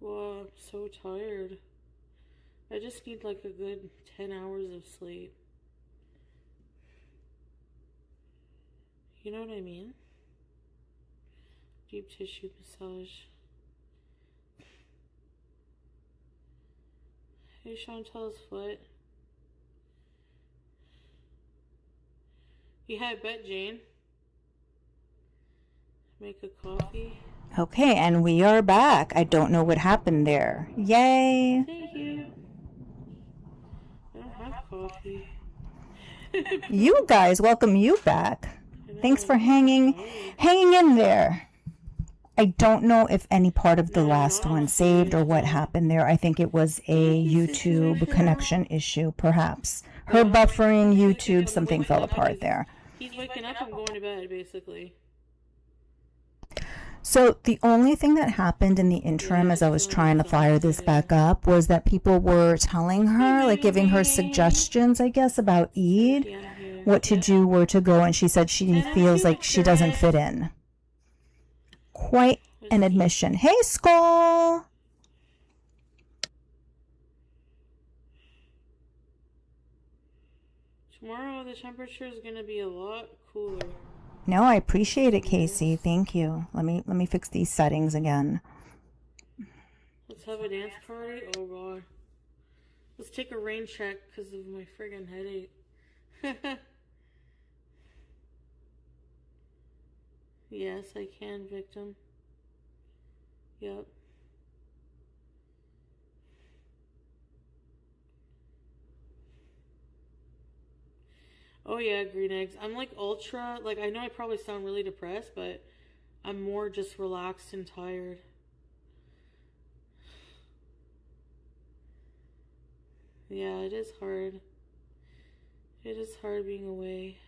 Well, I'm so tired. I just need like a good 10 hours of sleep. You know what I mean? Deep tissue massage. Hey, Chantel's foot. You had bet, Jane. Make a coffee. Okay, and we are back. I don't know what happened there. Yay! Thank you. I don't have coffee. You guys, welcome you back. Thanks for I'm hanging in there. I don't know if any part of the last one saved or what happened there. I think it was a YouTube connection issue, perhaps. Her buffering, YouTube, something fell apart there. He's waking up, I'm going to bed, basically. So the only thing that happened in the interim as I was trying to fire this back up was that people were telling her, like giving her suggestions, I guess, about Eid, what to do, where to go, and she said she feels like she doesn't fit in. Quite an admission. Hey, Skull! Tomorrow the temperature is going to be a lot cooler. No, I appreciate it, Casey. Thank you. Let me fix these settings again. Let's have a dance party? Oh, God. Let's take a rain check because of my friggin' headache. Yes, I can, victim. Yep. Oh yeah, green eggs. I'm like ultra, like I know I probably sound really depressed, but I'm more just relaxed and tired. Yeah, it is hard. It is hard being away.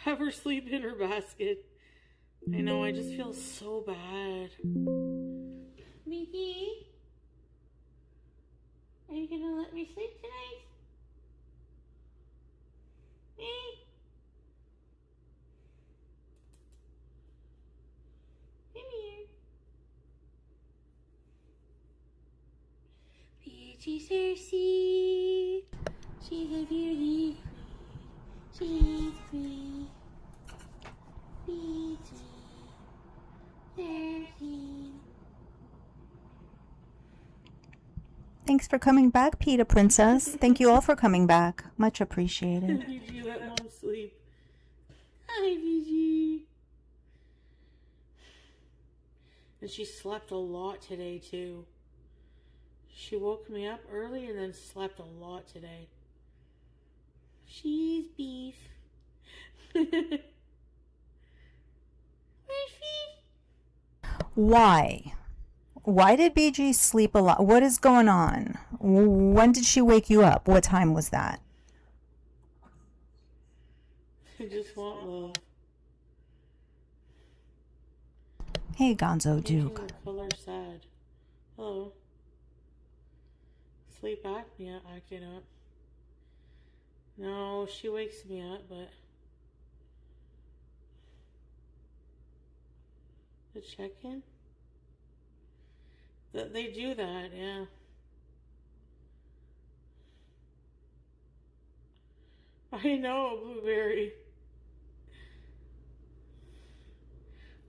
Have her sleep in her basket. I know, I just feel so bad. Mickey? Are you gonna let me sleep tonight? Come here. Peachy Cersei. She's a beauty queen. She's free. Peachy Cersei. Thanks for coming back, Peter Princess. Thank you all for coming back. Much appreciated. Did you let Mom sleep? Hi, Gigi. And she slept a lot today, too. She woke me up early and then slept a lot today. She's beef. Where's Beef? Why? Why did BG sleep a lot? What is going on? When did she wake you up? What time was that? I just want love. Hey, Gonzo Duke. The color sad. Hello. Sleep apnea acting up. No, she wakes me up, but the check-in? They do that, yeah. I know, Blueberry.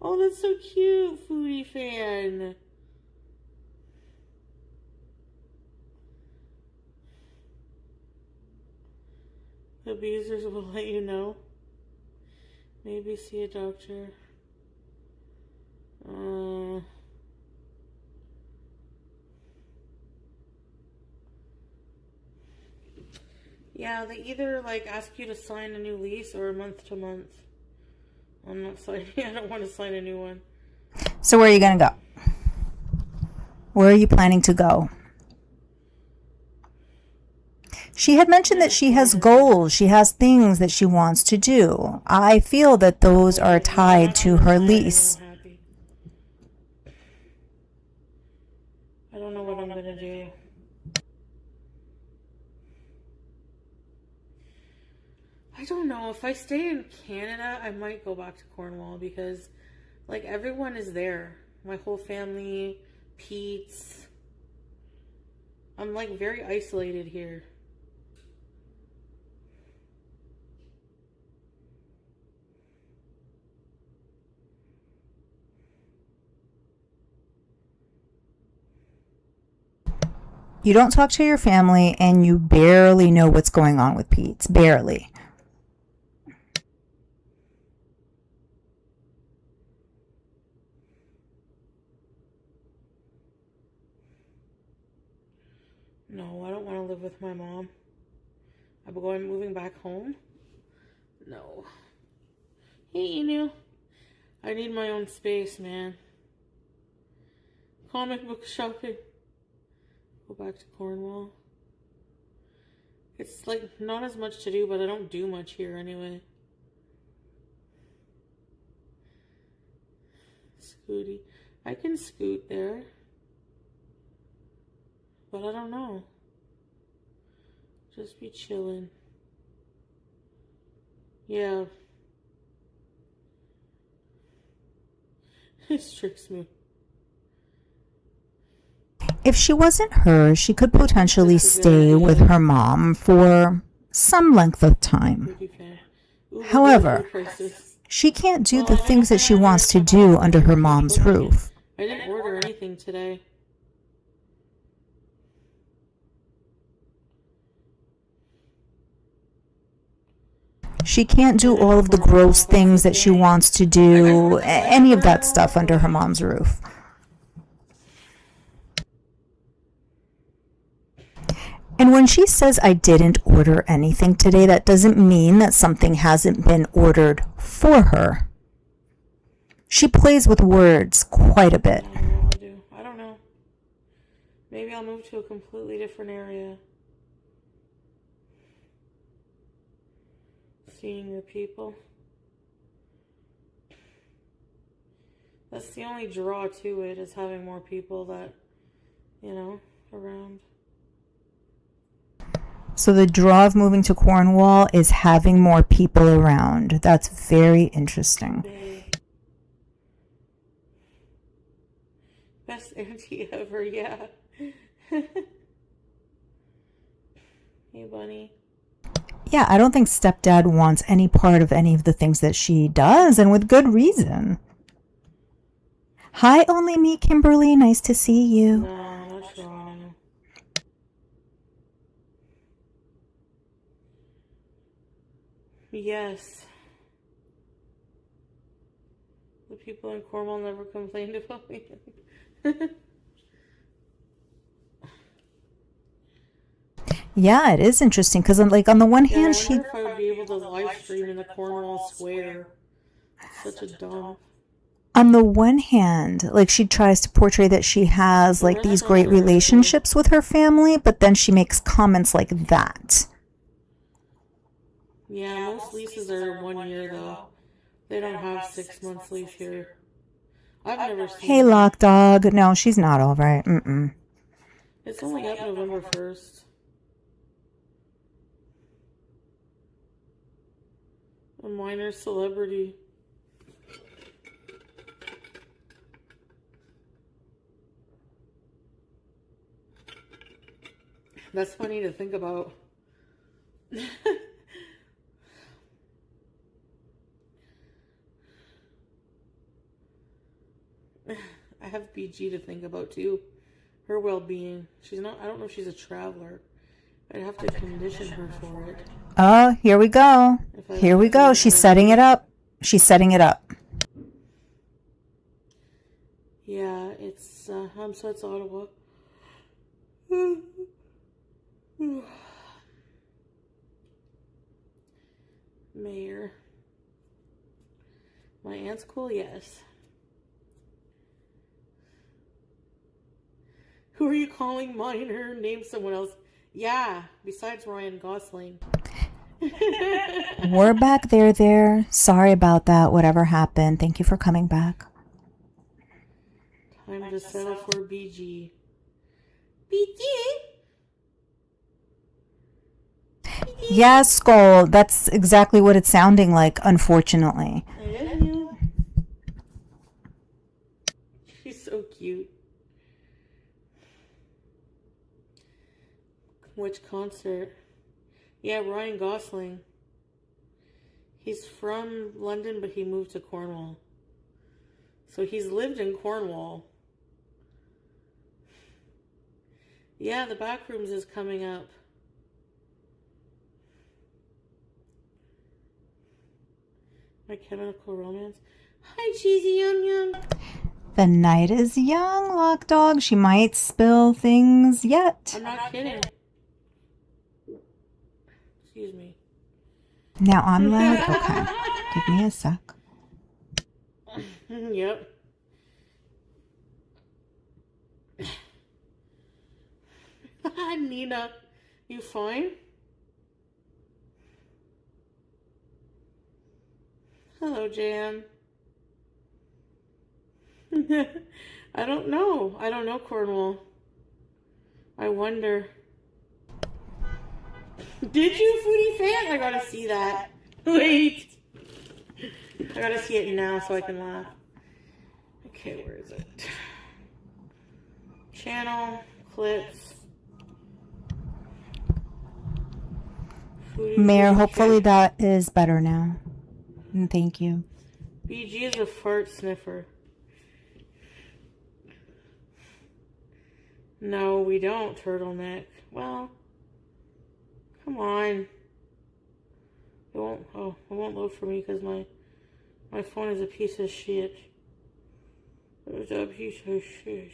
Oh, that's so cute, Foodie fan. The abusers will let you know. Maybe see a doctor. Yeah, they either like ask you to sign a new lease or month to month. I'm not signing. I don't want to sign a new one. So where are you going to go? Where are you planning to go? She had mentioned that she has goals. She has things that she wants to do. I feel that those are tied to her lease. I don't know what I'm going to do. I don't know. If I stay in Canada, I might go back to Cornwall because Like, everyone is there. My whole family, Pete's. I'm, like, very isolated here. You don't talk to your family, and you barely know what's going on with Pete's. Barely. No, I don't want to live with my mom. I'm moving back home. No. Hey, Enu. I need my own space, man. Comic book shopping. Go back to Cornwall. It's like not as much to do, but I don't do much here anyway. Scooty. I can scoot there. But I don't know. Just be chilling. Yeah. This tricks me. If she wasn't her, she could potentially stay with her mom for some length of time. However, she can't do the things that she wants to do under her mom's roof. I didn't order anything today. She can't do all of the gross things that she wants to do, any of that stuff under her mom's roof. And when she says, I didn't order anything today, that doesn't mean that something hasn't been ordered for her. She plays with words quite a bit. I don't know. Maybe I'll move to a completely different area. Seeing the people. That's the only draw to it, is having more people that, you know, around. So the draw of moving to Cornwall is having more people around. That's very interesting. Best auntie ever, yeah. Hey, bunny. Yeah, I don't think stepdad wants any part of any of the things that she does, and with good reason. Hi, only me, Kimberly. Nice to see you. No, that's wrong. Yes. The people in Cornwall never complained about me. Yeah, it is interesting because, like, on the one hand, I wonder if I would be able to live stream in the Cornwall Square. Such a dumb. On the one hand, like, she tries to portray that she has, like, these great relationships with her family, but then she makes comments like that. Yeah, most leases are 1 year, though. They don't have 6 months lease here. I've never seen Hey, Lock Dog. No, she's not all right. Mm-mm. It's only up November 1st. A minor celebrity. That's funny to think about. I have BG to think about too. Her well-being. She's not, I don't know if she's a traveler. I'd have to condition her for it. Oh, here we go. Here we go. She's setting it up. She's setting it up. Yeah, it's, so it's Ottawa. Mayor. My aunt's cool, yes. Who are you calling minor? Name someone else. Yeah, besides Ryan Gosling. We're back there. Sorry about that. Whatever happened. Thank you for coming back. Time to settle for BG. BG? Yeah, Skull. That's exactly what it's sounding like, unfortunately. I love you. cute. Which concert? Yeah, Ryan Gosling. He's from London, but he moved to Cornwall. So he's lived in Cornwall. Yeah, the Backrooms is coming up. My Chemical Romance. Hi, Cheesy Yum Yum. The night is young, Lock Dog. She might spill things yet. I'm not kidding. Excuse me. Now I'm loud? Okay. Give me a sec. Yep. Nina, you fine? Hello, Jan. I don't know. I don't know Cornwall. I wonder. Did you, Foodie fan? I gotta see that. Wait. I gotta see it now so I can laugh. Okay, where is it? Channel, clips. Foodie Mayor, Beauty. hopefully that is better now. And thank you. BG is a fart sniffer. No, we don't, turtleneck. Well, come on. It won't. Oh, it won't load for me because my phone is a piece of shit. It's a piece of shit.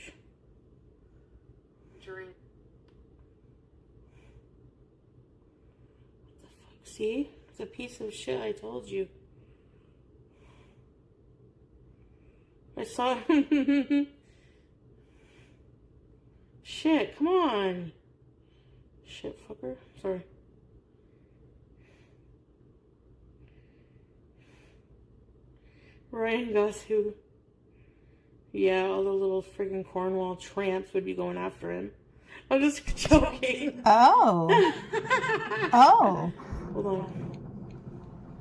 Drink. What the fuck? See? It's a piece of shit. I told you. I saw. Shit, come on. Shit, fucker. Sorry. Ryan Gosling. Yeah, all the little friggin' Cornwall tramps would be going after him. I'm just joking. Oh. Oh. Hold on.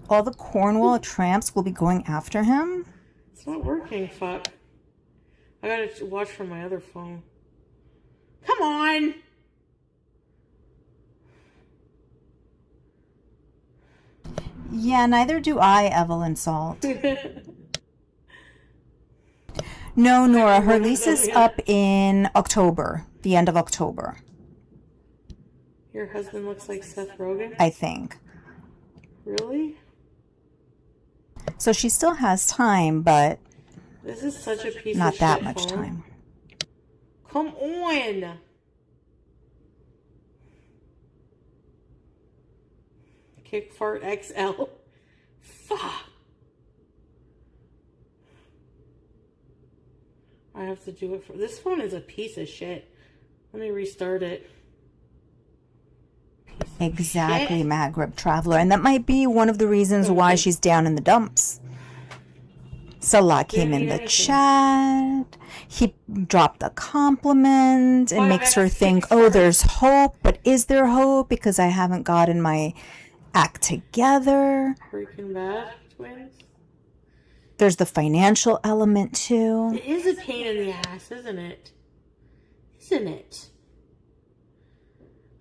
All the Cornwall tramps will be going after him? It's not working, fuck. I gotta watch from my other phone. Come on! Yeah, neither do I, Evelyn Salt. No, Nora, her lease is up in October, the end of October, Your husband looks like Seth Rogen? I think. Really? So she still has time, but This is such a piece not of that shit much phone. time. Come on! Kick fart XL. Fuck! I have to do it for... This phone is a piece of shit. Let me restart it. Exactly, Shit. Maghreb Traveler. And that might be one of the reasons why she's down in the dumps. Salah came in the chat. He dropped a compliment and makes her think, oh, there's hope. But is there hope? Because I haven't gotten my act together. Breaking Bad twins. There's the financial element too. It is a pain in the ass, isn't it? Isn't it?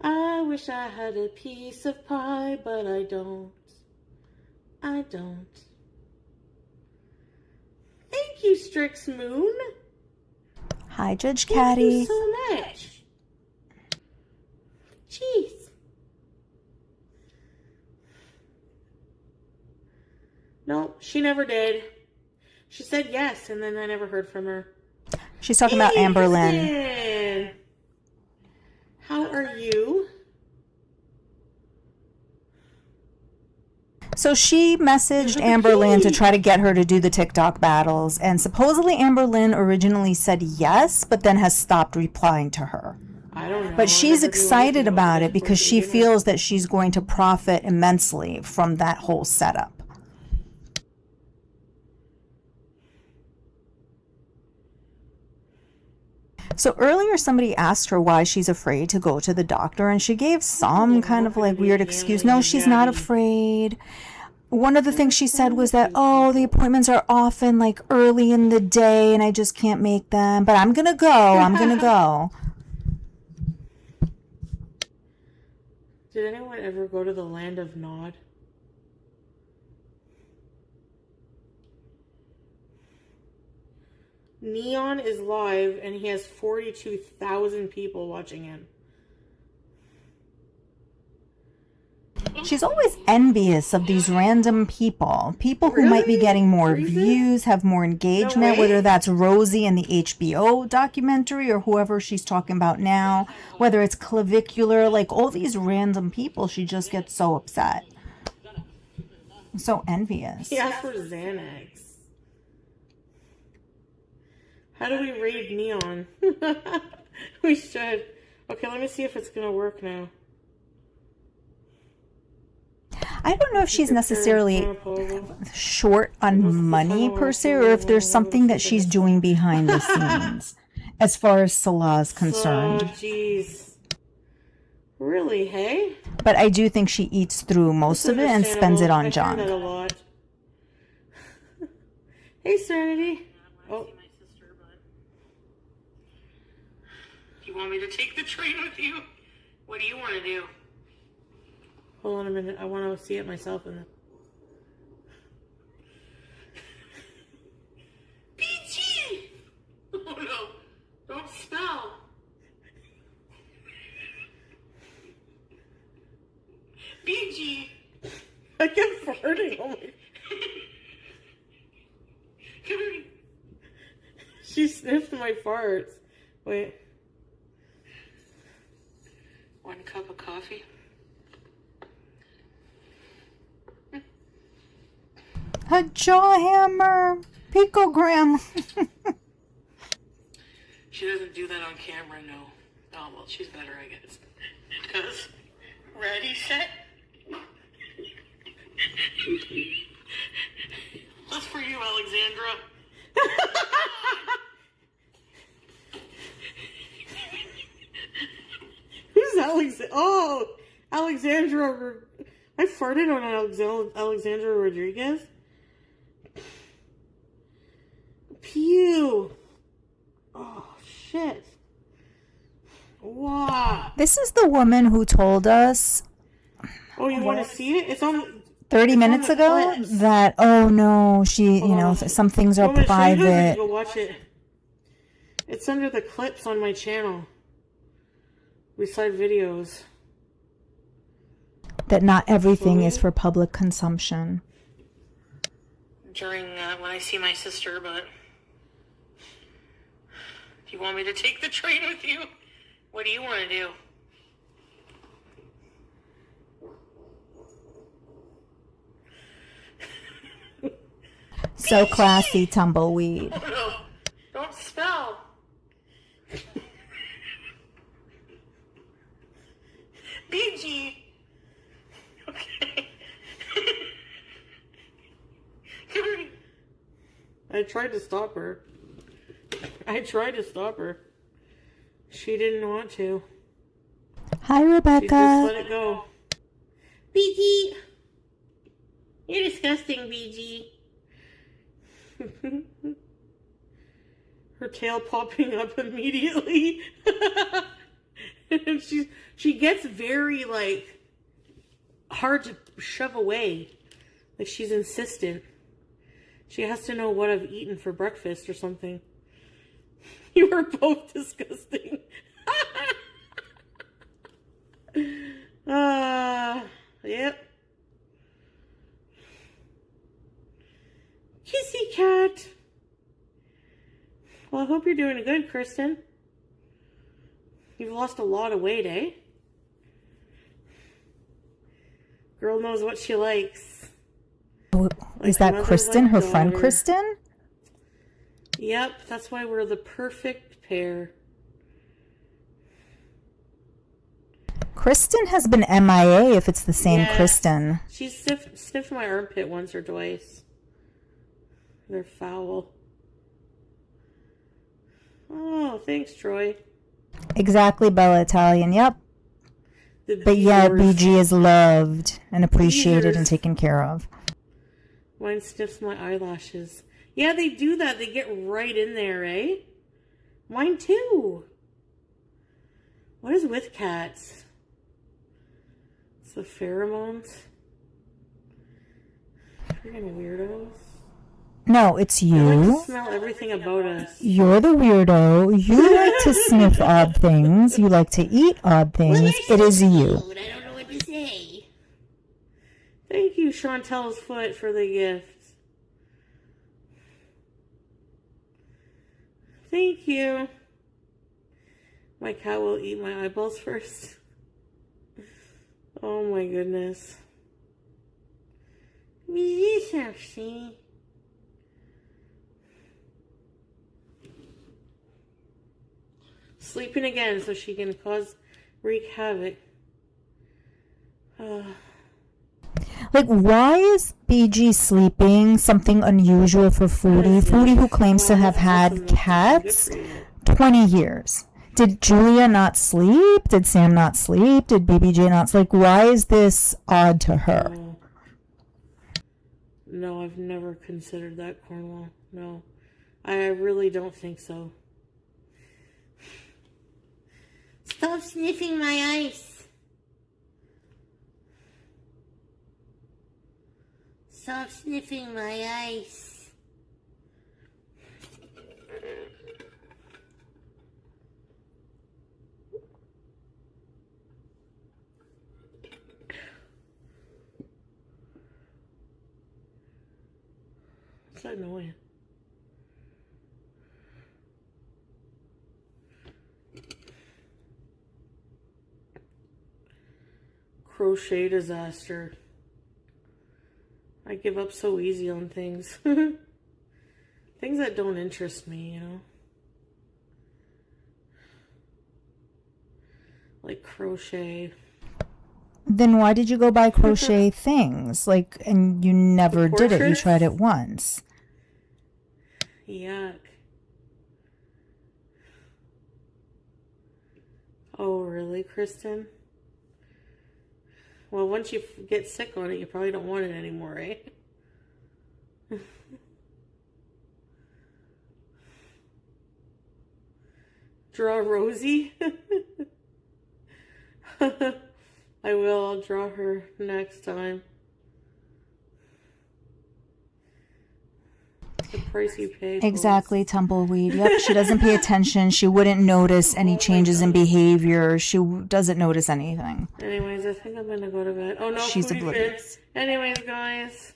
I wish I had a piece of pie, but I don't. I don't. Thank you, Strix Moon. Hi, Judge Thank Caddy. you so much. Jeez. No, she never did. She said yes, and then I never heard from her. She's talking about Amber Lynn. Kristen. How are you? So she messaged Amber Lynn to try to get her to do the TikTok battles, and supposedly Amber Lynn originally said yes, but then has stopped replying to her. I don't know. But she's I never do excited anything about this it because to she begin with. feels that she's going to profit immensely from that whole setup. So earlier somebody asked her why she's afraid to go to the doctor, and she gave some kind of like weird excuse. No, she's not afraid. one of the things she said was that, oh, the appointments are often like early in the day and I just can't make them. But I'm going to go. I'm going to go. Did anyone ever go to the land of Nod? Neon is live and he has 42,000 people watching him. She's always envious of these random people who might be getting more views, have more engagement, whether that's Rosie in the HBO documentary or whoever she's talking about now, whether it's Clavicular, like all these random people, she just gets so upset. I'm so envious. He asked for Xanax. How do we raid Neon? We should. Okay, let me see if it's going to work now. I don't know if she's necessarily short on money per se, or if there's something that she's doing behind the scenes as far as Salah is concerned. Oh, jeez. Really, hey? But I do think she eats through most of it and spends it on junk. I hear that a lot. Hey, Serenity. Oh. Do you want me to take the train with you? What do you want to do? Hold on a minute. I want to see it myself. PG! Oh no. Don't spell. BG. I kept farting. Oh my. She sniffed my farts. Wait. 1 cup of coffee. A jaw hammer, picogram. She doesn't do that on camera, no. Oh, well, she's better, I guess. Because, ready, set. That's for you, Alexandra. Who's Alexandra? Oh, Alexandra. I farted on Alexandra Rodriguez. Pew. Oh, shit. Wow. This is the woman who told us. Oh, you want to see it? It's on 30 minutes ago that, oh no, she, you know, some things are private. Go watch it. It's under the clips on my channel. Beside videos. That not everything is for public consumption. During when I see my sister, but do you want me to take the train with you? What do you want to do? So classy, tumbleweed. Oh, no. Don't spell. BG. Okay. I tried to stop her. She didn't want to. Hi, Rebecca. She just let it go. BG. You're disgusting, BG. Her tail popping up immediately. And she gets very, like, hard to shove away. Like, she's insistent. She has to know what I've eaten for breakfast or something. You are both disgusting. Yep. Kissy cat. Well, I hope you're doing good, Kristen. You've lost a lot of weight, eh? Girl knows what she likes. Is that Kristen, her friend Kristen? Yep, that's why we're the perfect pair. Kristen has been MIA if it's the same Kristen. She sniffed my armpit once or twice. They're foul. Oh, thanks, Troy. Exactly, Bella Italian. Yep. But yeah, BG is loved and appreciated and taken care of. Mine sniffs my eyelashes. Yeah, they do that. They get right in there, eh? Mine too. What is with cats? It's the pheromones. Freaking weirdos. No, it's They like you. to smell everything about us. You're the weirdo. You like to sniff odd things. You like to eat odd things. It is you. I don't know what to say. Thank you, Chantel's foot, for the gift. Thank you. My cat will eat my eyeballs first. Oh my goodness. Sleeping again so she can wreak havoc. Like, why is BG sleeping something unusual for Foodie? Foodie, who claims to have had cats 20 years. Did Julia not sleep? Did Sam not sleep? Did BBJ not sleep? Like, why is this odd to her? No, I've never considered that, Cornwall. No, I really don't think so. Stop sniffing my ice. Stop sniffing my ice. What's that noise? Crochet disaster. I give up so easy on things. Things that don't interest me, you know? Like crochet. Then why did you go buy crochet things? Like, and you never did it. You tried it once. Yuck. Oh, really, Kristen? Well, once you get sick on it, you probably don't want it anymore, eh? Draw Rosie? I will. I'll draw her next time. The price you pay. Exactly, tumbleweed. Yep, she doesn't pay attention. She wouldn't notice any changes in behavior. She doesn't notice anything. Anyways, I think I'm gonna go to bed. Oh no, she's oblivious. Anyways, guys,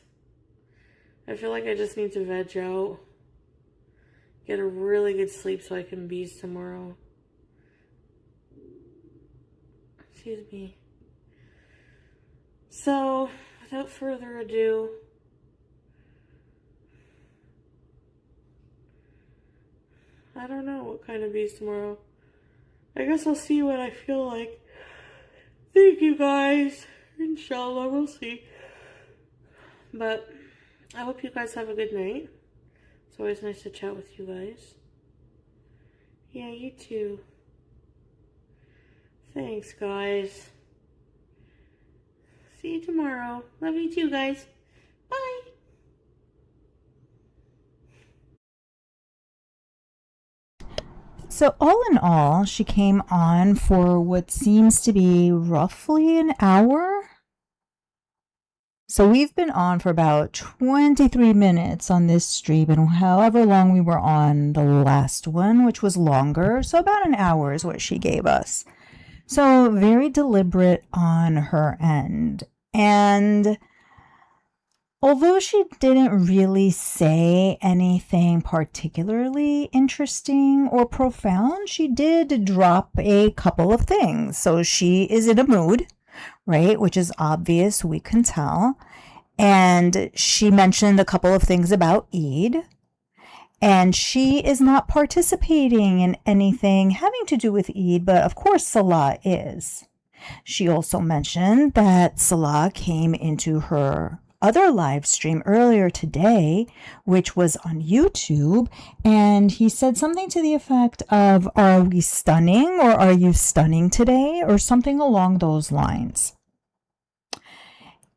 I feel like I just need to veg out. Get a really good sleep so I can bees tomorrow. Excuse me. So, without further ado, I don't know what kind of bees tomorrow. I guess I'll see what I feel like. Thank you guys. Inshallah, we'll see. But I hope you guys have a good night. It's always nice to chat with you guys. Yeah, you too. Thanks, guys. See you tomorrow. Love you too, guys. Bye. So all in all, she came on for what seems to be roughly an hour. So we've been on for about 23 minutes on this stream, and however long we were on the last one, which was longer. So about an hour is what she gave us. So very deliberate on her end. And although she didn't really say anything particularly interesting or profound, she did drop a couple of things. So she is in a mood, right? Which is obvious, we can tell. And she mentioned a couple of things about Eid. And she is not participating in anything having to do with Eid, but of course Salah is. She also mentioned that Salah came into her other live stream earlier today, which was on YouTube, and he said something to the effect of, "Are we stunning, or are you stunning today?" or something along those lines.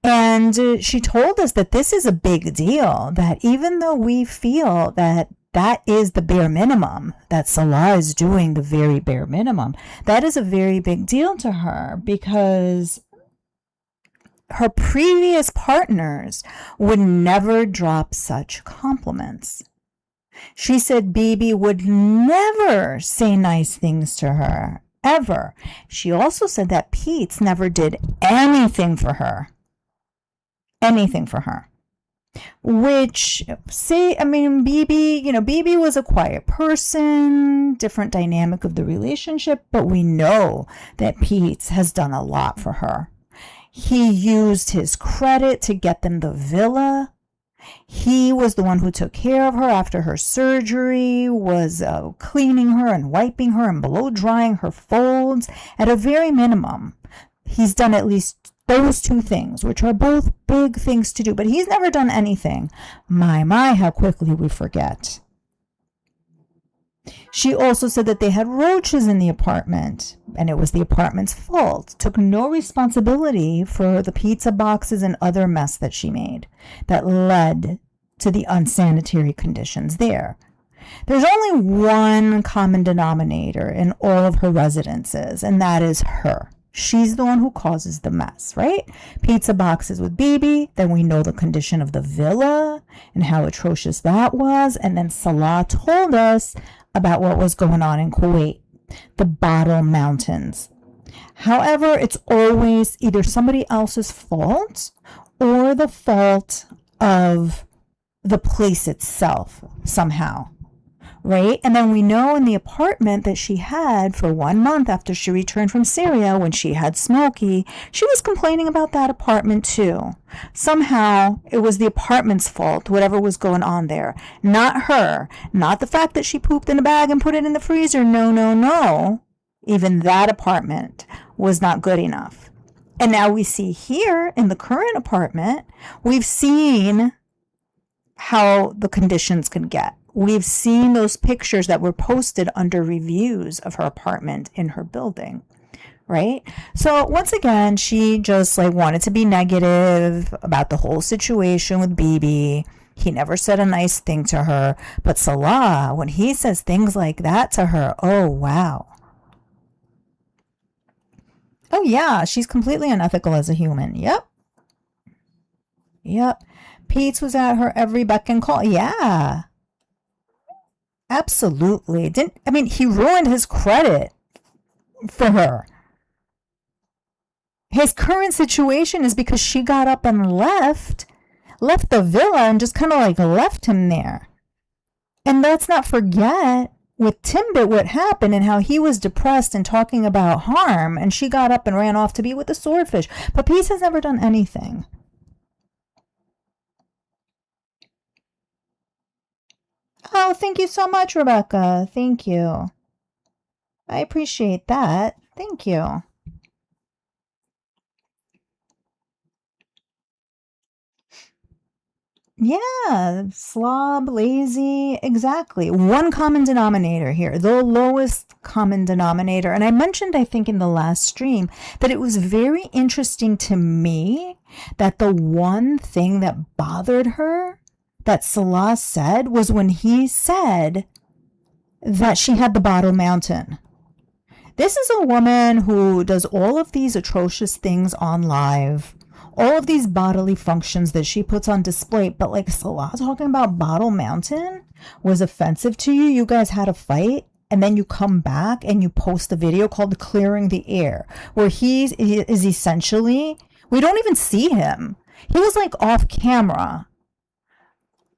And she told us that this is a big deal, that even though we feel that that is the bare minimum, that Salah is doing the very bare minimum, that is a very big deal to her, because her previous partners would never drop such compliments. She said Bibi would never say nice things to her, ever. She also said that Pete's never did anything for her. Anything for her. Which, Bibi was a quiet person, different dynamic of the relationship, but we know that Pete has done a lot for her. He used his credit to get them the villa. He was the one who took care of her after her surgery, was cleaning her and wiping her and blow drying her folds. At a very minimum, he's done at least those two things, which are both big things to do, but he's never done anything. My, how quickly we forget. She also said that they had roaches in the apartment, and it was the apartment's fault. Took no responsibility for the pizza boxes and other mess that she made that led to the unsanitary conditions there. There's only one common denominator in all of her residences, and that is her. She's the one who causes the mess, right? Pizza boxes with Bibi, then we know the condition of the villa and how atrocious that was, and then Salah told us about what was going on in Kuwait, the bottle mountains. However, it's always either somebody else's fault or the fault of the place itself somehow, right? And then we know in the apartment that she had for 1 month after she returned from Syria, when she had Smokey, she was complaining about that apartment too. Somehow it was the apartment's fault, whatever was going on there, not her, not the fact that she pooped in a bag and put it in the freezer. No. Even that apartment was not good enough. And now we see here in the current apartment, we've seen how the conditions can get. We've seen those pictures that were posted under reviews of her apartment in her building, right? So once again, she just wanted to be negative about the whole situation with Bibi. He never said a nice thing to her. But Salah, when he says things like that to her, oh, wow. Oh, yeah, she's completely unethical as a human. Yep. Pete's was at her every beck and call. Yeah. Absolutely. He ruined his credit for her. His current situation is because she got up and left the villa and just kind of left him there. And let's not forget with Timbit what happened and how he was depressed and talking about harm, and she got up and ran off to be with the swordfish. But Peace has never done anything. Oh, thank you so much, Rebecca. Thank you. I appreciate that. Thank you. Yeah, slob, lazy, exactly. One common denominator here, the lowest common denominator. And I mentioned, I think in the last stream, that it was very interesting to me that the one thing that bothered her that Salah said was when he said that she had the bottle mountain. This is a woman who does all of these atrocious things on live, all of these bodily functions that she puts on display, but Salah talking about bottle mountain was offensive to you. You guys had a fight, and then you come back and you post a video called Clearing the Air, where he is essentially, we don't even see him. He was off camera.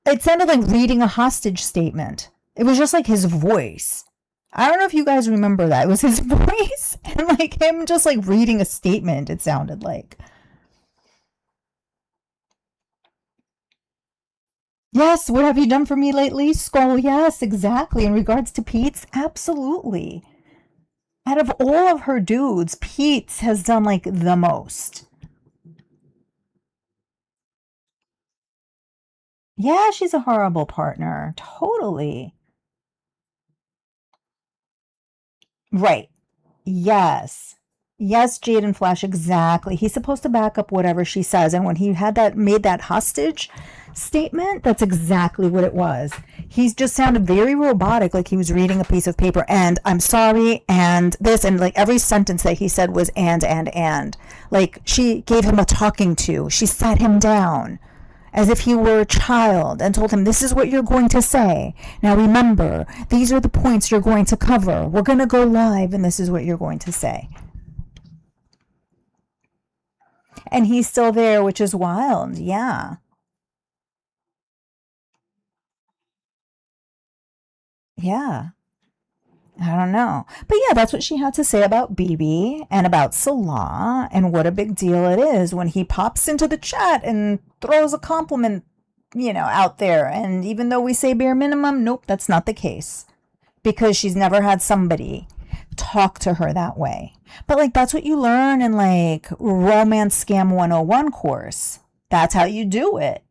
It sounded like reading a hostage statement. It was just his voice. I don't know if you guys remember that. It was his voice and him just reading a statement, it sounded like. Yes, what have you done for me lately, Skull? Yes, exactly. In regards to Pete's, absolutely. Out of all of her dudes, Pete's has done the most. Yeah, she's a horrible partner. Totally. Right. Yes. Yes, Jaden Flash, exactly. He's supposed to back up whatever she says. And when he had that made that hostage statement, that's exactly what it was. He's just sounded very robotic, like he was reading a piece of paper. And I'm sorry, and this, and like every sentence that he said was and. Like she gave him a talking to. She sat him down as if he were a child and told him, this is what you're going to say. Now remember, these are the points you're going to cover. We're going to go live, and this is what you're going to say. And he's still there, which is wild. Yeah. Yeah. I don't know. But yeah, that's what she had to say about BB and about Salah and what a big deal it is when he pops into the chat and throws a compliment, out there. And even though we say bare minimum, nope, that's not the case. Because she's never had somebody talk to her that way. But like that's what you learn in like Romance Scam 101 course. That's how you do it.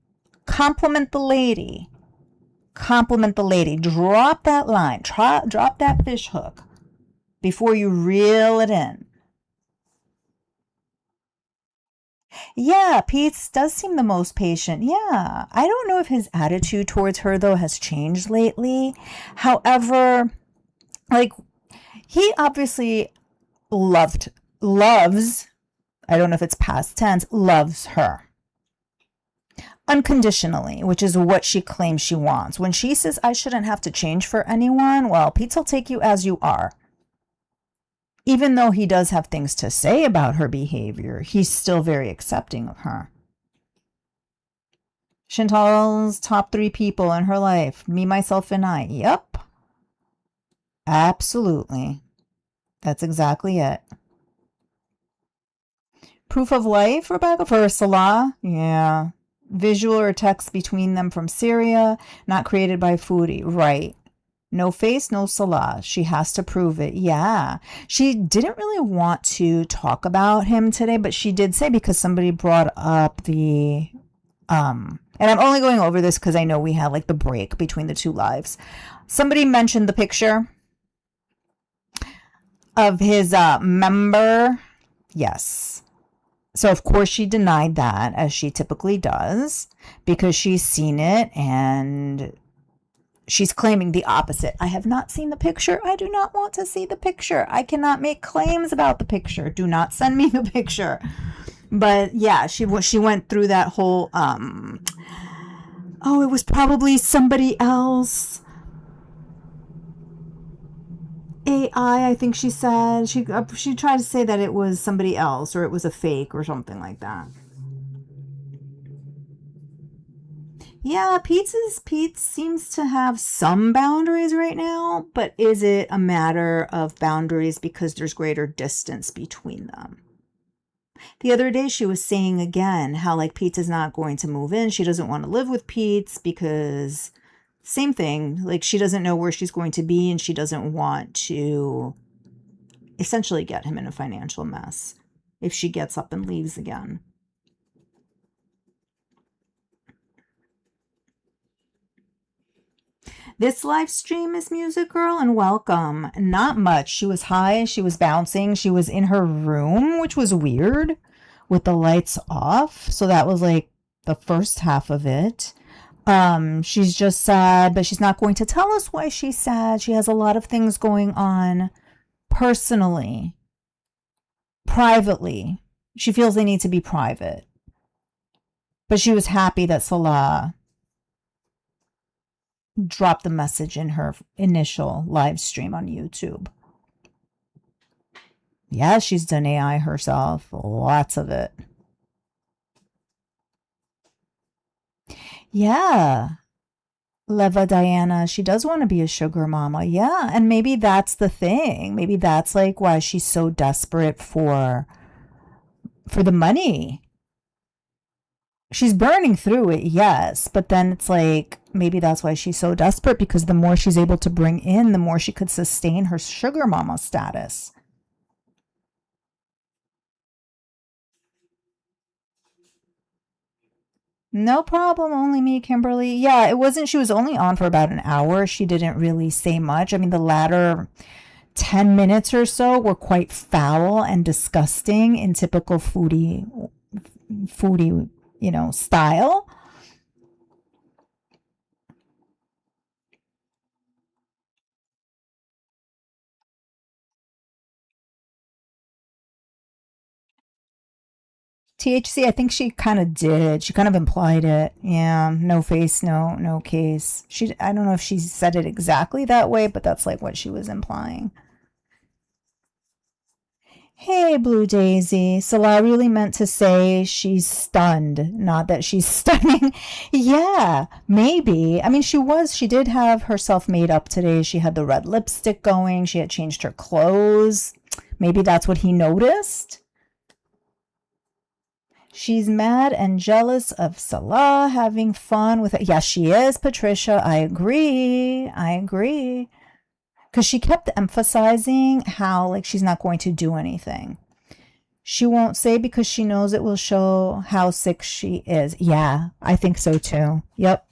Compliment the lady. Compliment the lady. Drop that line. Drop that fish hook before you reel it in. Yeah, Pete does seem the most patient. Yeah. I don't know if his attitude towards her, though, has changed lately. However, like, he obviously loves, I don't know if it's past tense, loves her. Unconditionally, which is what she claims she wants. When she says, I shouldn't have to change for anyone, well, Pete will take you as you are. Even though he does have things to say about her behavior, he's still very accepting of her. Chantal's top 3 people in her life. Me, myself, and I. Yep. Absolutely. That's exactly it. Proof of life, Rebecca, for Salah? Yeah. Visual or text between them from Syria, not created by Foodie. Right. No face, no Salah. She has to prove it. Yeah. She didn't really want to talk about him today, but she did say, because somebody brought up the and I'm only going over this because I know we had like the break between the 2 lives. Somebody mentioned the picture of his member. Yes. So, of course, she denied that, as she typically does, because she's seen it and she's claiming the opposite. I have not seen the picture. I do not want to see the picture. I cannot make claims about the picture. Do not send me the picture. But yeah, she went through that whole, it was probably somebody else. AI, I think she said. She tried to say that it was somebody else or it was a fake or something like that. Yeah, Pete seems to have some boundaries right now, but is it a matter of boundaries because there's greater distance between them? The other day she was saying again how like Pete is not going to move in. She doesn't want to live with Pete because same thing, like she doesn't know where she's going to be and she doesn't want to essentially get him in a financial mess if she gets up and leaves again. This live stream is Music Girl, and welcome. Not much. She was high, she was bouncing, she was in her room, which was weird, with the lights off. So that was like the first half of it. She's just sad, but she's not going to tell us why she's sad. She has a lot of things going on personally, privately. She feels they need to be private. But she was happy that Salah dropped the message in her initial live stream on YouTube. Yeah, she's done AI herself. Lots of it. Yeah. Leva Diana, she does want to be a sugar mama. Yeah, and maybe that's the thing. Maybe that's like why she's so desperate for the money. She's burning through it, yes, but then it's like maybe that's why she's so desperate, because the more she's able to bring in, the more she could sustain her sugar mama status. No problem, only me, Kimberly. Yeah, it wasn't, she was only on for about an hour. She didn't really say much. I mean, the latter 10 minutes or so were quite foul and disgusting in typical foodie, style. THC, I think she kind of did. She kind of implied it. Yeah, no face, no case. I don't know if she said it exactly that way, but that's like what she was implying. Hey, Blue Daisy. Salah really meant to say she's stunned, not that she's stunning. Yeah, maybe. I mean, she did have herself made up today. She had the red lipstick going. She had changed her clothes. Maybe that's what he noticed. She's mad and jealous of Salah having fun with it. Yes, she is, Patricia. I agree. Because she kept emphasizing how, like, she's not going to do anything. She won't say because she knows it will show how sick she is. Yeah, I think so too. Yep.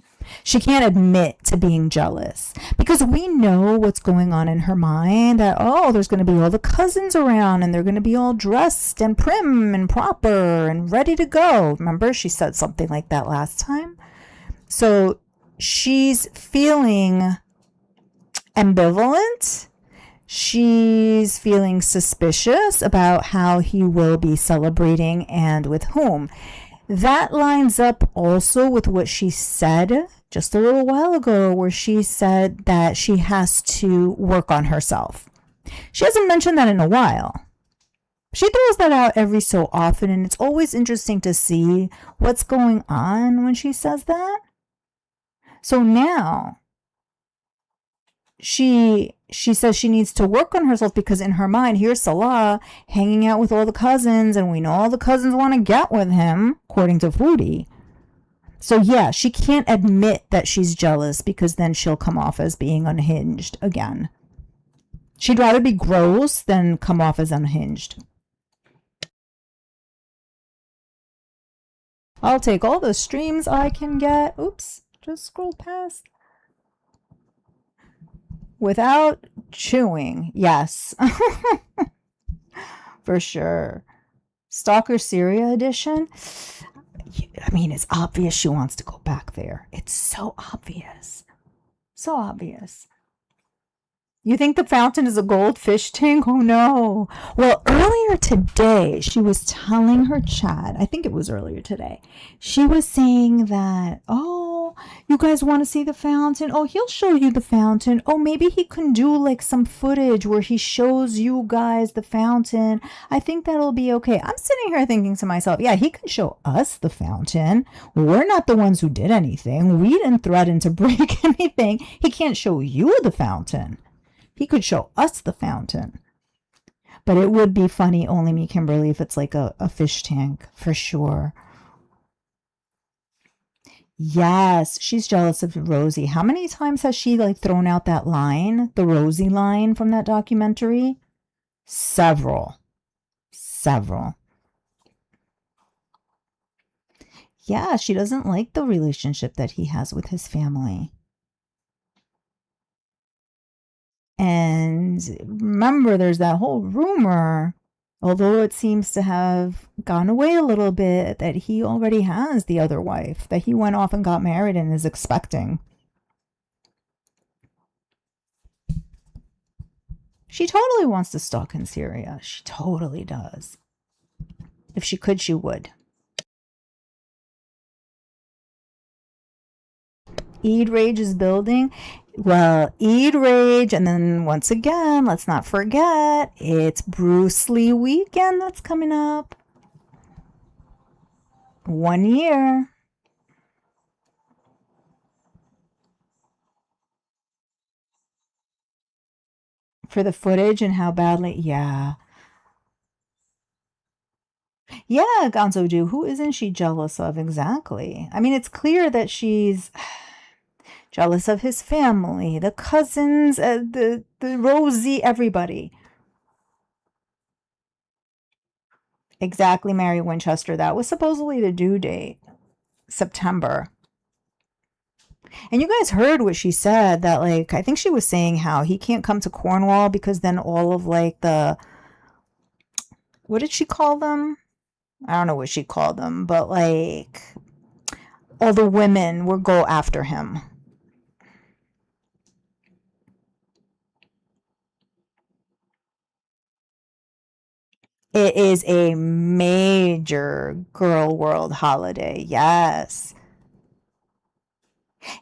She can't admit to being jealous because we know what's going on in her mind, that, oh, there's going to be all the cousins around and they're going to be all dressed and prim and proper and ready to go. Remember, she said something like that last time. So she's feeling ambivalent. She's feeling suspicious about how he will be celebrating and with whom. That lines up also with what she said just a little while ago, where she said that she has to work on herself. She hasn't mentioned that in a while. She throws that out every so often, and it's always interesting to see what's going on when she says that. So now she says she needs to work on herself because in her mind, here's Salah hanging out with all the cousins, and we know all the cousins want to get with him, according to Foodie. So yeah, she can't admit that she's jealous because then she'll come off as being unhinged again. She'd rather be gross than come off as unhinged. I'll take all the streams I can get. Oops, just scroll past. Without chewing, yes. For sure. Stalker Syria edition. I mean, it's obvious she wants to go back there. It's so obvious. So obvious. You think the fountain is a goldfish tank? Oh no. Well, earlier today, she was telling her chat, I think it was earlier today, she was saying that, oh, you guys want to see the fountain? Oh, he'll show you the fountain. Oh, maybe he can do like some footage where he shows you guys the fountain. I think that'll be okay. I'm sitting here thinking to myself, yeah, he can show us the fountain. We're not the ones who did anything. We didn't threaten to break anything. He can't show you the fountain. He could show us the fountain. But it would be funny, only me, Kimberly, if it's like a fish tank, for sure. Yes, she's jealous of Rosie. How many times has she like thrown out that line, the Rosie line from that documentary? Several. Yeah, she doesn't like the relationship that he has with his family. And remember, there's that whole rumor, although it seems to have gone away a little bit, that he already has the other wife, that he went off and got married and is expecting. She totally wants to stalk in Syria. She totally does. If she could, she would. Eid Rage is building. Well, Eid Rage, and then once again, let's not forget, it's Bruce Lee weekend that's coming up. 1 year. For the footage and how badly, yeah. Yeah, Gonzo Do. Who isn't she jealous of exactly? I mean, it's clear that she's jealous of his family, the cousins, the Rosie, everybody. Exactly, Mary Winchester. That was supposedly the due date, September. And you guys heard what she said, that like I think she was saying how he can't come to Cornwall because then all of like the, what did she call them? I don't know what she called them, but like all the women would go after him. It is a major girl world holiday. Yes.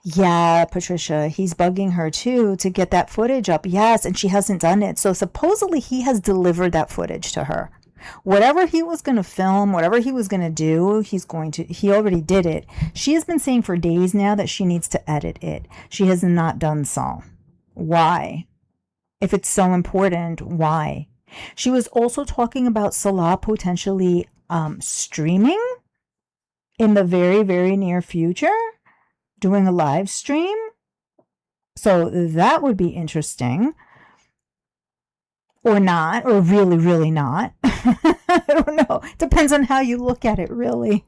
Yeah, Patricia, he's bugging her too to get that footage up. Yes, and she hasn't done it. So supposedly he has delivered that footage to her. Whatever he was going to film, whatever he was going to do, he already did it. She has been saying for days now that she needs to edit it. She has not done so. Why? If it's so important, why? She was also talking about Salah potentially streaming in the very, very near future, doing a live stream. So that would be interesting. Or not, or really, really not. I don't know. Depends on how you look at it, really.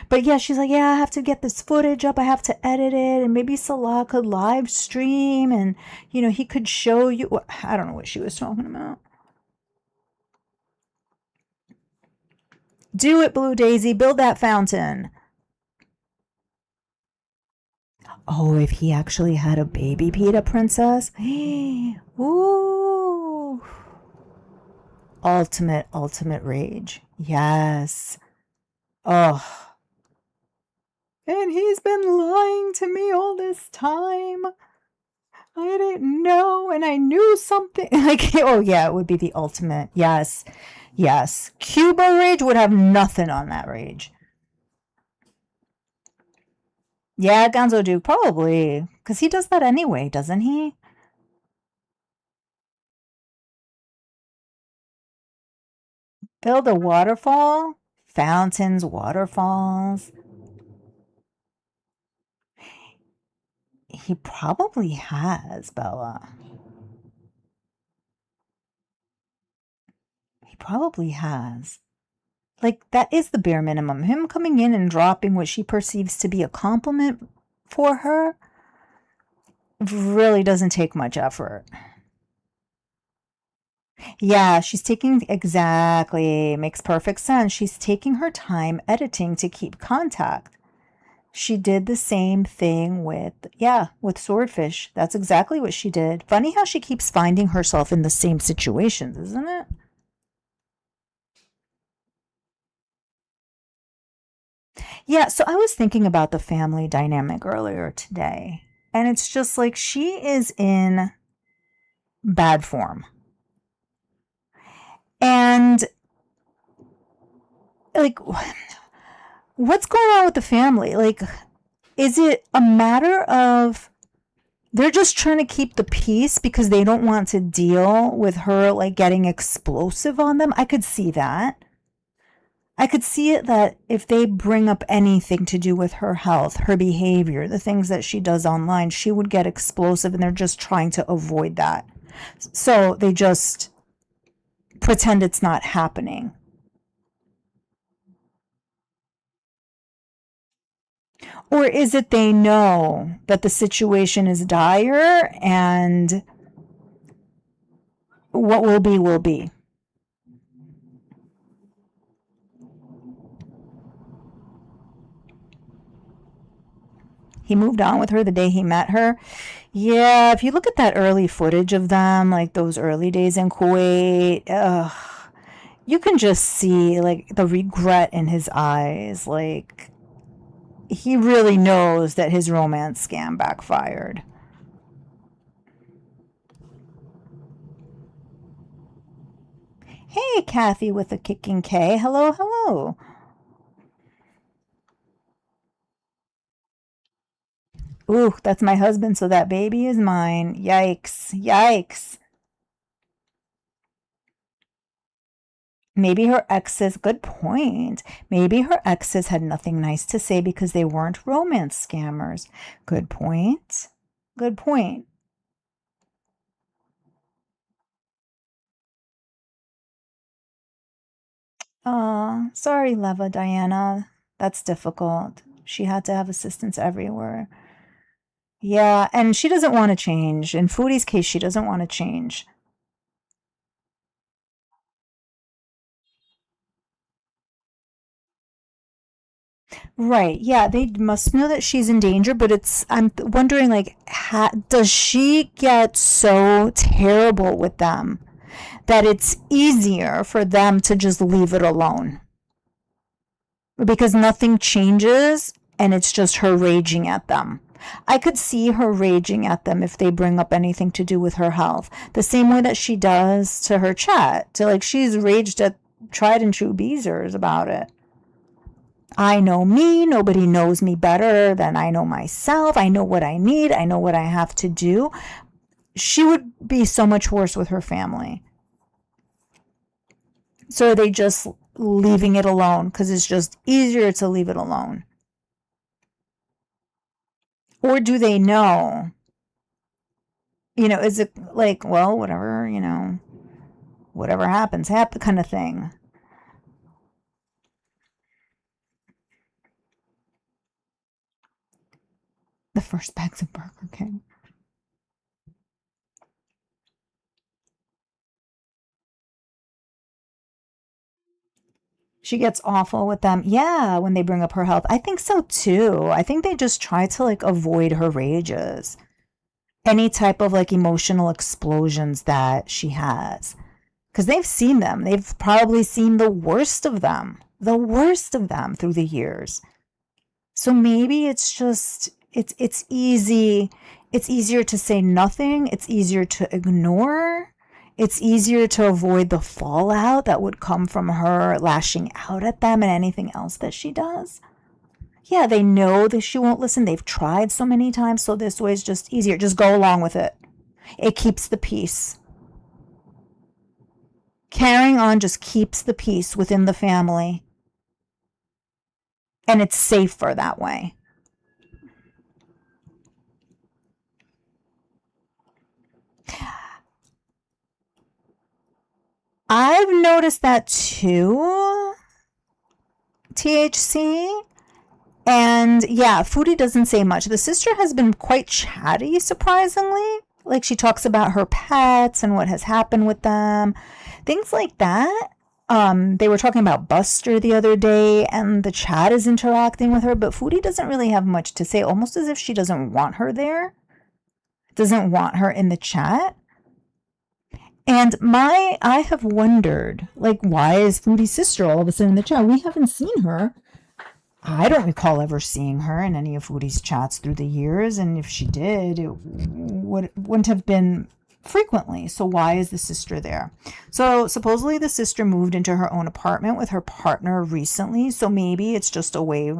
But yeah, she's like, yeah, I have to get this footage up. I have to edit it. And maybe Salah could live stream and, he could show you. I don't know what she was talking about. Do it, Blue Daisy. Build that fountain. Oh, if he actually had a baby PETA princess. Ooh. Ultimate rage. Yes. Oh. And he's been lying to me all this time. I didn't know, and I knew something. Like, oh yeah, it would be the ultimate. Yes. Yes. Cuba rage would have nothing on that rage. Yeah, Gonzo Duke, probably. Because he does that anyway, doesn't he? Build a waterfall? Fountains, waterfalls. He probably has, Bella. He probably has. Like, that is the bare minimum. Him coming in and dropping what she perceives to be a compliment for her really doesn't take much effort. Yeah, she's taking, exactly, makes perfect sense. She's taking her time editing to keep contact. She did the same thing with Swordfish. That's exactly what she did. Funny how she keeps finding herself in the same situations, isn't it? Yeah, so I was thinking about the family dynamic earlier today, and it's just like she is in bad form. And like what's going on with the family? Like, is it a matter of they're just trying to keep the peace because they don't want to deal with her like getting explosive on them? I could see that. I could see it that if they bring up anything to do with her health, her behavior, the things that she does online, she would get explosive, and they're just trying to avoid that. So they just pretend it's not happening. Or is it they know that the situation is dire and what will be will be? He moved on with her the day he met her. Yeah, if you look at that early footage of them, like those early days in Kuwait, you can just see like the regret in his eyes. Like he really knows that his romance scam backfired. Hey, Kathy with a kicking K. Hello, hello. Ooh, that's my husband, so that baby is mine. Yikes. Yikes. Maybe her exes, good point. Maybe her exes had nothing nice to say because they weren't romance scammers. Good point. Good point. Sorry, Leva, Diana. That's difficult. She had to have assistance everywhere. Yeah, and she doesn't want to change. In Foodie's case, she doesn't want to change. Right. Yeah, they must know that she's in danger, but I'm wondering, like, does she get so terrible with them that it's easier for them to just leave it alone? Because nothing changes and it's just her raging at them. I could see her raging at them if they bring up anything to do with her health. The same way that she does to her chat. To like she's raged at tried and true Beezers about it. I know me. Nobody knows me better than I know myself. I know what I need. I know what I have to do. She would be so much worse with her family. So are they just leaving it alone? Because it's just easier to leave it alone. Or do they know? Is it like, well, whatever, whatever happens, happen kind of thing? The first bags of Burger King. She gets awful with them. Yeah, when they bring up her health. I think so too. I think they just try to like avoid her rages. Any type of like emotional explosions that she has. Because they've seen them. They've probably seen the worst of them. The worst of them through the years. So maybe it's just it's easy. It's easier to say nothing. It's easier to ignore. It's easier to avoid the fallout that would come from her lashing out at them and anything else that she does. Yeah, they know that she won't listen. They've tried so many times, so this way is just easier. Just go along with it. It keeps the peace. Carrying on just keeps the peace within the family, and it's safer that way. I've noticed that too, THC. And yeah, Foodie doesn't say much. The sister has been quite chatty, surprisingly. Like she talks about her pets and what has happened with them, things like that. They were talking about Buster the other day, and the chat is interacting with her, but Foodie doesn't really have much to say, almost as if she doesn't want her there, doesn't want her in the chat. And I have wondered, like, why is Foodie's sister all of a sudden in the chat? We haven't seen her. I don't recall ever seeing her in any of Foodie's chats through the years, and if she did, it wouldn't have been frequently. So why is the sister there? So supposedly the sister moved into her own apartment with her partner recently, so maybe it's just a way,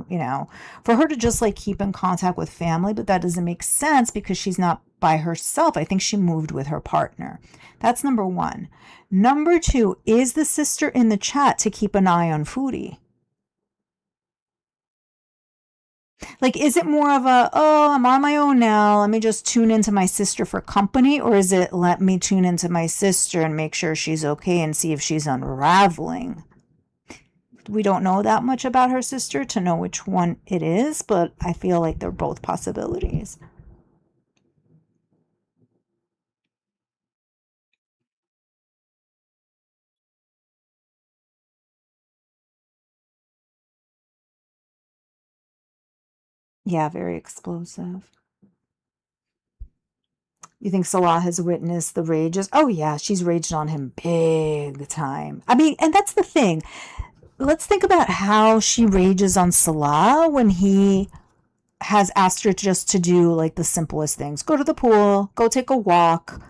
for her to just like keep in contact with family, but that doesn't make sense because she's not by herself. I think she moved with her partner. That's number one. Number two, is the sister in the chat to keep an eye on Foodie? Like, is it more of a, oh, I'm on my own now, let me just tune into my sister for company? Or is it, let me tune into my sister and make sure she's okay and see if she's unraveling? We don't know that much about her sister to know which one it is, but I feel like they're both possibilities. Yeah, very explosive. You think Salah has witnessed the rages? Oh, yeah, she's raged on him big time. I mean, and that's the thing. Let's think about how she rages on Salah when he has asked her just to do like the simplest things. Go to the pool, go take a walk,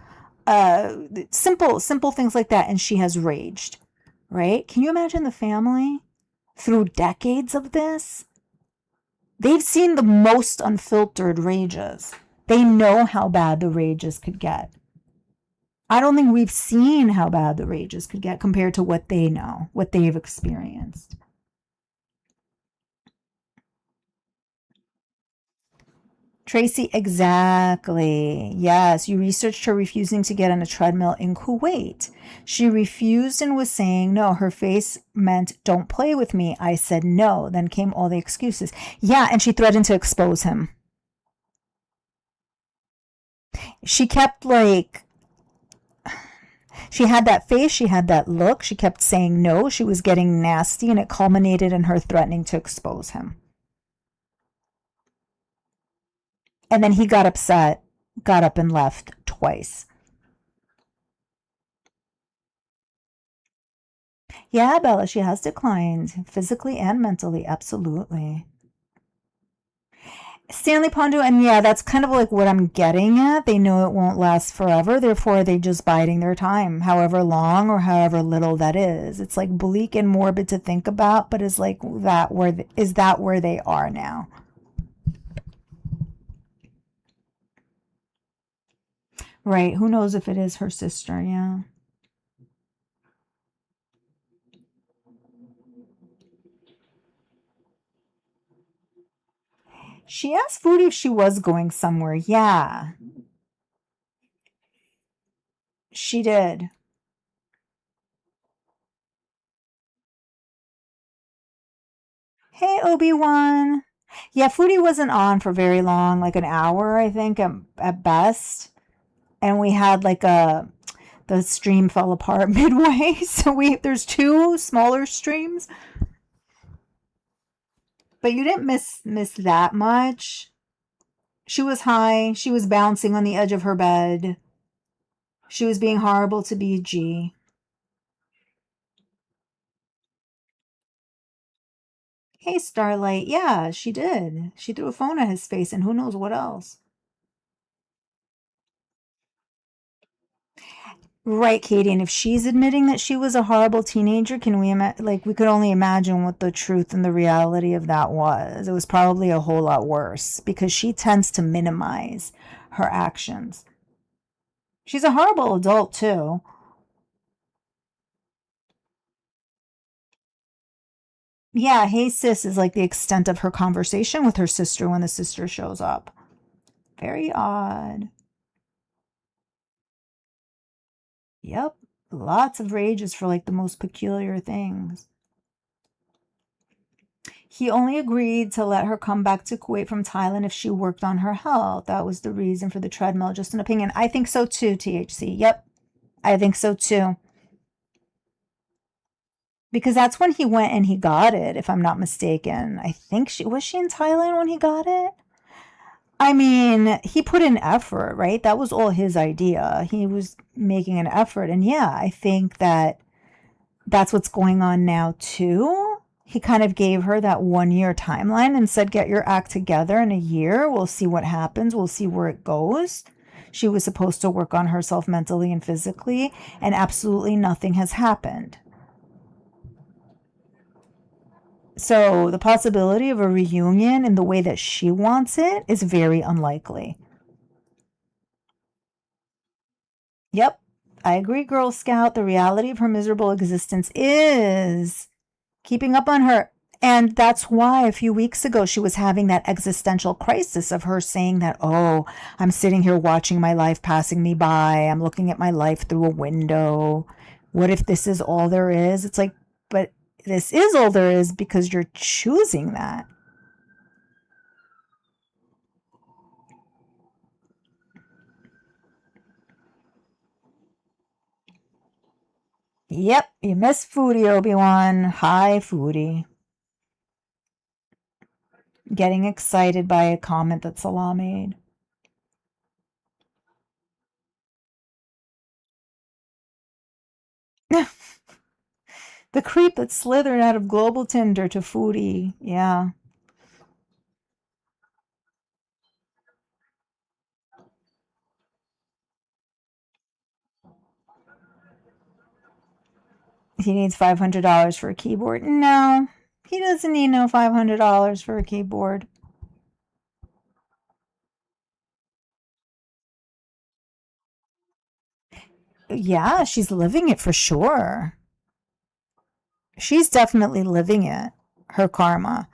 simple things like that. And she has raged, right? Can you imagine the family through decades of this? They've seen the most unfiltered rages. They know how bad the rages could get. I don't think we've seen how bad the rages could get compared to what they know, what they've experienced. Tracy, exactly. Yes, you researched her refusing to get on a treadmill in Kuwait. She refused and was saying no. Her face meant, don't play with me. I said no. Then came all the excuses. Yeah, and she threatened to expose him. She kept like, she had that face, she had that look, she kept saying no, she was getting nasty, and it culminated in her threatening to expose him. And then he got upset, got up and left twice. Yeah, Bella, she has declined physically and mentally, absolutely. Stanley Pondo, and yeah, that's kind of like what I'm getting at. They know it won't last forever, therefore they just biding their time, however long or however little that is. It's like bleak and morbid to think about, but is like that where is that where they are now? Right? Who knows if it is her sister? Yeah. She asked Foodie if she was going somewhere. Yeah, she did. Hey, Obi-Wan. Yeah, Foodie wasn't on for very long, like an hour, I think, at best. And we had like the stream fell apart midway. So there's two smaller streams, but you didn't miss that much. She was high. She was bouncing on the edge of her bed. She was being horrible to BG. Hey, Starlight. Yeah, she did. She threw a phone at his face and who knows what else. Right, Katie. And if she's admitting that she was a horrible teenager, can we like we could only imagine what the truth and the reality of that was. It was probably a whole lot worse because she tends to minimize her actions. She's a horrible adult too. Yeah, hey sis is like the extent of her conversation with her sister when the sister shows up. Very odd. Yep. Lots of rages for like the most peculiar things. He only agreed to let her come back to Kuwait from Thailand if she worked on her health. That was the reason for the treadmill. Just an opinion. I think so too, THC. Yep. I think so too. Because that's when he went and he got it, if I'm not mistaken. I think she in Thailand when he got it? I mean, he put in effort, right? That was all his idea. He was making an effort. And yeah, I think that that's what's going on now too. He kind of gave her that 1 year timeline and said, get your act together in a year. We'll see what happens. We'll see where it goes. She was supposed to work on herself mentally and physically, and absolutely nothing has happened. So the possibility of a reunion in the way that she wants it is very unlikely. Yep, I agree, Girl Scout. The reality of her miserable existence is keeping up on her. And that's why a few weeks ago she was having that existential crisis of her saying that, oh, I'm sitting here watching my life passing me by. I'm looking at my life through a window. What if this is all there is? It's like, but this is all there is because you're choosing that. Yep, you missed Foodie, Obi-Wan. Hi, Foodie. Getting excited by a comment that Salah made. The creep that slithered out of global Tinder to Foodie. Yeah. He needs $500 for a keyboard. No, he doesn't need no $500 for a keyboard. Yeah, she's living it for sure. She's definitely living it. Her karma.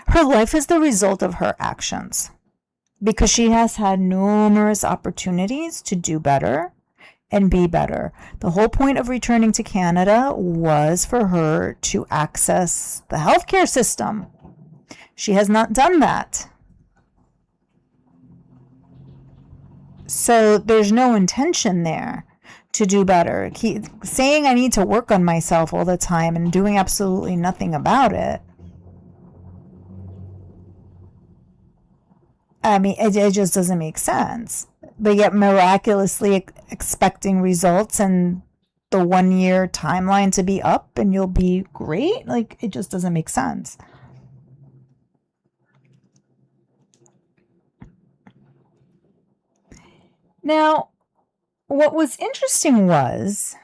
Her life is the result of her actions because she has had numerous opportunities to do better and be better. The whole point of returning to Canada was for her to access the healthcare system. She has not done that. So there's no intention there to do better. Saying I need to work on myself all the time and doing absolutely nothing about it. I mean, it just doesn't make sense. But yet miraculously expecting results and the 1 year timeline to be up and you'll be great. Like, it just doesn't make sense. Now, what was interesting was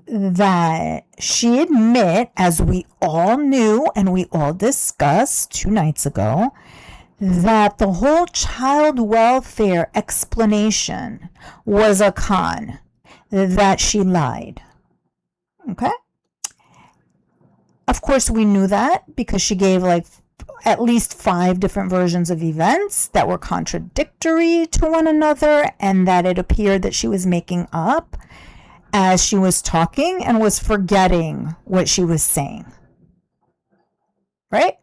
that she admit, as we all knew and we all discussed 2 nights ago, that the whole child welfare explanation was a con, that she lied. Okay? Of course, we knew that because she gave like at least 5 different versions of events that were contradictory to one another, and that it appeared that she was making up as she was talking and was forgetting what she was saying. Right?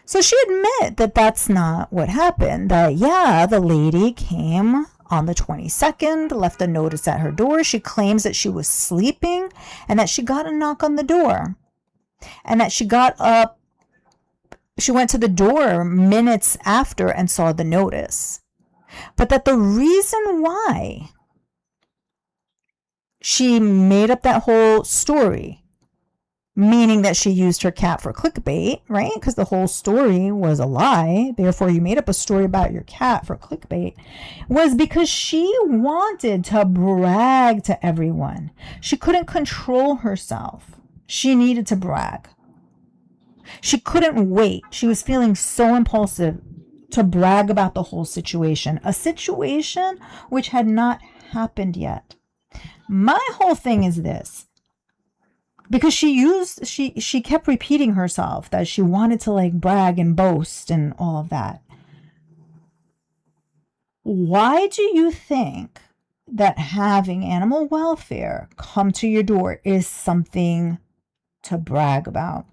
So she admit that that's not what happened. That, yeah, the lady came on the 22nd, left a notice at her door. She claims that she was sleeping and that she got a knock on the door. And that she got up, she went to the door minutes after and saw the notice. But that the reason why she made up that whole story, meaning that she used her cat for clickbait, right? Because the whole story was a lie. Therefore, you made up a story about your cat for clickbait, was because she wanted to brag to everyone. She couldn't control herself. She needed to brag. She couldn't wait. She was feeling so impulsive to brag about the whole situation, a situation which had not happened yet. My whole thing is this. Because she kept repeating herself that she wanted to like brag and boast and all of that. Why do you think that having animal welfare come to your door is something to brag about,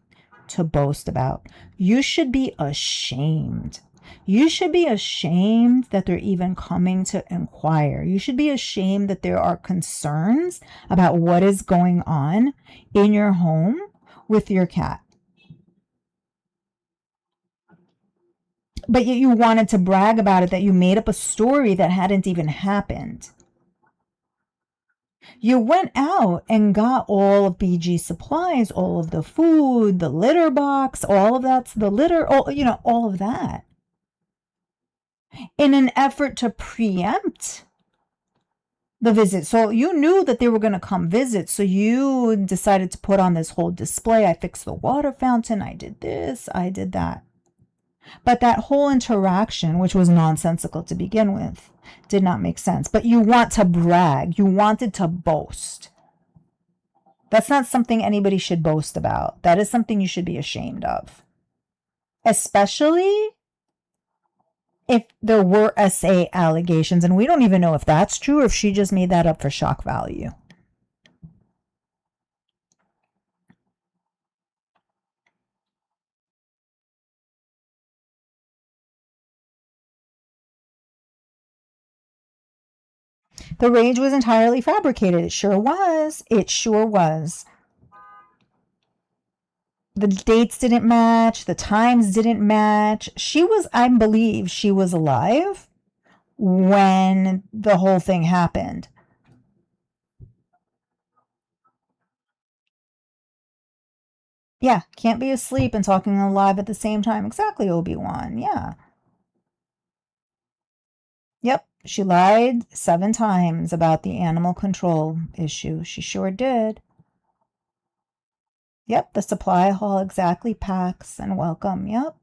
to boast about? You should be ashamed. You should be ashamed that they're even coming to inquire. You should be ashamed that there are concerns about what is going on in your home with your cat. But yet you wanted to brag about it, that you made up a story that hadn't even happened. You went out and got all of BG supplies, all of the food, the litter box, all of that's the litter, all of that, in an effort to preempt the visit. So you knew that they were going to come visit. So you decided to put on this whole display. I fixed the water fountain. I did this. I did that. But that whole interaction, which was nonsensical to begin with, did not make sense. But you want to brag. You wanted to boast. That's not something anybody should boast about. That is something you should be ashamed of. Especially if there were SA allegations. And we don't even know if that's true or if she just made that up for shock value. The rage was entirely fabricated. It sure was. It sure was. The dates didn't match. The times didn't match. I believe she was alive when the whole thing happened. Yeah, can't be asleep and talking alive at the same time. Exactly, Obi-Wan. Yeah. Yep, she lied 7 times about the animal control issue. She sure did. Yep, the supply hall exactly packs and welcome. Yep.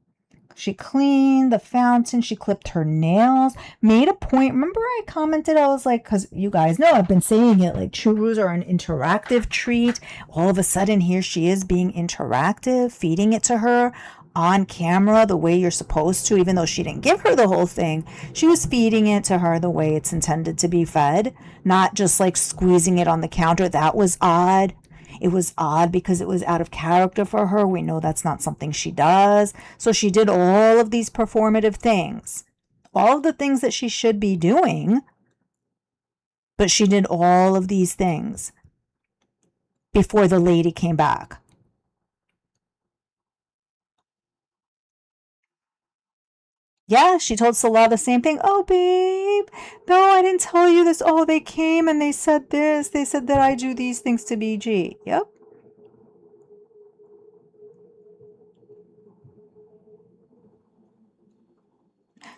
She cleaned the fountain. She clipped her nails. Made a point. Remember I commented, I was like, because you guys know I've been saying it, like churros are an interactive treat. All of a sudden here she is being interactive, feeding it to her on camera the way you're supposed to, even though she didn't give her the whole thing. She was feeding it to her the way it's intended to be fed, not just like squeezing it on the counter. That was odd. It was odd because it was out of character for her. We know that's not something she does. So she did all of these performative things, all of the things that she should be doing, But she did all of these things before the lady came back. Yeah, she told Salah the same thing. Oh, babe, no, I didn't tell you this. Oh, they came and they said this. They said that I do these things to BG. Yep.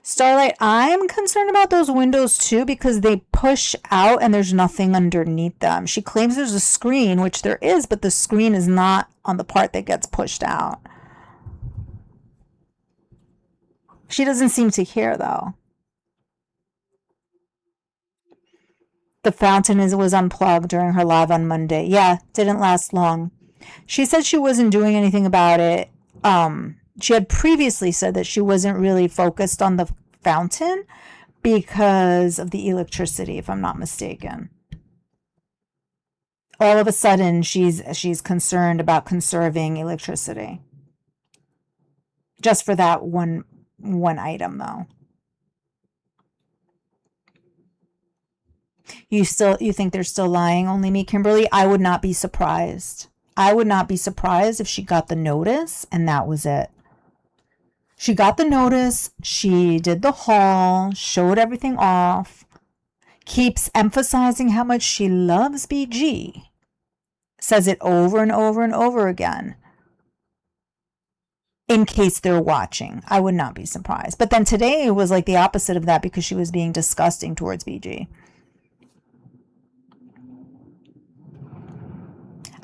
Starlight, I'm concerned about those windows too because they push out and there's nothing underneath them. She claims there's a screen, which there is, but the screen is not on the part that gets pushed out. She doesn't seem to care though. The fountain was unplugged during her live on Monday. Yeah, didn't last long. She said she wasn't doing anything about it. She had previously said that she wasn't really focused on the fountain because of the electricity, if I'm not mistaken. All of a sudden, she's concerned about conserving electricity. Just for that one item, though. You think they're still lying? Only me, Kimberly? I would not be surprised. I would not be surprised if she got the notice and that was it. She got the notice, she did the haul, showed everything off, keeps emphasizing how much she loves BG, says it over and over and over again, in case they're watching. I would not be surprised. But then today it was like the opposite of that because she was being disgusting towards BG.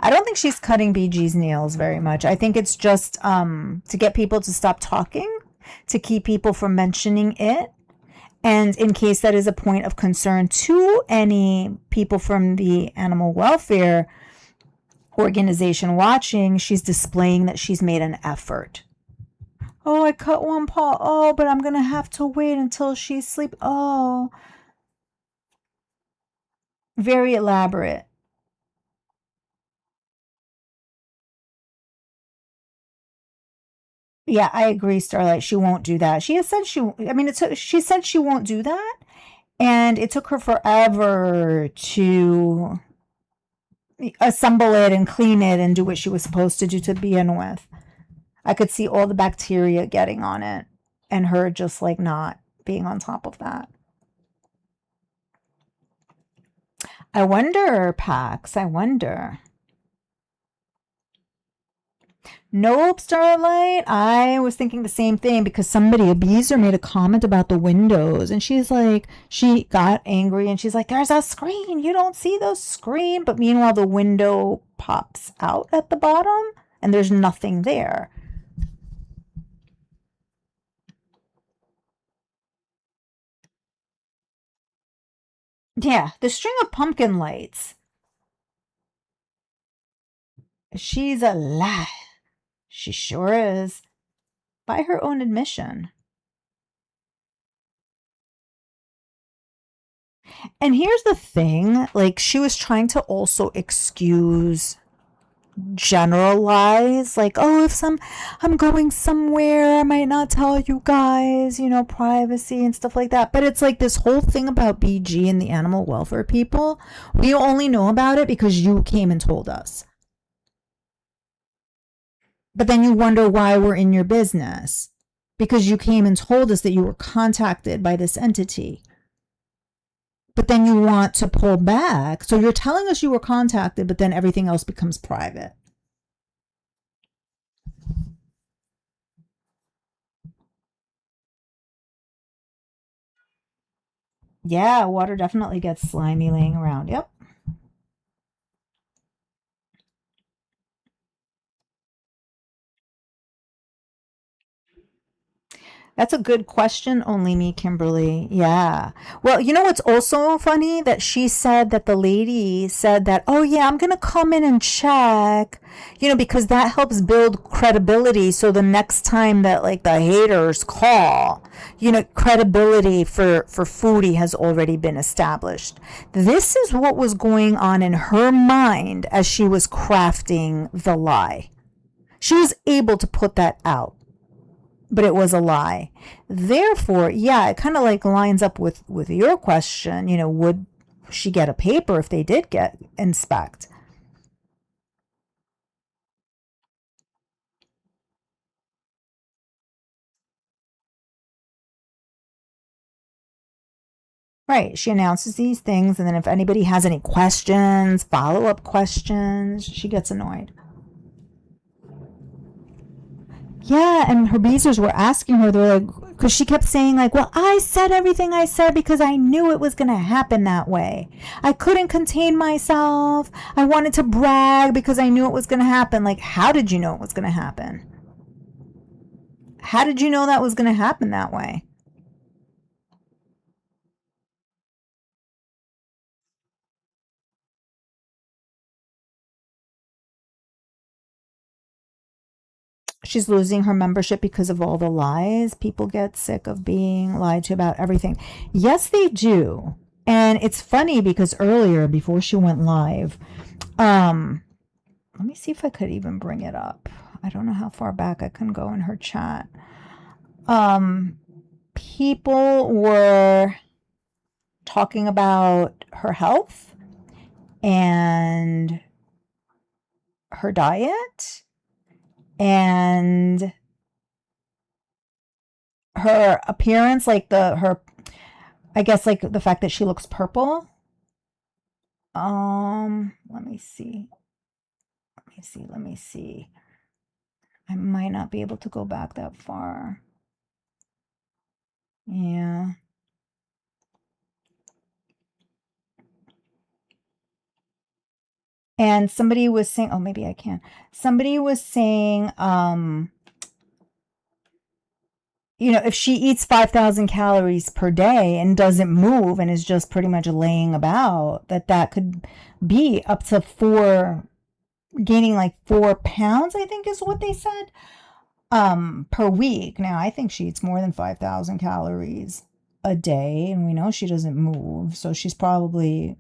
I don't think she's cutting BG's nails very much. I think it's just to get people to stop talking, to keep people from mentioning it. And in case that is a point of concern to any people from the animal welfare organization watching, she's displaying that she's made an effort. Oh, I cut one paw. Oh, but I'm going to have to wait until she's asleep. Oh, very elaborate. Yeah, I agree, Starlight. She won't do that. She has said she said she won't do that. And it took her forever to assemble it and clean it and do what she was supposed to do to begin with. I could see all the bacteria getting on it and her just like not being on top of that. I wonder, Pax, I wonder. Nope, Starlight. I was thinking the same thing because somebody, a Beezer, made a comment about the windows. And she's like, she got angry and she's like, there's a screen. You don't see the screen. But meanwhile, the window pops out at the bottom and there's nothing there. Yeah, the string of pumpkin lights. She's a lie. She sure is. By her own admission. And here's the thing, like she was trying to also excuse generalize, like, oh, if I'm going somewhere, I might not tell you guys, privacy and stuff like that. But it's like this whole thing about BG and the animal welfare people, we only know about it because you came and told us. But then you wonder why we're in your business. Because you came and told us that you were contacted by this entity. But then you want to pull back. So you're telling us you were contacted, but then everything else becomes private. Yeah, water definitely gets slimy laying around. Yep. That's a good question, only me, Kimberly. Yeah. Well, you know what's also funny? That she said that the lady said that, oh, yeah, I'm going to come in and check, because that helps build credibility. So the next time that like the haters call, credibility for Foodie has already been established. This is what was going on in her mind as she was crafting the lie. She was able to put that out. But it was a lie. Therefore, yeah, it kind of like lines up with your question, would she get a paper if they did get inspect? Right. She announces these things, and then if anybody has any questions, follow-up questions, she gets annoyed. Yeah, and her beezers were asking her, they're like, because she kept saying, like, well, I said everything I said because I knew it was going to happen that way. I couldn't contain myself. I wanted to brag because I knew it was going to happen. Like, how did you know it was going to happen? How did you know that was going to happen that way? She's losing her membership because of all the lies. People get sick of being lied to about everything. Yes, they do. And it's funny because earlier, before she went live, let me see if I could even bring it up. I don't know how far back I can go in her chat. People were talking about her health and her diet and her appearance, like I guess like the fact that she looks purple. Let me see. Let me see. I might not be able to go back that far. Yeah. And somebody was saying, oh, maybe I can. Somebody was saying, if she eats 5,000 calories per day and doesn't move and is just pretty much laying about, that could be up to gaining like 4 pounds, I think is what they said, per week. Now, I think she eats more than 5,000 calories a day, and we know she doesn't move. So she's probably,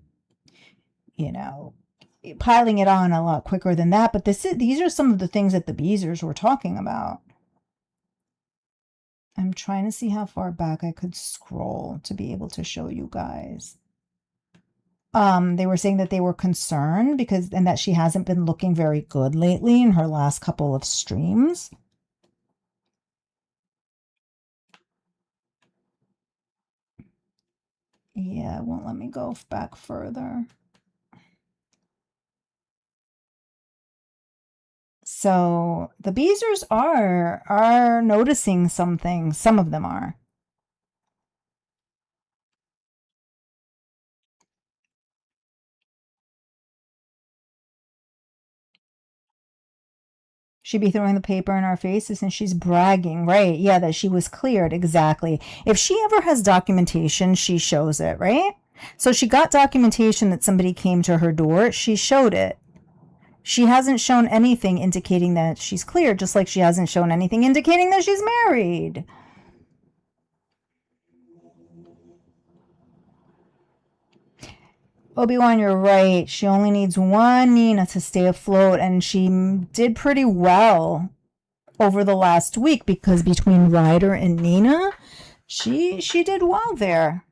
piling it on a lot quicker than that. But these are some of the things that the Beezers were talking about. I'm trying to see how far back I could scroll to be able to show you guys. They were saying that they were concerned and that she hasn't been looking very good lately in her last couple of streams. Yeah, it won't let me go back further. So the Beezers are noticing some things. Some of them are. She'd be throwing the paper in our faces and she's bragging, right? Yeah, that she was cleared. Exactly. If she ever has documentation, she shows it, right? So she got documentation that somebody came to her door. She showed it. She hasn't shown anything indicating that she's cleared, just like she hasn't shown anything indicating that she's married. Obi-Wan, you're right. She only needs one Nina to stay afloat, and she did pretty well over the last week because between Ryder and Nina, she did well there.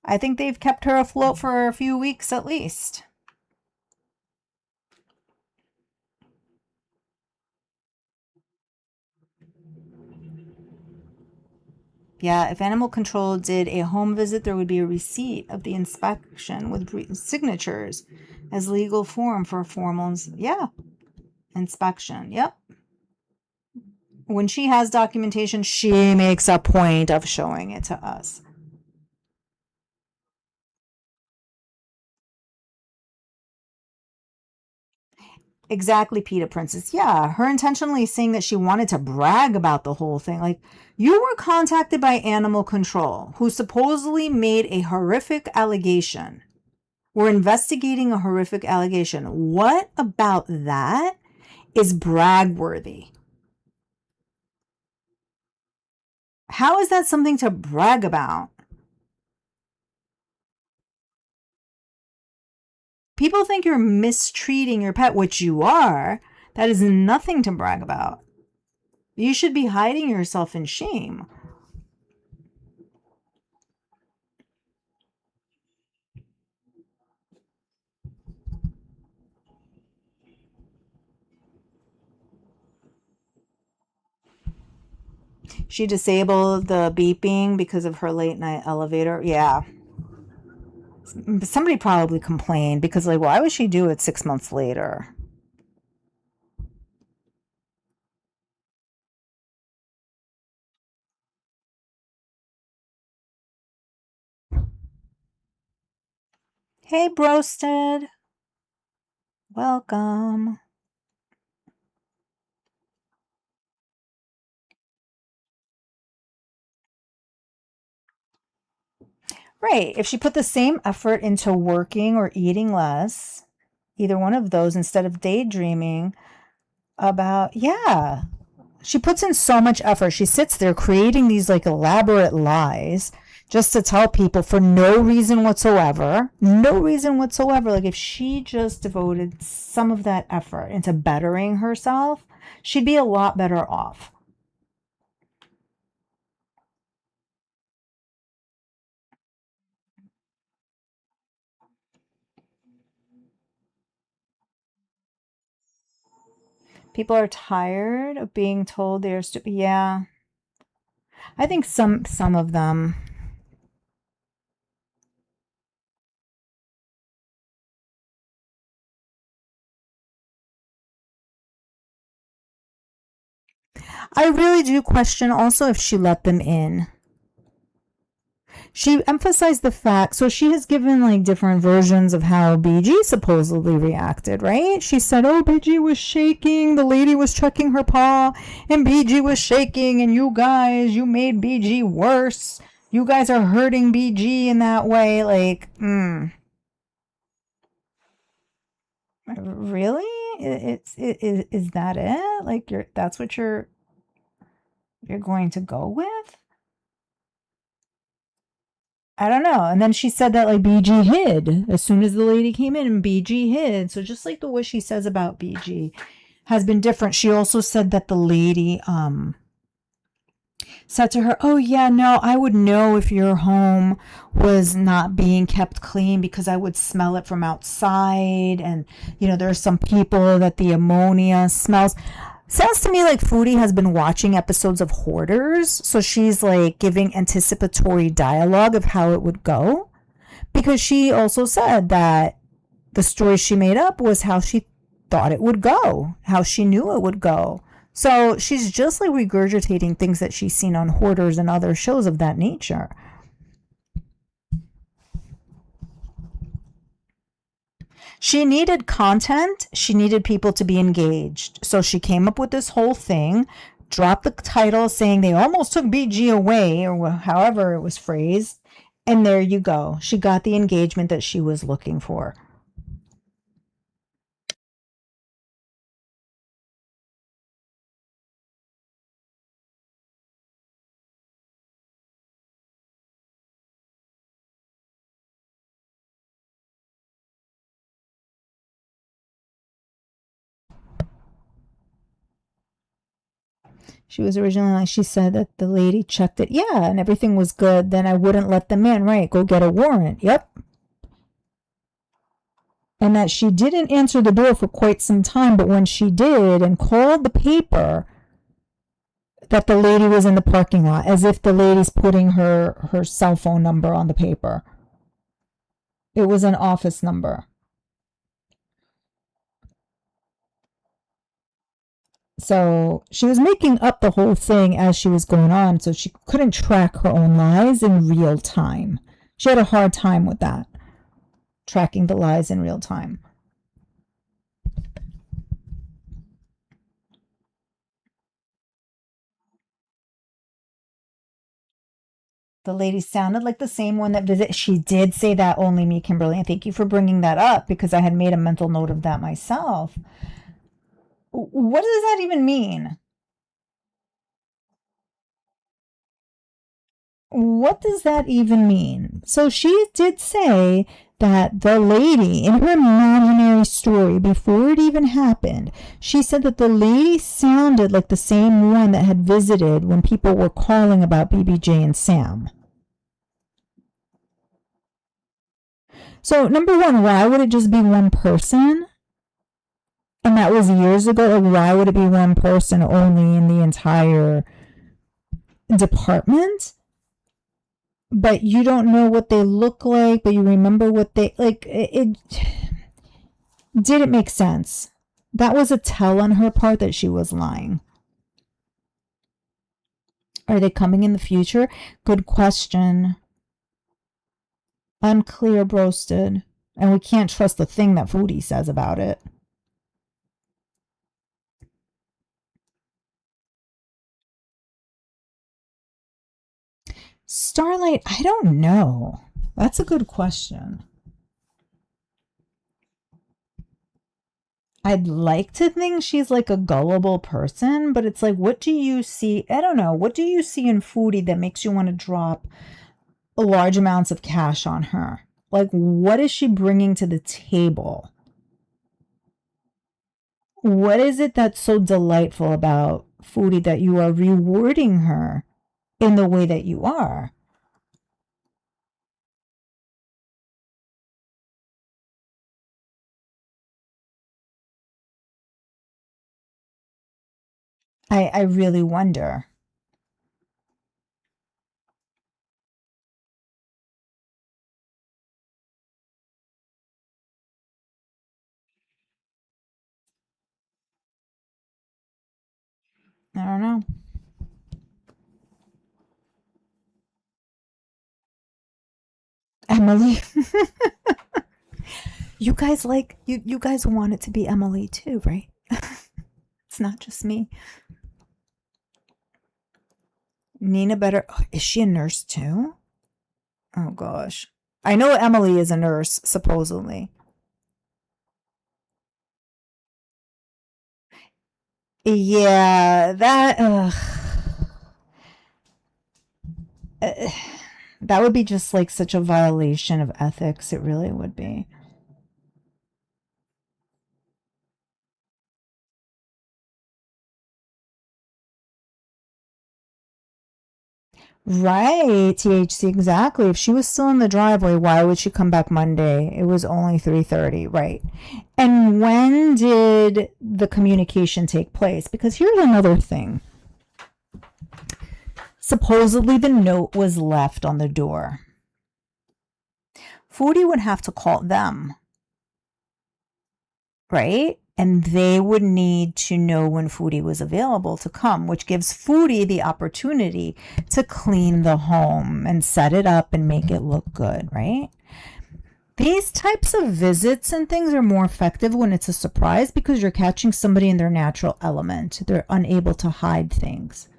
I think they've kept her afloat for a few weeks at least. Yeah, if animal control did a home visit, there would be a receipt of the inspection with signatures as legal form for formal, inspection. Yep. When she has documentation, she makes a point of showing it to us. Exactly, Peter Princess. Yeah, her intentionally saying that she wanted to brag about the whole thing. Like, you were contacted by animal control, who supposedly made a horrific allegation. We're investigating a horrific allegation. What about that is brag-worthy? How is that something to brag about? People think you're mistreating your pet, which you are. That is nothing to brag about. You should be hiding yourself in shame. She disabled the beeping because of her late night elevator. Yeah. Somebody probably complained because, like, why would she do it 6 months later? Hey, Broasted. Welcome. Right. If she put the same effort into working or eating less, either one of those, instead of daydreaming about, yeah. She puts in so much effort. She sits there creating these like elaborate lies just to tell people for no reason whatsoever. No reason whatsoever. Like if she just devoted some of that effort into bettering herself, she'd be a lot better off. People are tired of being told they're stupid. Yeah. I think some of them. I really do question also if she let them in. She emphasized the fact, so she has given like different versions of how BG supposedly reacted, right? She said, oh, BG was shaking, the lady was checking her paw, and BG was shaking, and you guys, you made BG worse. You guys are hurting BG in that way. Like, really? Is that it? Like, that's what you're going to go with? I don't know. And then she said that like BG hid as soon as the lady came in, and BG hid. So just like the way she says about BG has been different. She also said that the lady said to her, oh yeah, no, I would know if your home was not being kept clean because I would smell it from outside. And there are some people that the ammonia smells. Sounds to me like Foodie has been watching episodes of Hoarders, so she's like giving anticipatory dialogue of how it would go. Because she also said that the story she made up was how she thought it would go, how she knew it would go. So she's just like regurgitating things that she's seen on Hoarders and other shows of that nature. She needed content. She needed people to be engaged. So she came up with this whole thing, dropped the title saying they almost took BG away, or however it was phrased. And there you go. She got the engagement that she was looking for. She was originally like, she said that the lady checked it. Yeah, and everything was good. Then I wouldn't let them in. Right. Go get a warrant. Yep. And that she didn't answer the door for quite some time. But when she did and called the paper, that the lady was in the parking lot, as if the lady's putting her cell phone number on the paper. It was an office number. So she was making up the whole thing as she was going on, so she couldn't track her own lies in real time. She had a hard time with that, tracking the lies in real time. The lady sounded like the same one that visit. She did say that, only me, Kimberly, and thank you for bringing that up because I had made a mental note of that myself. What does that even mean? What does that even mean? So she did say that the lady in her imaginary story, before it even happened, she said that the lady sounded like the same one that had visited when people were calling about BBJ and Sam. So, number one, why would it just be one person? And that was years ago. Like, why would it be one person only in the entire department, but you don't know what they look like, but you remember what they like. It didn't make sense. That was a tell on her part that she was lying. Are they coming in the future? Good question. Unclear, broasted. And we can't trust the thing that Foodie says about it. Starlight, I don't know. That's a good question. I'd like to think she's like a gullible person, but it's like, what do you see? I don't know. What do you see in Foodie that makes you want to drop large amounts of cash on her? Like, what is she bringing to the table? What is it that's so delightful about Foodie that you are rewarding her in the way that you are? I really wonder. I don't know. Emily. You guys like you guys want it to be Emily too, right? It's not just me. Nina better is she a nurse too? Oh gosh. I know Emily is a nurse, supposedly. Yeah, that uh, that would be just like such a violation of ethics. It really would be. Right, THC, exactly. If she was still in the driveway, why would she come back Monday? It was only 3:30, right? And when did the communication take place? Because here's another thing. Supposedly the note was left on the door. Foodie would have to call them, right? And they would need to know when Foodie was available to come, which gives Foodie the opportunity to clean the home and set it up and make it look good, right? These types of visits and things are more effective when it's a surprise because you're catching somebody in their natural element. They're unable to hide things.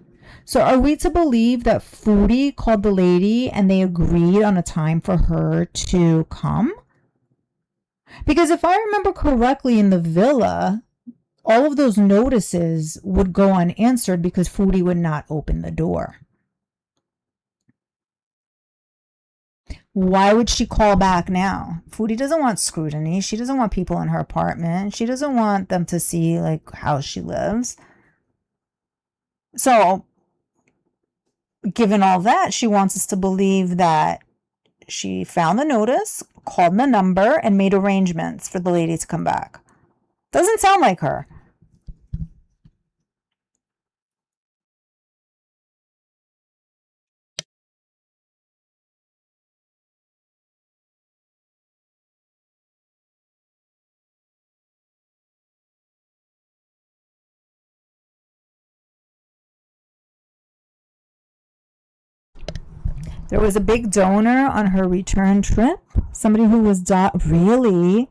So are we to believe that Foodie called the lady and they agreed on a time for her to come? Because if I remember correctly in the villa, all of those notices would go unanswered because Foodie would not open the door. Why would she call back now? Foodie doesn't want scrutiny. She doesn't want people in her apartment. She doesn't want them to see like how she lives. So, given all that, she wants us to believe that she found the notice, called the number, and made arrangements for the lady to come back. Doesn't sound like her. There was a big donor on her return trip. Somebody who was really.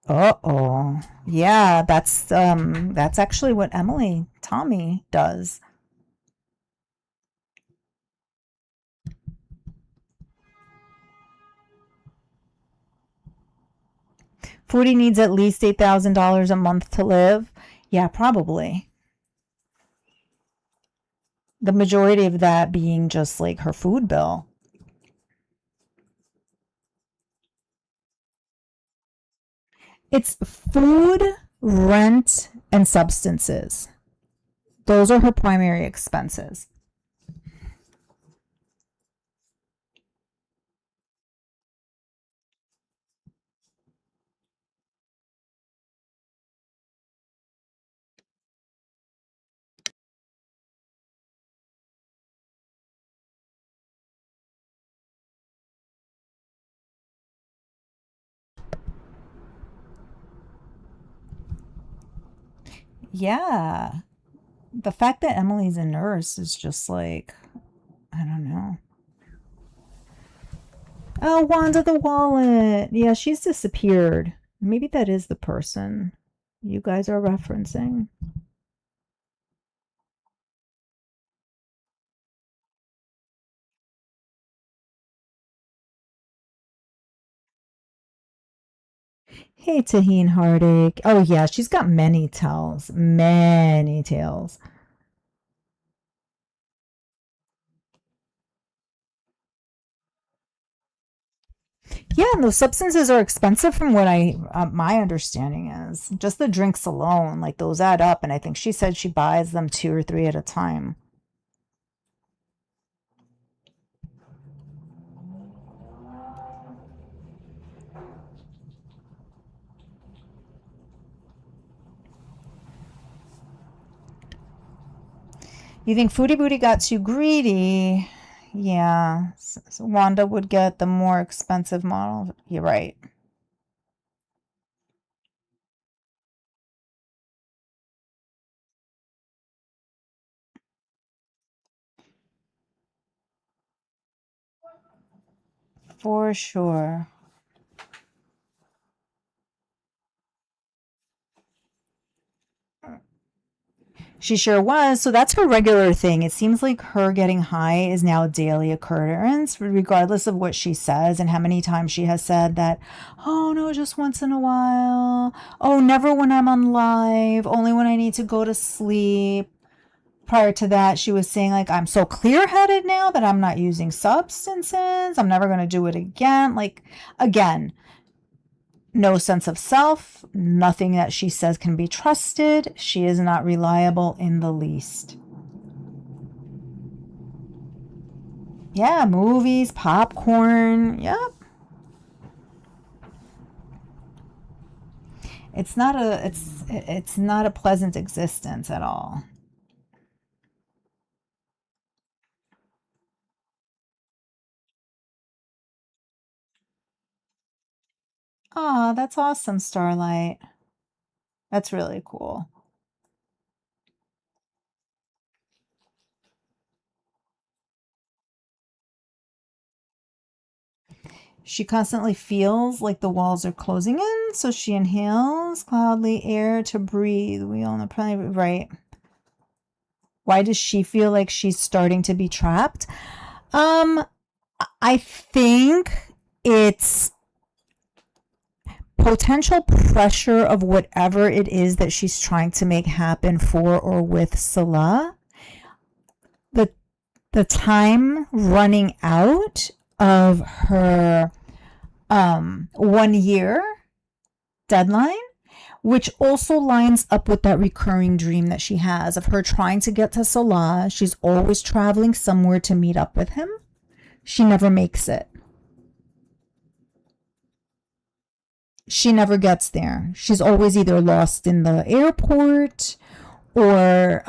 Uh-oh. Yeah, that's actually what Emily Tommy does. Foodie needs at least $8,000 a month to live. Yeah, probably. The majority of that being just like her food bill. It's food, rent, and substances. Those are her primary expenses. Yeah. The fact that Emily's a nurse is just like, I don't know. Oh, Wanda the wallet. Yeah, she's disappeared. Maybe that is the person you guys are referencing. Hey, Tahine Heartache. Oh, yeah, she's got many tells. Many tales. Yeah, and those substances are expensive from what my understanding is. Just the drinks alone, like those add up. And I think she said she buys them two or three at a time. You think Foodie Booty got too greedy? Yeah, so Wanda would get the more expensive model. You're right. For sure. She sure was. So that's her regular thing. It seems like her getting high is now a daily occurrence, regardless of what she says and how many times she has said that, oh no, just once in a while. Oh, never when I'm on live, only when I need to go to sleep. Prior to that, she was saying, like, I'm so clear headed now that I'm not using substances. I'm never going to do it again. Like, again, no sense of self, nothing that she says can be trusted. She is not reliable in the least. Yeah, movies, popcorn. Yep. It's not a pleasant existence at all. Oh, that's awesome, Starlight. That's really cool. She constantly feels like the walls are closing in, so she inhales cloudly air to breathe. We all know probably right. Why does she feel like she's starting to be trapped? Um, I think it's potential pressure of whatever it is that she's trying to make happen for or with Salah. The the time running out of her 1 year deadline, which also lines up with that recurring dream that she has of her trying to get to Salah. She's always traveling somewhere to meet up with him. She never makes it. She never gets there. She's always either lost in the airport or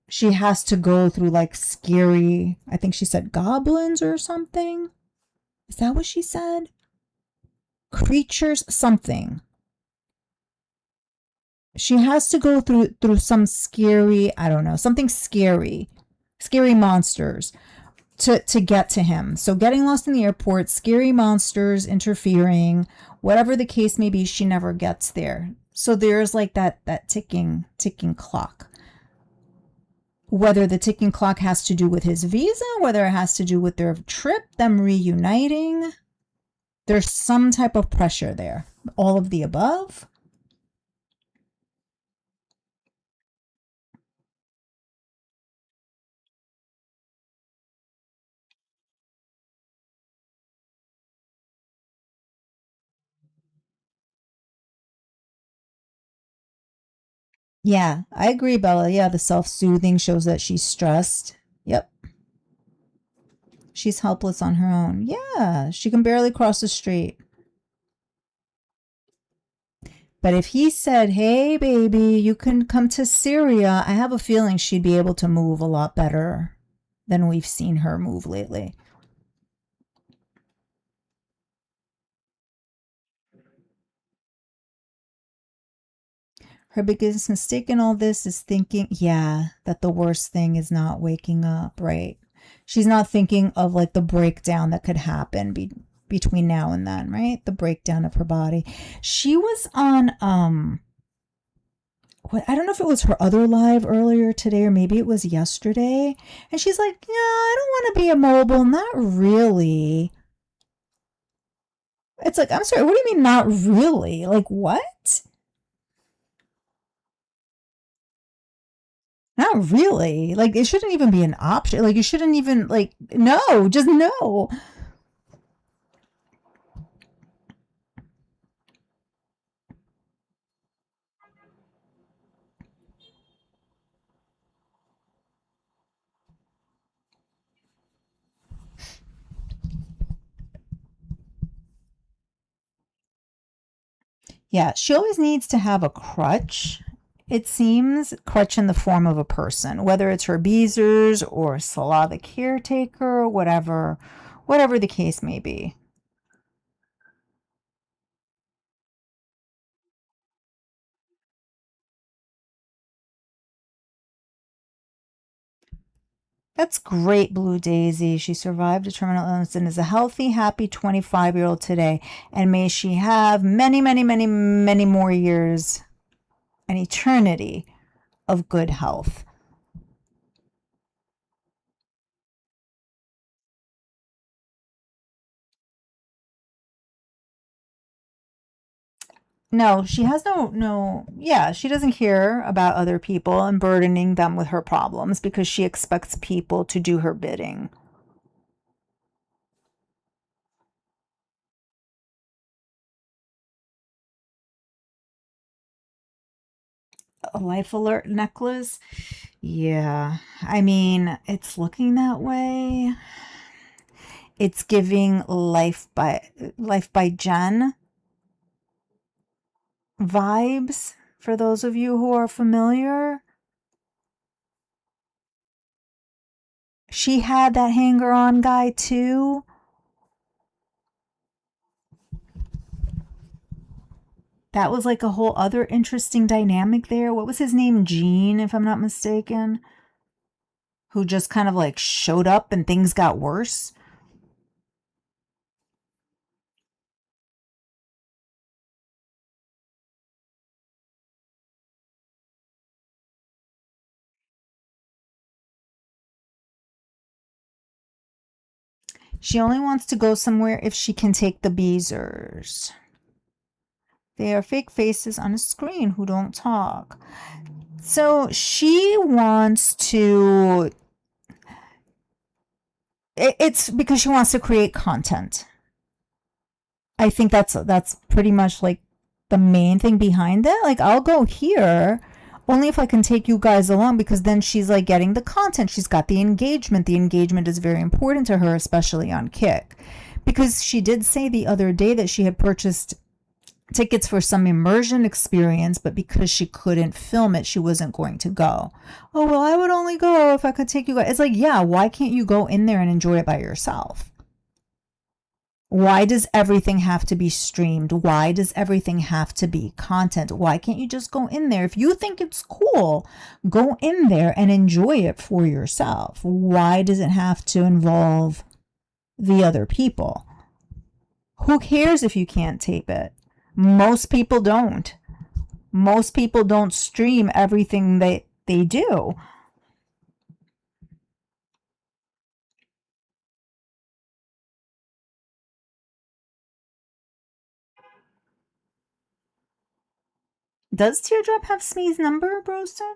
she has to go through like scary, I think she said goblins or something. Is that what she said? Creatures, something. She has to go through some scary, I don't know, something scary. Scary monsters to get to him. So getting lost in the airport, scary monsters interfering, whatever the case may be, she never gets there. So there's like that ticking clock. Whether the ticking clock has to do with his visa, whether it has to do with their trip, them reuniting, there's some type of pressure there. All of the above. Yeah, I agree, Bella. Yeah, the self-soothing shows that she's stressed. Yep. She's helpless on her own. Yeah, she can barely cross the street. But if he said, hey, baby, you can come to Syria, I have a feeling she'd be able to move a lot better than we've seen her move lately. Her biggest mistake in all this is thinking, yeah, that the worst thing is not waking up, right? She's not thinking of like the breakdown that could happen between now and then, right? The breakdown of her body. She was on what, I don't know if it was her other live earlier today or maybe it was yesterday. And she's like, yeah, I don't want to be immobile. Not really. It's like, I'm sorry, what do you mean not really? Like what? Not really. Like it shouldn't even be an option. Like you shouldn't even like no, just no. Yeah, she always needs to have a crutch. It seems crutch in the form of a person, whether it's her Beezers or Salah the caretaker, whatever the case may be. That's great, Blue Daisy. She survived a terminal illness and is a healthy, happy 25-year-old today. And may she have many, many, many, many more years, an eternity of good health. No, she has yeah, she doesn't care about other people and burdening them with her problems because she expects people to do her bidding. A life alert necklace? Yeah, I mean, it's looking that way. It's giving Life by Jen vibes for those of you who are familiar. She had that hanger on guy too. That was like a whole other interesting dynamic there. What was his name? Gene, if I'm not mistaken, who just kind of like showed up and things got worse. She only wants to go somewhere if she can take the Beezers. They are fake faces on a screen who don't talk. So she wants to. It's because she wants to create content. I think that's pretty much like the main thing behind it. Like I'll go here only if I can take you guys along because then she's like getting the content. She's got the engagement. The engagement is very important to her, especially on Kick. Because she did say the other day that she had purchased tickets for some immersion experience, but because she couldn't film it, she wasn't going to go. Oh, well, I would only go if I could take you guys. It's like, yeah, why can't you go in there and enjoy it by yourself? Why does everything have to be streamed? Why does everything have to be content? Why can't you just go in there? If you think it's cool, go in there and enjoy it for yourself. Why does it have to involve the other people? Who cares if you can't tape it? Most people don't. Most people don't stream everything they do. Does Teardrop have Smee's number, Broston?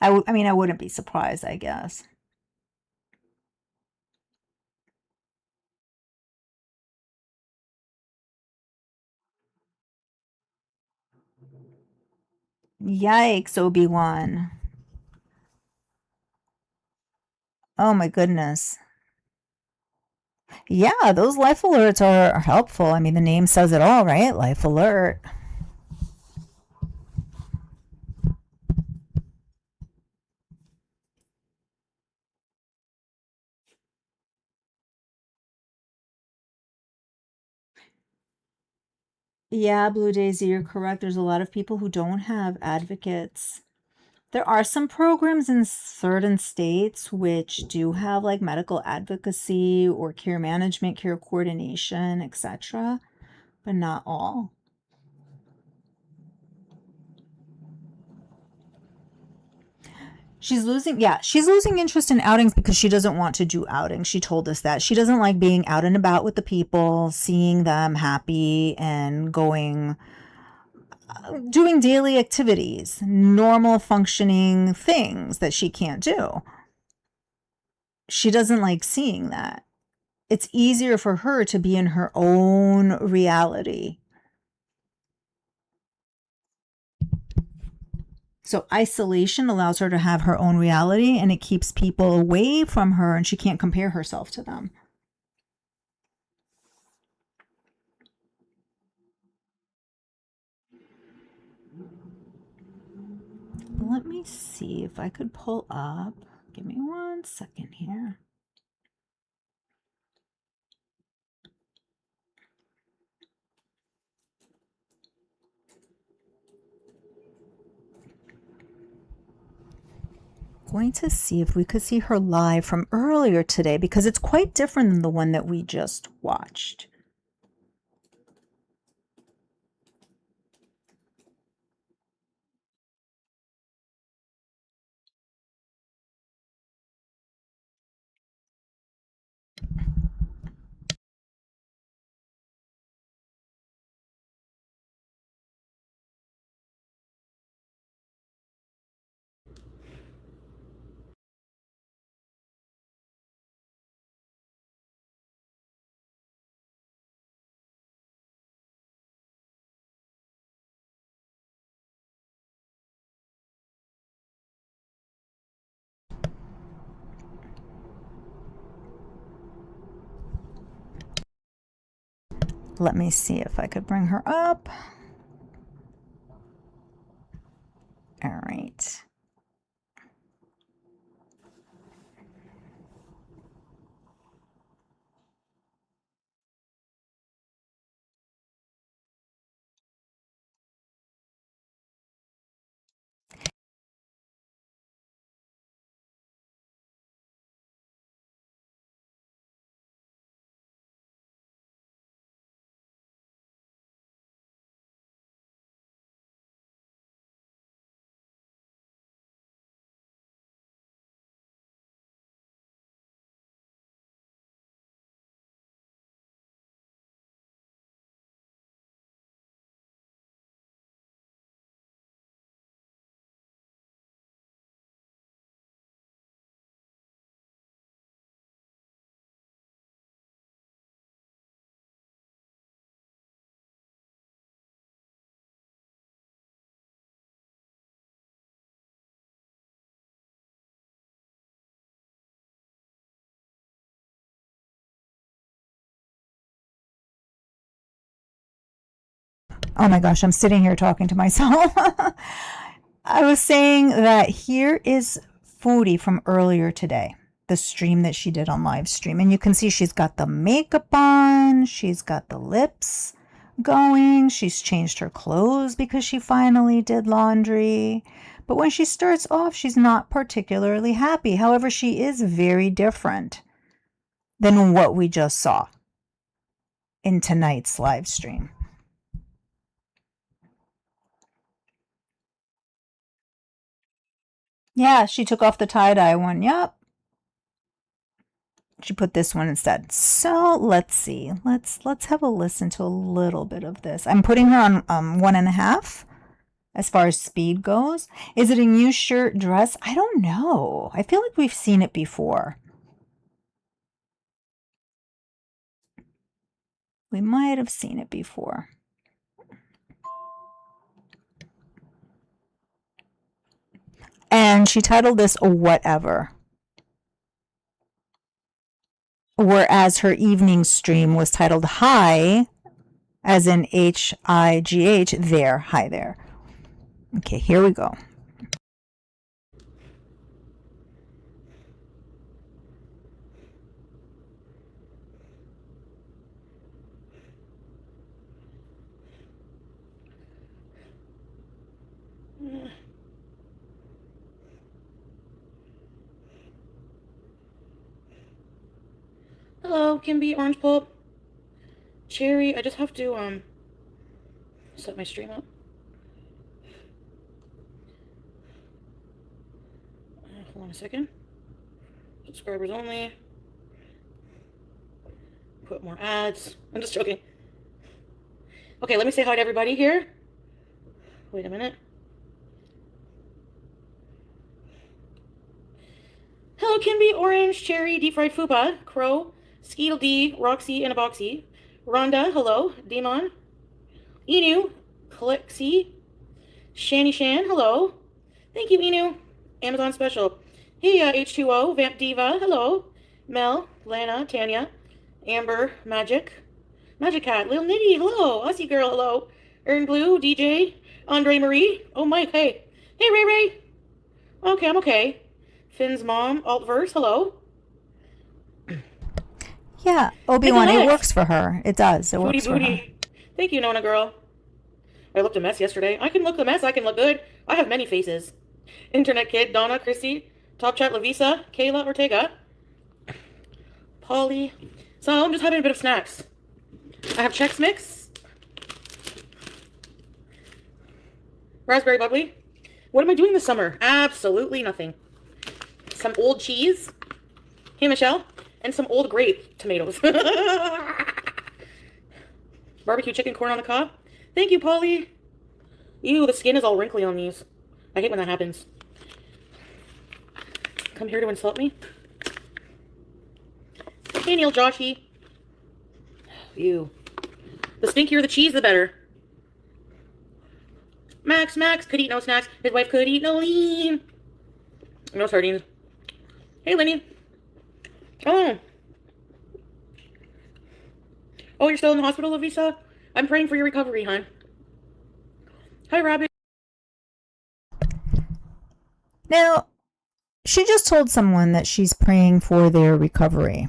I mean, I wouldn't be surprised, I guess. Yikes, Obi-Wan. Oh my goodness. Yeah, those life alerts are helpful. I mean, the name says it all, right? Life alert. Yeah, Blue Daisy, you're correct. There's a lot of people who don't have advocates. There are some programs in certain states which do have like medical advocacy or care management, care coordination, etc., but not all. She's losing interest in outings because she doesn't want to do outings. She told us that. She doesn't like being out and about with the people, seeing them happy and doing daily activities, normal functioning things that she can't do. She doesn't like seeing that. It's easier for her to be in her own reality. So isolation allows her to have her own reality and it keeps people away from her and she can't compare herself to them. Let me see if I could pull up. Give me 1 second here. Going to see if we could see her live from earlier today because it's quite different than the one that we just watched. Let me see if I could bring her up. All right. Oh my gosh, I'm sitting here talking to myself. I was saying that here is Foodie from earlier today, the stream that she did on live stream. And you can see she's got the makeup on, she's got the lips going, she's changed her clothes because she finally did laundry. But when she starts off, she's not particularly happy. However, she is very different than what we just saw in tonight's live stream. Yeah, she took off the tie-dye one. Yep. She put this one instead. So let's see. Let's have a listen to a little bit of this. I'm putting her on 1.5 as far as speed goes. Is it a new shirt dress? I don't know. I feel like we've seen it before. We might have seen it before. And she titled this Whatever. Whereas her evening stream was titled Hi, as in H-I-G-H, there, hi there. Okay, here we go. Hello, Kimby, orange pulp, cherry. I just have to set my stream up. Hold on a second. Subscribers only. Put more ads. I'm just joking. Okay, let me say hi to everybody here. Wait a minute. Hello, Kimby, Orange, Cherry, Deep Fried Fupa, Crow, Skeetle D, Roxy, and a Boxy. Rhonda, hello. Demon. Enu, Klexi, Shani Shan, hello. Thank you, Enu. Amazon special. Hey, H2O, Vamp Diva, hello. Mel, Lana, Tanya, Amber, Magic Cat, Lil Nitty, hello. Aussie Girl, hello. Earn Blue, DJ, Andre Marie. Oh, Mike, hey. Hey, Ray Ray. Okay, I'm okay. Finn's mom, Altverse, hello. Yeah, Obi-Wan, it works for her. It does. It works for her. Thank you, Nona girl. I looked a mess yesterday. I can look a mess. I can look good. I have many faces. Internet Kid, Donna, Chrissy, Top Chat, Lavisa, Kayla, Ortega, Polly. So I'm just having a bit of snacks. I have Chex Mix, Raspberry Bubbly. What am I doing this summer? Absolutely nothing. Some old cheese. Hey, Michelle. And some old grape tomatoes. Barbecue chicken corn on the cob. Thank you, Polly. Ew, the skin is all wrinkly on these. I hate when that happens. Come here to insult me. Hey, Neil Joshy. Ew. The stinkier the cheese, the better. Max could eat no snacks. His wife could eat no lean. No sardines. Hey, Lenny. Oh, you're still in the hospital, Lavisa? I'm praying for your recovery, hon. Hi, Rabbit. Now, she just told someone that she's praying for their recovery.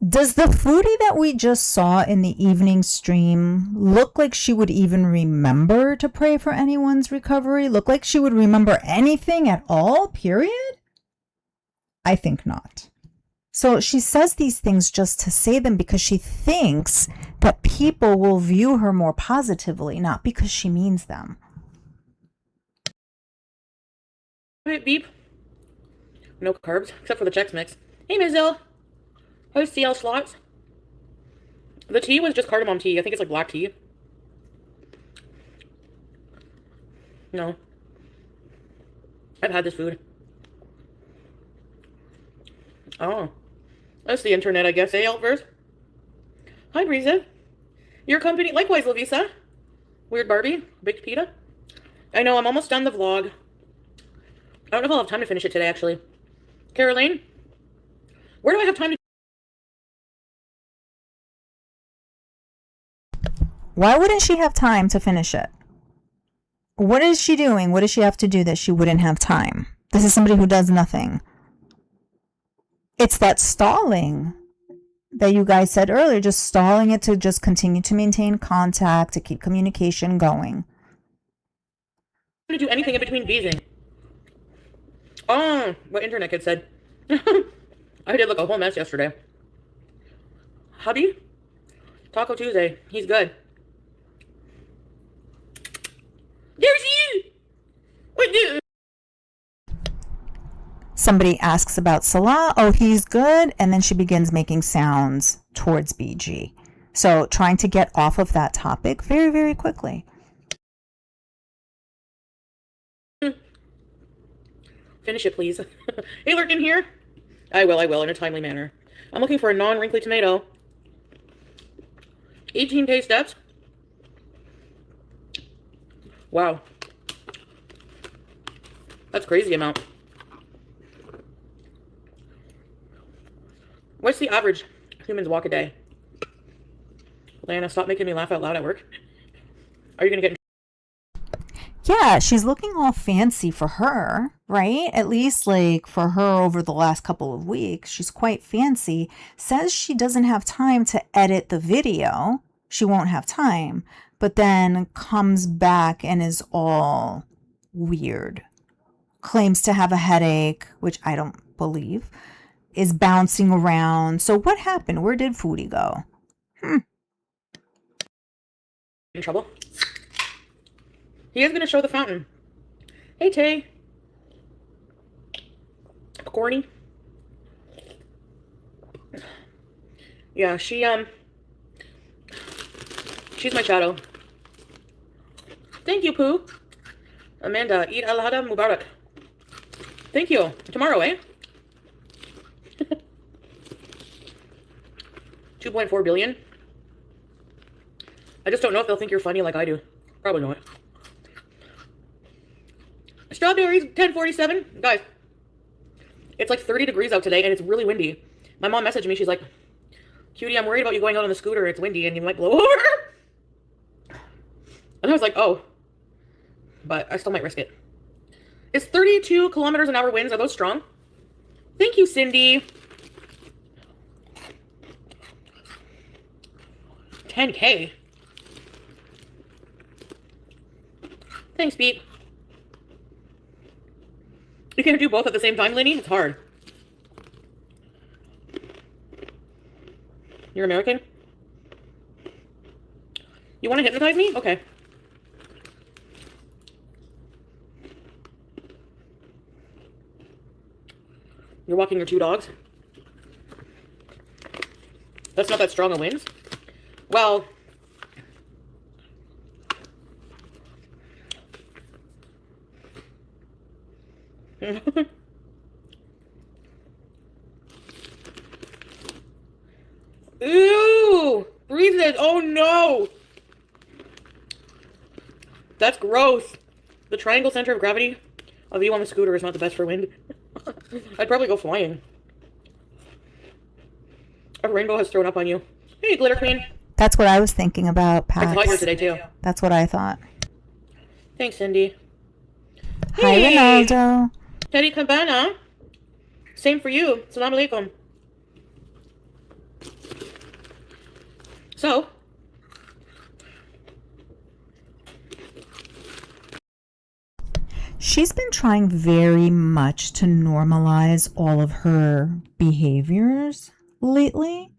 Does the foodie that we just saw in the evening stream look like she would even remember to pray for anyone's recovery? Look like she would remember anything at all, period? I think not. So she says these things just to say them because she thinks that people will view her more positively, not because she means them. Beep. No carbs, except for the Chex Mix. Hey, Ms. L. How's CL Slots? The tea was just cardamom tea. I think it's like black tea. No. I've had this food. Oh. That's the internet, I guess, eh, Altverse? Hi, Breeza. Your company... Likewise, Lavisa. Weird Barbie. Baked pita. I know, I'm almost done the vlog. I don't know if I'll have time to finish it today, actually. Caroline? Where do I have time to... Why wouldn't she have time to finish it? What is she doing? What does she have to do that she wouldn't have time? This is somebody who does nothing. It's that stalling that you guys said earlier, just stalling it to just continue to maintain contact, to keep communication going. to do anything in between beezing. Oh, what internet kid said. I did look a whole mess yesterday. Hubby? Taco Tuesday. He's good. There's you! What do? Somebody asks about Salah. Oh, he's good. And then she begins making sounds towards BG. So trying to get off of that topic very, very quickly. Finish it, please. Hey, Lurkin here. I will, in a timely manner. I'm looking for a non-wrinkly tomato. 18 taste steps. Wow. That's crazy amount. What's the average humans walk a day? Lana, stop making me laugh out loud at work. Are you going to get in? Yeah, she's looking all fancy for her, right? At least like for her over the last couple of weeks, she's quite fancy. Says she doesn't have time to edit the video. She won't have time, but then comes back and is all weird. Claims to have a headache, which I don't believe. is bouncing around. So what happened? Where did Foodie go? In trouble? He is going to show the fountain. Hey, Tay. Corny. Yeah, she's my shadow. Thank you, Pooh. Amanda, Eid al-Adha Mubarak. Thank you. Tomorrow, eh? 2.4 billion. I just don't know if they'll think you're funny like I do. Probably not. Strawberries, 1047. Guys, it's like 30 degrees out today and it's really windy. My mom messaged me. She's like, Cutie, I'm worried about you going out on the scooter. It's windy and you might blow over. And I was like, oh. But I still might risk it. It's 32 kilometers an hour winds. Are those strong? Thank you, Cindy. 10K. Thanks, Pete. You can't do both at the same time, Lenny? It's hard. You're American? You want to hypnotize me? Okay. You're walking your two dogs? That's not that strong a wind? Well... Ew! Breathe it! Oh no! That's gross. The triangle center of gravity of you on the scooter is not the best for wind. I'd probably go flying. A rainbow has thrown up on you. Hey, Glitter Queen. That's what I was thinking about, Pat. It's hot here today, too. That's what I thought. Thanks, Cindy. Hi, Hey, Ronaldo. Teddy Cabana. Same for you. Salam alaikum. So, She's been trying very much to normalize all of her behaviors lately.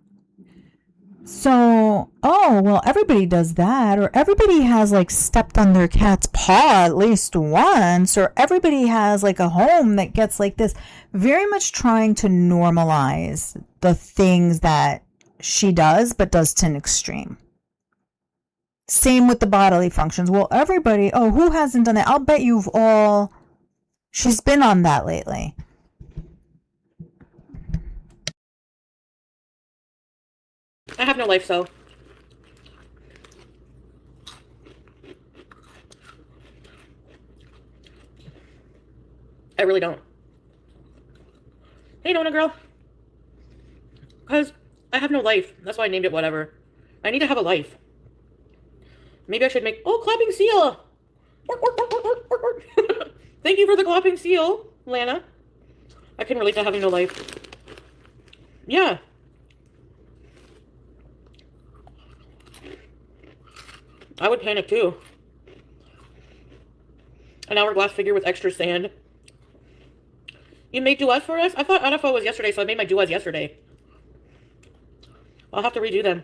So, oh, well, everybody does that, or everybody has like stepped on their cat's paw at least once, or everybody has like a home that gets like this. Very much trying to normalize the things that she does, but does to an extreme. Same with the bodily functions. Well, everybody, oh, who hasn't done it? I'll bet you've all, she's been on that lately. I have no life, so. I really don't. Hey, Nona girl. Because I have no life. That's why I named it whatever. I need to have a life. Maybe I should make... Oh, clapping seal! Thank you for the clapping seal, Lana. I can relate to having no life. Yeah. I would panic too. An hourglass figure with extra sand. You made duets for us? I thought Anafo was yesterday, so I made my duets yesterday. I'll have to redo them.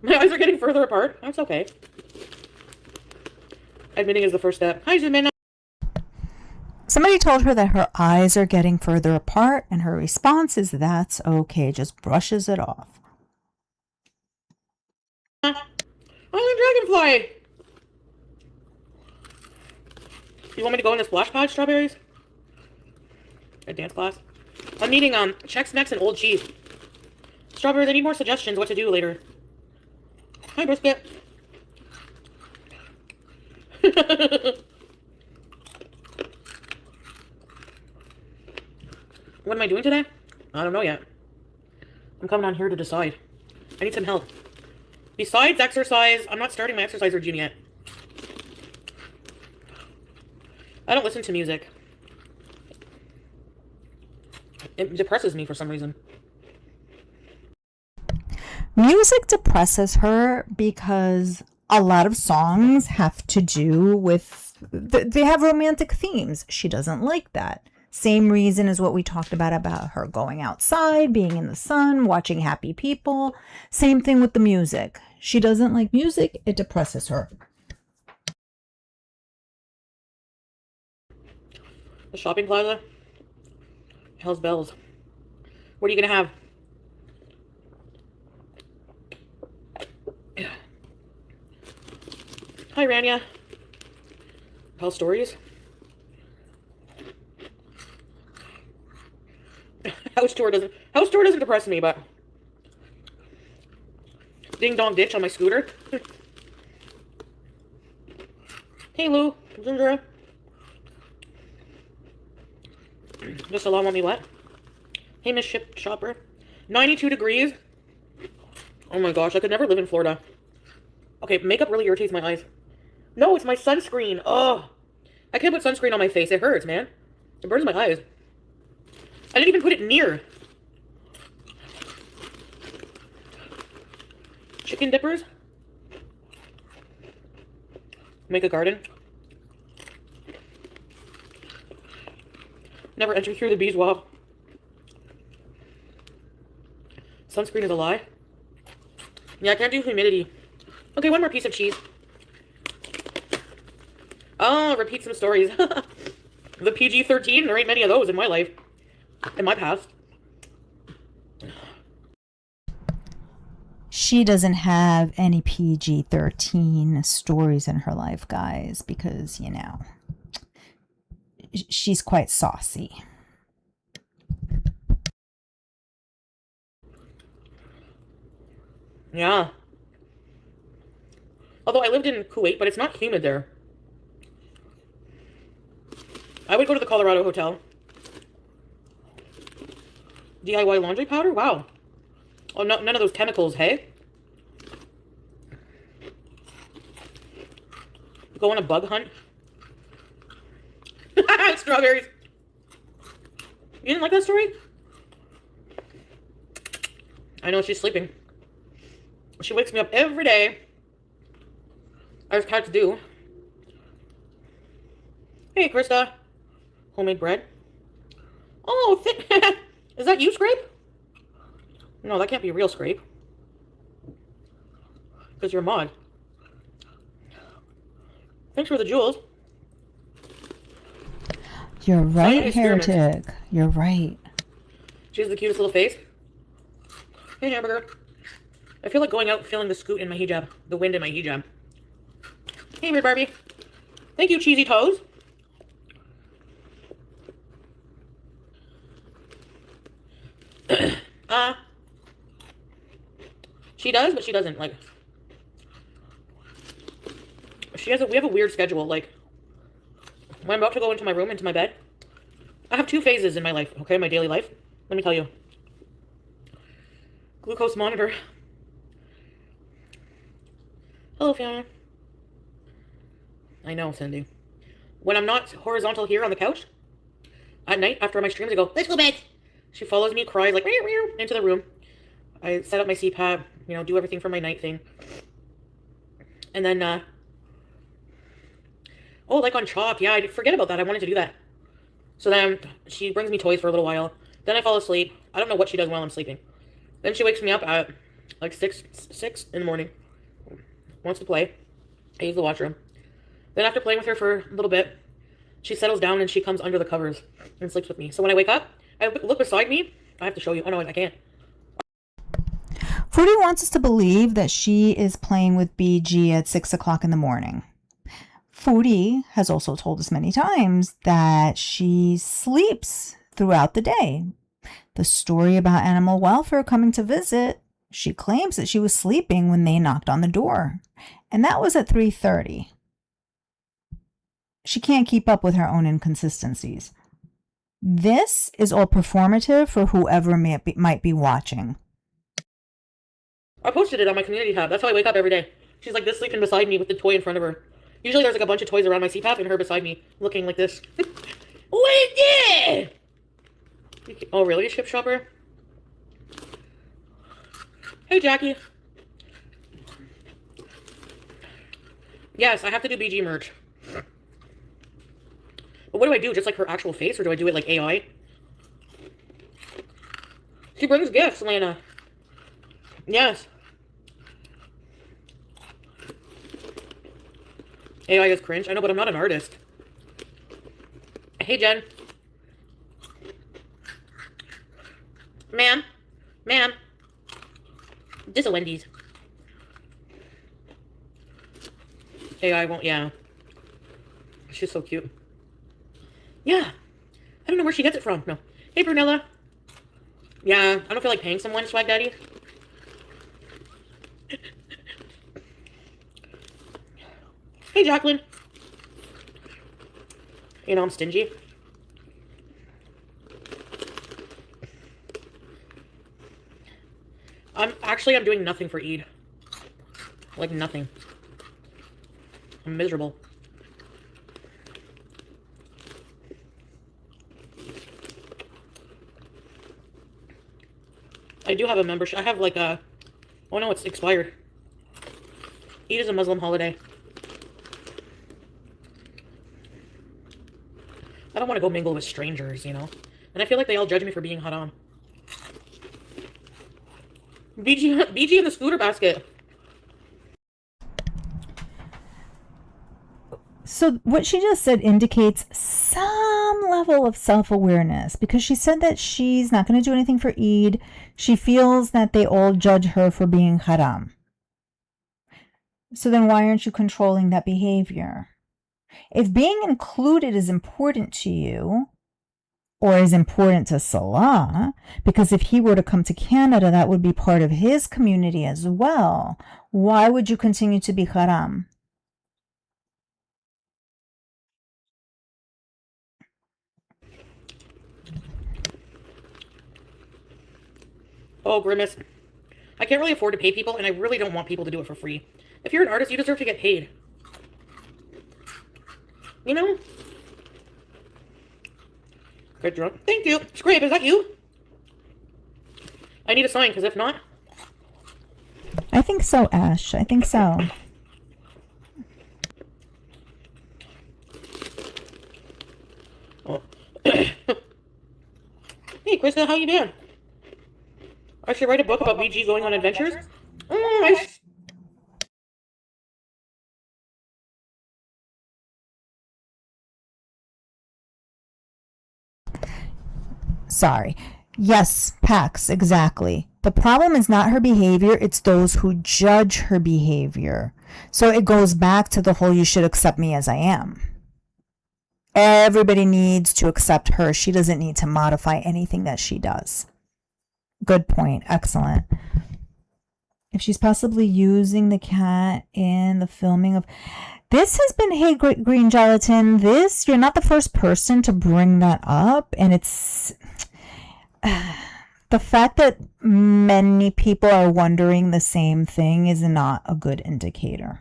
My eyes are getting further apart. That's okay. Admitting is the first step. Hi, Jimena. Somebody told her that her eyes are getting further apart, and her response is, that's okay, just brushes it off. Island Dragonfly! You want me to go in the splash pod, Strawberries? A dance class? I'm eating Chex Mix and Old Cheese. Strawberries, I need more suggestions what to do later. Hi, Brisket. What am I doing today? I don't know yet. I'm coming on here to decide. I need some help. Besides exercise, I'm not starting my exercise routine yet. I don't listen to music. It depresses me for some reason. Music depresses her because a lot of songs have to do with, they have romantic themes. She doesn't like that. Same reason as what we talked about her going outside, being in the sun, watching happy people. Same thing with the music. She doesn't like music. It depresses her. The shopping plaza. Hell's bells. What are you going to have? Hi, Rania. Tell stories. House tour doesn't depress me, but ding dong ditch on my scooter. Hey, Lou. Ginger. Does Salah want me wet? Hey, Miss Ship Shopper. 92 degrees. Oh my gosh, I could never live in Florida. Okay, makeup really irritates my eyes. No, it's my sunscreen. Oh, I can't put sunscreen on my face. It hurts, man. It burns my eyes. I didn't even put it near. Chicken dippers. Make a garden. Never enter through the beeswax. Sunscreen is a lie. Yeah, I can't do humidity. Okay, one more piece of cheese. Oh, repeat some stories. The PG-13, there ain't many of those in my life. In my past. She doesn't have any PG-13 stories in her life, guys, because, you know, she's quite saucy. Yeah. Although I lived in Kuwait, but it's not humid there. I would go to the Colorado Hotel. DIY laundry powder? Wow. Oh, no, none of those chemicals, hey? Go on a bug hunt? Strawberries. You didn't like that story? I know, she's sleeping. She wakes me up every day. As cats do. Hey, Krista. Homemade bread. Oh, is that you, Scrape? No, that can't be real, Scrape. Because you're a mod. Thanks for the jewels. You're right, Heretic. You're right. She has the cutest little face. Hey, Hamburger. I feel like going out feeling the scoot in my hijab. The wind in my hijab. Hey, Weird Barbie. Thank you, Cheesy Toes. She does, but she doesn't. Like, we have a weird schedule. Like, when I'm about to go into my room, into my bed, I have two phases in my life, okay? My daily life. Let me tell you. Glucose monitor. Hello, Fiona. I know, Cindy. When I'm not horizontal here on the couch, at night, after my streams, I go, let's go bed. She follows me, cries like, meow, meow, into the room. I set up my CPAP, you know, do everything for my night thing. And then, oh, like on Chop, yeah, I forget about that. I wanted to do that. So then she brings me toys for a little while. Then I fall asleep. I don't know what she does while I'm sleeping. Then she wakes me up at like 6 in the morning. Wants to play. I use the washroom. Then after playing with her for a little bit, she settles down and she comes under the covers and sleeps with me. So when I wake up, I look beside me. I have to show you. Oh, no, I can't. Foodie wants us to believe that she is playing with BG at 6 o'clock in the morning. Foodie has also told us many times that she sleeps throughout the day. The story about animal welfare coming to visit, she claims that she was sleeping when they knocked on the door. And that was at 3:30. She can't keep up with her own inconsistencies. This is all performative for whoever might be watching. I posted it on my community tab. That's how I wake up every day. She's like this sleeping beside me with the toy in front of her. Usually there's like a bunch of toys around my CPAP and her beside me looking like this. What is this? Oh, really, Ship Shopper? Hey, Jackie. Yes, I have to do BG merch. But what do I do? Just like her actual face, or do I do it like AI? She brings gifts, Lana. Yes. AI is cringe. I know, but I'm not an artist. Hey, Jen. Ma'am. Ma'am. This is a Wendy's. AI won't, yeah. She's so cute. Yeah. I don't know where she gets it from. No. Hey, Brunella. Yeah, I don't feel like paying someone, Swag Daddy. Hey, Jacqueline. You know, I'm stingy. I'm doing nothing for Eid. Like, nothing. I'm miserable. I do have a membership. I have like a... Oh no, it's expired. Eid is a Muslim holiday. I don't want to go mingle with strangers, you know? And I feel like they all judge me for being haram. BG in the scooter basket. So what she just said indicates some level of self-awareness, because she said that she's not going to do anything for Eid. She feels that they all judge her for being haram. So then why aren't you controlling that behavior? If being included is important to you, or is important to Salah, because if he were to come to Canada, that would be part of his community as well, why would you continue to be haram? Oh, Grimace. I can't really afford to pay people, and I really don't want people to do it for free. If you're an artist, you deserve to get paid. You know? Good drunk. Thank you. Scrape, is that you? I need a sign, because if not... I think so, Ash. I think so. Oh. Hey, Krista, how you doing? I should write a book about BG going on adventures. Sorry. Yes, Pax, exactly. The problem is not her behavior, it's those who judge her behavior. So it goes back to the whole you should accept me as I am. Everybody needs to accept her. She doesn't need to modify anything that she does. Good point. Excellent. If she's possibly using the cat in the filming of... This has been, hey, Green Gelatin, you're not the first person to bring that up, and it's... The fact that many people are wondering the same thing is not a good indicator.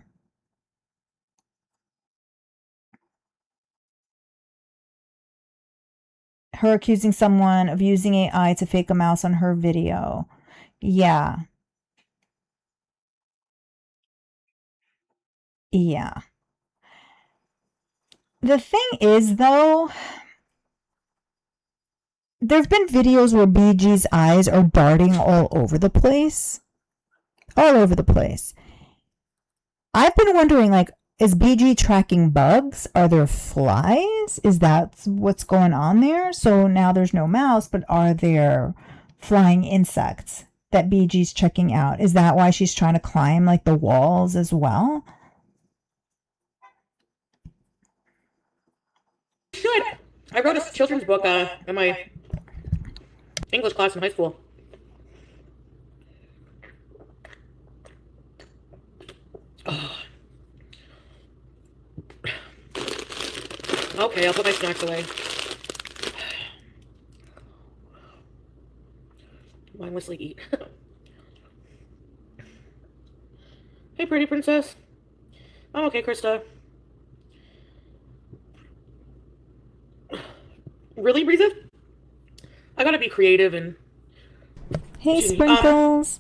Her accusing someone of using AI to fake a mouse on her video. Yeah. Yeah. The thing is, though, there's been videos where BG's eyes are darting all over the place. All over the place. I've been wondering, like, is BG tracking bugs? Are there flies? Is that what's going on there? So now there's no mouse, but are there flying insects that BG's checking out? Is that why she's trying to climb, like, the walls as well? Should. I wrote a children's book in my English class in high school. Oh. Okay, I'll put my snacks away. Mindlessly eat. Hey, pretty princess. I'm okay, Krista. Really, Breeza? I gotta be creative and... Hey, Sprinkles.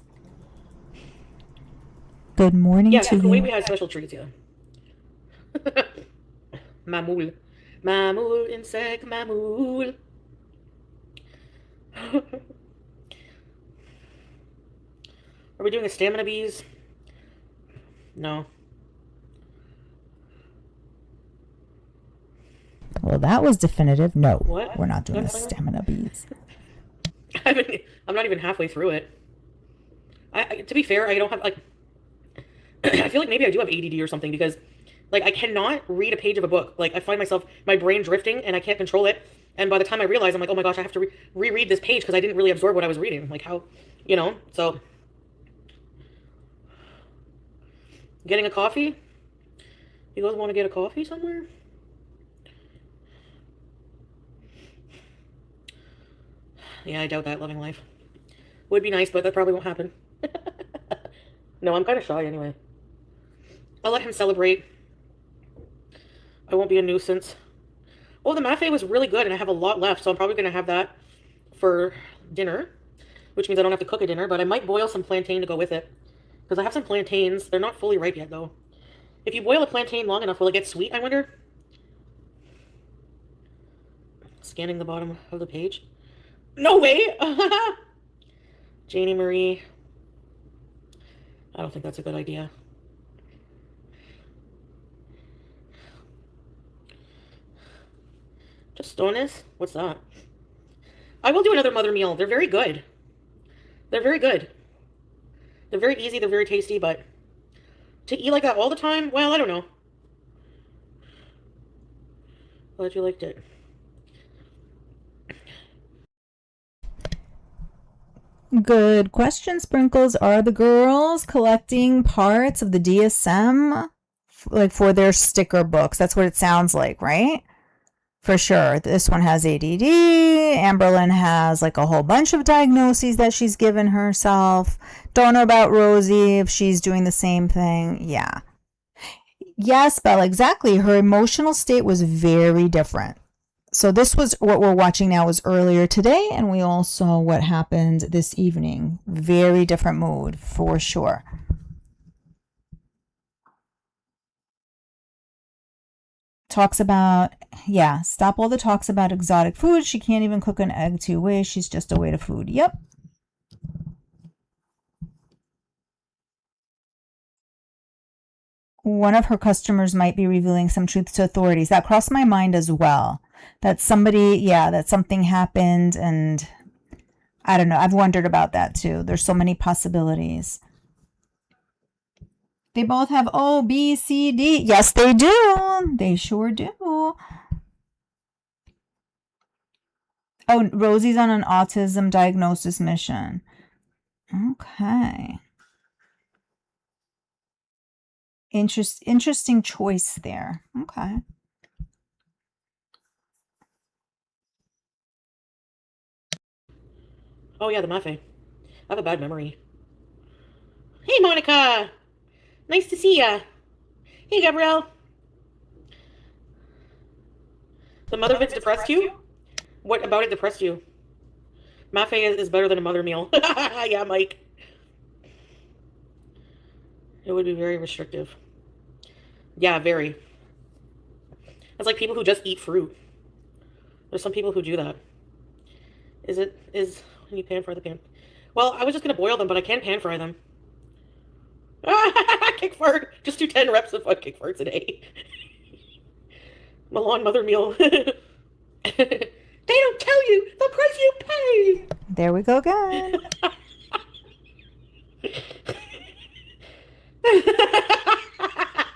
Good morning to you. Yeah, we had special treats, yeah. Mamoul. Mamool, insect, mamool. Are we doing a stamina bees? No. Well, that was definitive. No, What? we're not doing the stamina beads. I'm not even halfway through it. To be fair, I don't have, like, I feel like maybe I do have ADD or something because, like, I cannot read a page of a book. Like, I find myself, my brain drifting and I can't control it. And by the time I realize, I'm like, oh my gosh, I have to reread this page because I didn't really absorb what I was reading. Like, how, you know? So, getting a coffee? You guys want to get a coffee somewhere? Yeah, I doubt that, loving life. Would be nice, but that probably won't happen. No, I'm kind of shy anyway. I'll let him celebrate. I won't be a nuisance. Oh, the mafe was really good, and I have a lot left, so I'm probably going to have that for dinner, which means I don't have to cook a dinner, but I might boil some plantain to go with it, because I have some plantains. They're not fully ripe yet, though. If you boil a plantain long enough, will it get sweet, I wonder? Scanning the bottom of the page. No way! Janie Marie. I don't think that's a good idea. Tostones? What's that? I will do another mother meal. They're very good. They're very good. They're very easy. They're very tasty, but to eat like that all the time, well, I don't know. Glad you liked it. Good question, Sprinkles. Are the girls collecting parts of the DSM like for their sticker books? That's what it sounds like, right? For sure. This one has ADD. Amberlyn has like a whole bunch of diagnoses that she's given herself. Don't know about Rosie if she's doing the same thing. Yeah. Yes, Bella, exactly. Her emotional state was very different. So this was what we're watching now was earlier today, and we all saw what happened this evening. Very different mood, for sure. Talks about, yeah, stop all the talks about exotic food. She can't even cook an egg 2 ways. She's just a way to food. Yep. One of her customers might be revealing some truth to authorities. That crossed my mind as well. That somebody, yeah, that something happened, and I don't know. I've wondered about that too. There's so many possibilities. They both have O, B, C, D. Yes, they do. They sure do. Oh, Rosie's on an autism diagnosis mission. Okay. Interesting choice there. Okay. Oh, yeah, the mafe. I have a bad memory. Hey, Monica! Nice to see ya. Hey, Gabrielle. The mother vids depressed you? What about it depressed you? Mafe is better than a mother meal. Yeah, Mike. It would be very restrictive. Yeah, very. It's like people who just eat fruit. There's some people who do that. Is when you pan fry the pan? Well, I was just gonna boil them, but I can pan fry them. Kick fart. Just do 10 reps of kick farts a day. Milan mother meal. They don't tell you the price you pay. There we go again.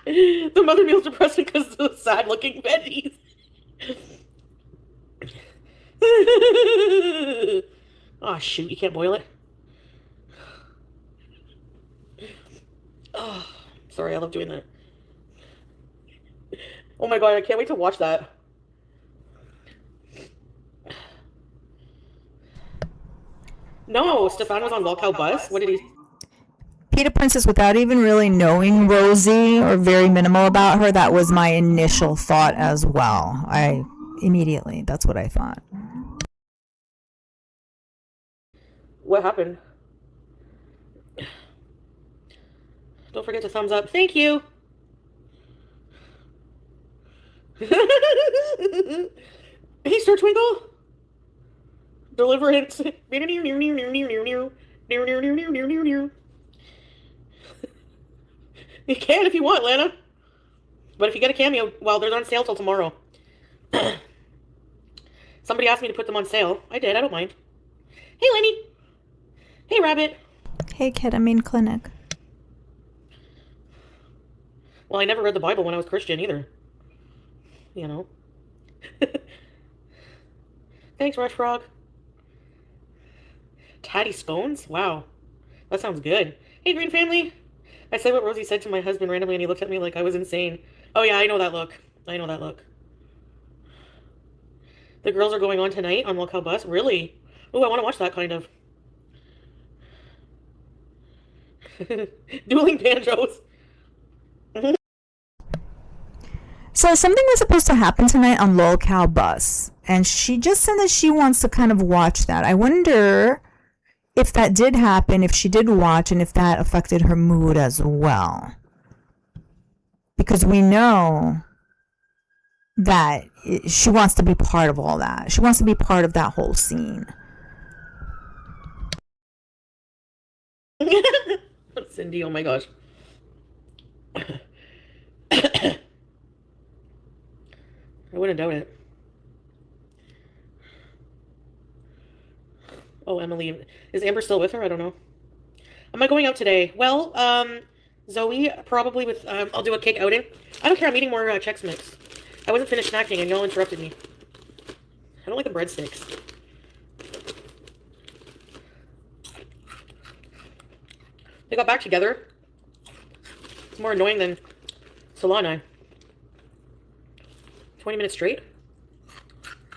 The mother meal's depressing because of the sad looking veggies. Oh shoot, you can't boil it? Oh, sorry, I love doing that. Oh my god, I can't wait to watch that. No, Stefan was on Walkout Bus. What did he... Peter Princess, without even really knowing Rosie or very minimal about her, that was my initial thought as well. Immediately, that's what I thought. What happened? Don't forget to thumbs up. Thank you. Mr. Twinkle? Deliverance. You can if you want, Lana. But if you get a cameo, well, they're on sale till tomorrow. Somebody asked me to put them on sale. I did. I don't mind. Hey, Lenny. Hey, Rabbit. Hey, Ketamine Clinic. Well, I never read the Bible when I was Christian either. You know. Thanks, Rush Frog. Tatty scones? Wow. That sounds good. Hey, Green Family. I said what Rosie said to my husband randomly, and he looked at me like I was insane. Oh, yeah, I know that look. I know that look. The girls are going on tonight on Locale Bus? Really? Oh, I want to watch that, kind of. Dueling banjos. So something was supposed to happen tonight on Locale Bus, and she just said that she wants to kind of watch that. I wonder if that did happen, if she did watch, and if that affected her mood as well. Because we know that she wants to be part of all that. She wants to be part of that whole scene. Cindy, oh my gosh. I wouldn't doubt it. Oh, Emily. Is Amber still with her? I don't know. Am I going out today? Well, Zoe, probably with, I'll do a cake outing. I don't care, I'm eating more Chex Mix. I wasn't finished snacking and y'all interrupted me. I don't like the breadsticks. They got back together. It's more annoying than Salah and I. 20 minutes straight.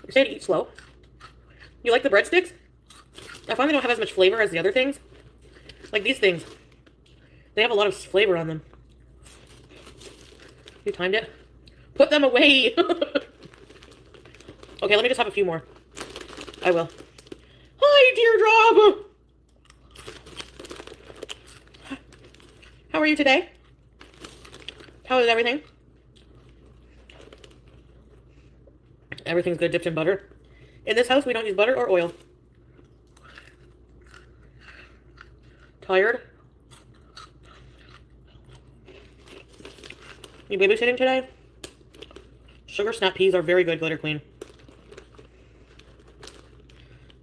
You say to eat slow. You like the breadsticks? I find they don't have as much flavor as the other things. Like these things. They have a lot of flavor on them. You timed it? Put them away! Okay, let me just have a few more. I will. Hi, Teardrop! How are you today? How is everything? Everything's good dipped in butter. In this house, we don't use butter or oil. Tired? You babysitting today? Sugar snap peas are very good, Glitter Queen.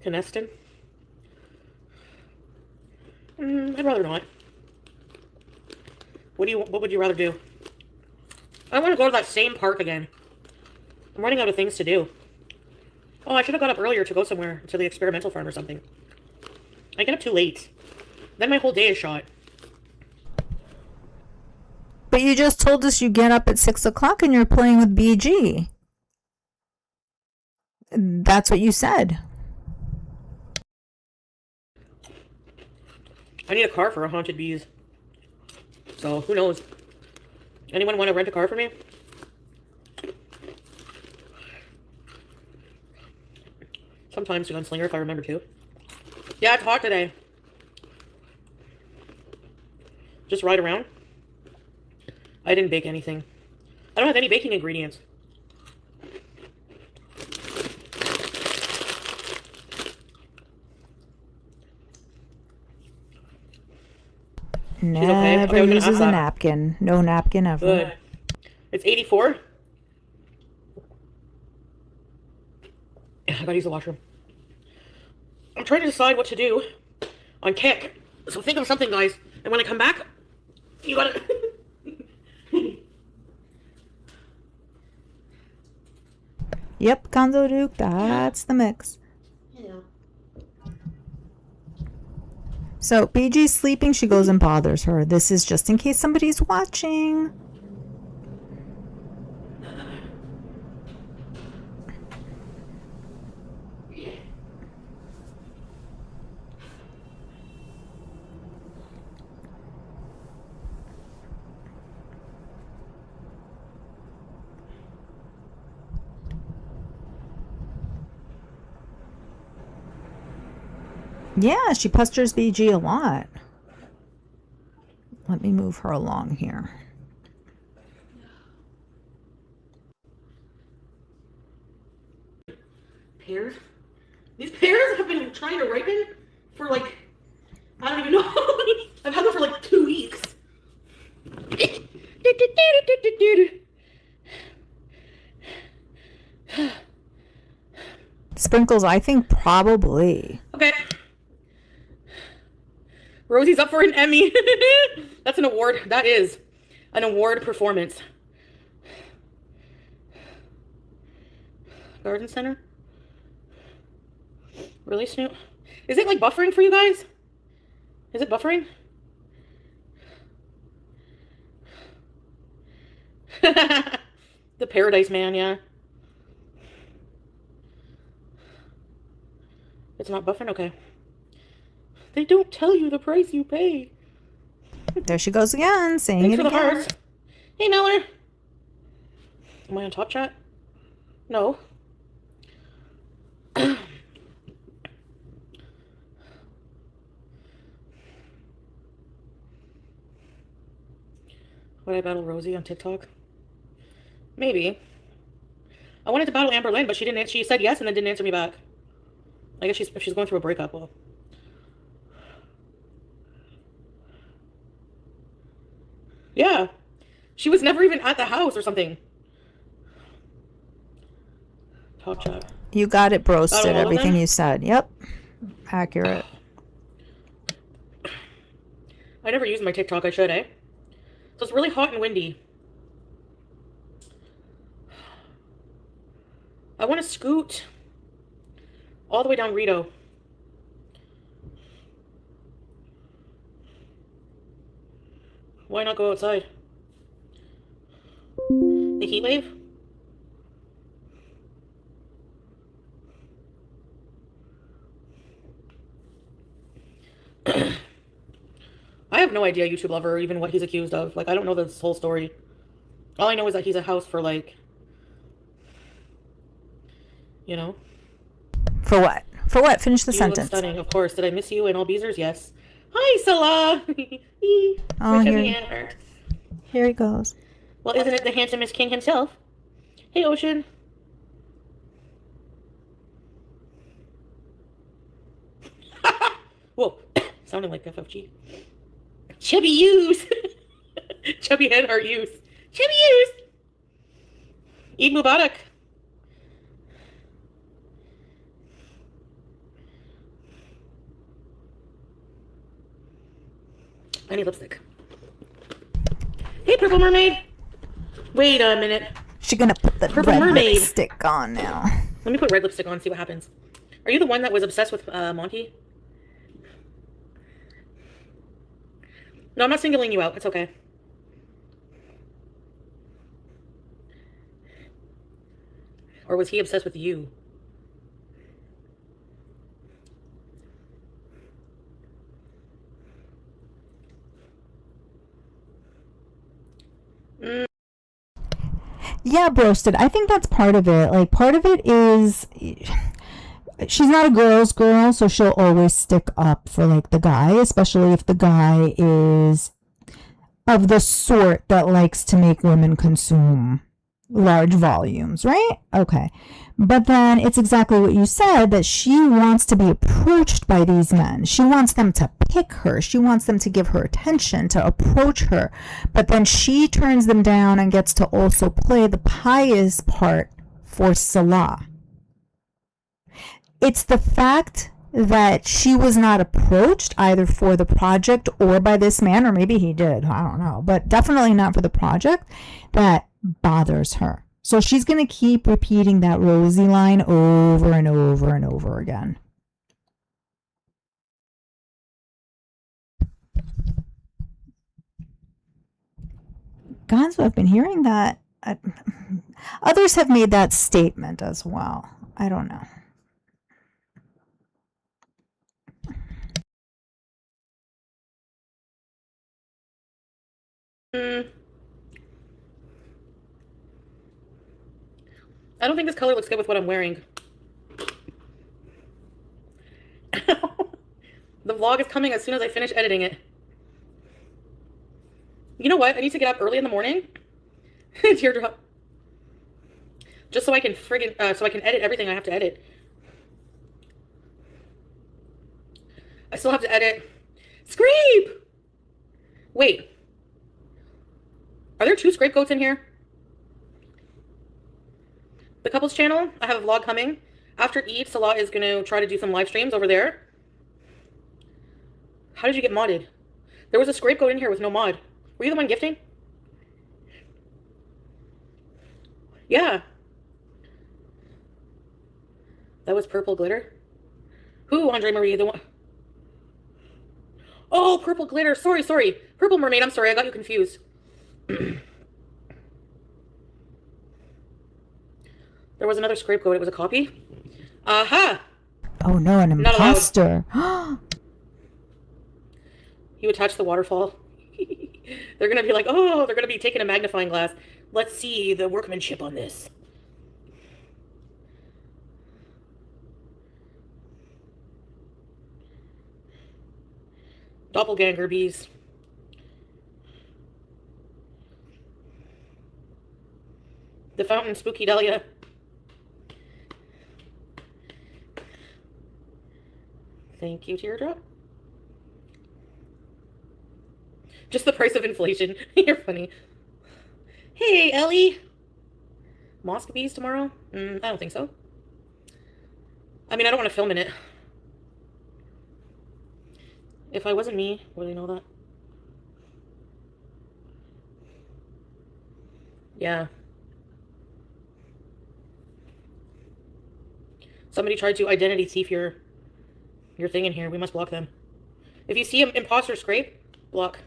Canestin? I'd rather not. What would you rather do? I want to go to that same park again. I'm running out of things to do. Oh, I should have got up earlier to go somewhere, to the experimental farm or something. I get up too late. Then my whole day is shot. But you just told us you get up at 6 o'clock and you're playing with BG. That's what you said. I need a car for a Haunted Bees. So, who knows? Anyone want to rent a car for me? Sometimes to Gunslinger if I remember to. Yeah, it's hot today. Just ride around. I didn't bake anything. I don't have any baking ingredients. Never okay, uses a napkin. No napkin ever. Good. It's 84. I gotta use the washroom. I'm trying to decide what to do on Kick. So think of something, guys. And when I come back, you gotta... Yep, Gonzo Duke, that's the mix. Yeah. So, BG's sleeping, she goes and bothers her. This is just in case somebody's watching. Yeah, she pesters BG a lot. Let me move her along here. pears. These pears have been trying to ripen for like, I don't even know. I've had them for like 2 weeks. Sprinkles, I think probably. Okay. Rosie's up for an Emmy. That's an award. That is an award performance. Garden Center. Really, Snoop? Is it like buffering for you guys? Is it buffering? The Paradise Man, yeah. It's not buffering? Okay. They don't tell you the price you pay. There she goes again, saying Thanks it for the again. hearts. Hey, Miller. Am I on Top Chat? No. Would I battle Rosie on TikTok? Maybe. I wanted to battle Amber Lynn, but she didn't. She said yes and then didn't answer me back. I guess if she's going through a breakup, well. Yeah. She was never even at the house or something. Talk chat. You got it, broasted. Everything them? you said. Yep. Accurate. I never used my TikTok. I should, eh? So it's really hot and windy. I want to scoot all the way down Rito. Why not go outside? The heat wave? I have no idea, YouTube lover, or even what he's accused of. Like, I don't know this whole story. All I know is that he's a house for, like, you know. For what? For what? Finish the You sentence. look stunning, of course. Did I miss you and all Beezers? Yes. Hi, Salah. Oh, here. Here he goes. Well, isn't it the handsomest king himself? Hey, Ocean. Whoa, sounding like FFG. Chubby use. Chubby head heart use. Chubby use. Eid Mubarak. I need lipstick. Hey, Purple Mermaid. Wait a minute. She's gonna put the Purple red Mermaid. lipstick on now. Let me put red lipstick on and see what happens. Are you the one that was obsessed with Monty? No, I'm not singling you out. It's okay. Or was he obsessed with you? Yeah, broasted. I think that's part of it. Like, part of it is she's not a girl's girl, so she'll always stick up for, like, the guy, especially if the guy is of the sort that likes to make women consume large volumes, right? Okay. But then it's exactly what you said, that she wants to be approached by these men. She wants them to pick her. She wants them to give her attention, to approach her. But then she turns them down and gets to also play the pious part for Salah. It's the fact that she was not approached either for the project or by this man, or maybe he did, I don't know, but definitely not for the project, that bothers her. So she's going to keep repeating that Rosie line over and over and over again. Gonzo, I've been hearing that. Others have made that statement as well. I don't know. I don't think this color looks good with what I'm wearing. The vlog is coming as soon as I finish editing it. You know what? I need to get up early in the morning. Teardrop. Just so I can so I can edit everything I have to edit. I still have to edit. Scrape! Wait. Are there 2 scapegoats in here? The couples channel, I have a vlog coming. After Eid, Salah is going to try to do some live streams over there. How did you get modded? There was a scapegoat in here with no mod. Were you the one gifting? Yeah. That was purple glitter? Who, Andre Marie? The one... Oh, purple glitter. Sorry. Purple mermaid. I'm sorry. I got you confused. There was another scapegoat. It was a copy. Aha! Oh no, an imposter. You attach the waterfall. They're going to be like, oh, they're going to be taking a magnifying glass. Let's see the workmanship on this. Doppelganger bees. The fountain, spooky dahlia. Thank you, teardrop. Just the price of inflation. You're funny. Hey, Ellie. Mosque bees tomorrow? I don't think so. I mean, I don't want to film in it. If I wasn't me, would I know that? Yeah. Somebody tried to identity thief your thing in here. We must block them. If you see an imposter scrape, block.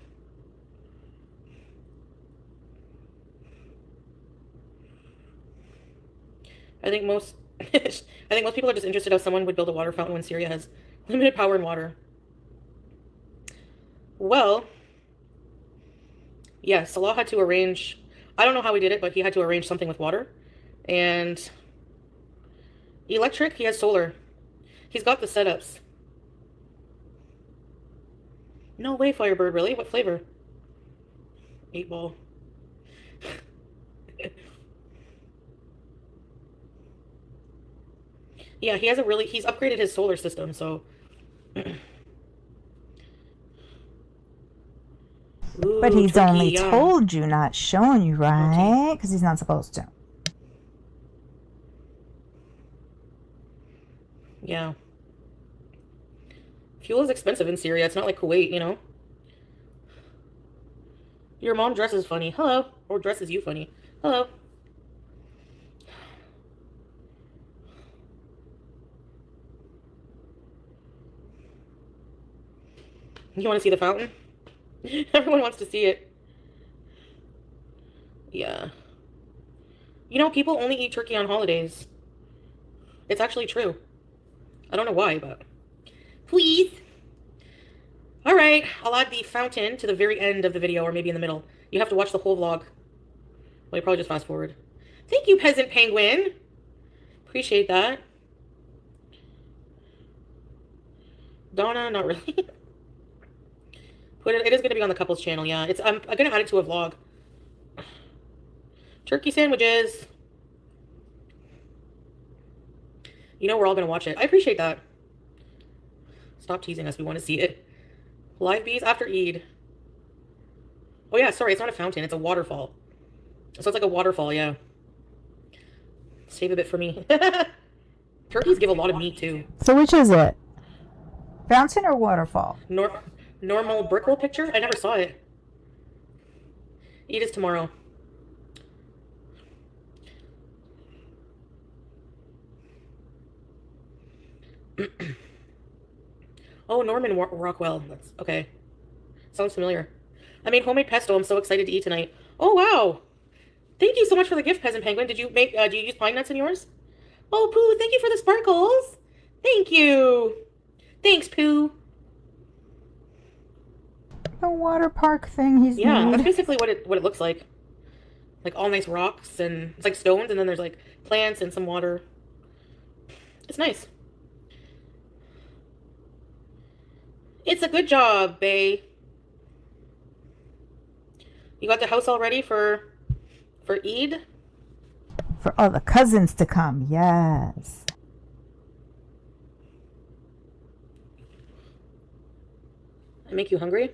I think most people are just interested how someone would build a water fountain when Syria has limited power and water. Well, yeah, Salah had to arrange, I don't know how he did it, but he had to arrange something with water. And electric, he has solar. He's got the setups. No way, Firebird, really? What flavor? 8-ball. Yeah, he's upgraded his solar system, so. Ooh, but he's turkey, only yum. told you, not shown you, right? Because he's not supposed to. Yeah. Fuel is expensive in Syria. It's not like Kuwait, you know? Your mom dresses funny. Hello. Or dresses you funny. Hello. You want to see the fountain? Everyone wants to see it. Yeah. You know, people only eat turkey on holidays. It's actually true. I don't know why, but... Please. All right. I'll add the fountain to the very end of the video, or maybe in the middle. You have to watch the whole vlog. Well, you probably just fast forward. Thank you, Peasant Penguin. Appreciate that. Donna, not really. But it is going to be on the couples channel, yeah. I'm going to add it to a vlog. Turkey sandwiches. You know we're all going to watch it. I appreciate that. Stop teasing us. We want to see it. Live bees after Eid. Oh, yeah. Sorry. It's not a fountain. It's a waterfall. So it's like a waterfall, yeah. Save a bit for me. Turkeys give a lot of meat, too. So which is it? Fountain or waterfall? Normal brickle picture? I never saw it. Eid is tomorrow. Oh, Norman Rockwell. That's okay. Sounds familiar. I made homemade pesto. I'm so excited to eat tonight. Oh, wow. Thank you so much for the gift, Peasant Penguin. Did you make, do you use pine nuts in yours? Oh, Pooh, thank you for the sparkles. Thank you. Thanks, Pooh. The water park thing he's Yeah, made. that's basically what it looks like. Like all nice rocks, and it's like stones, and then there's like plants and some water. It's nice. It's a good job, bae. You got the house all ready for Eid? For all the cousins to come, yes. I make you hungry?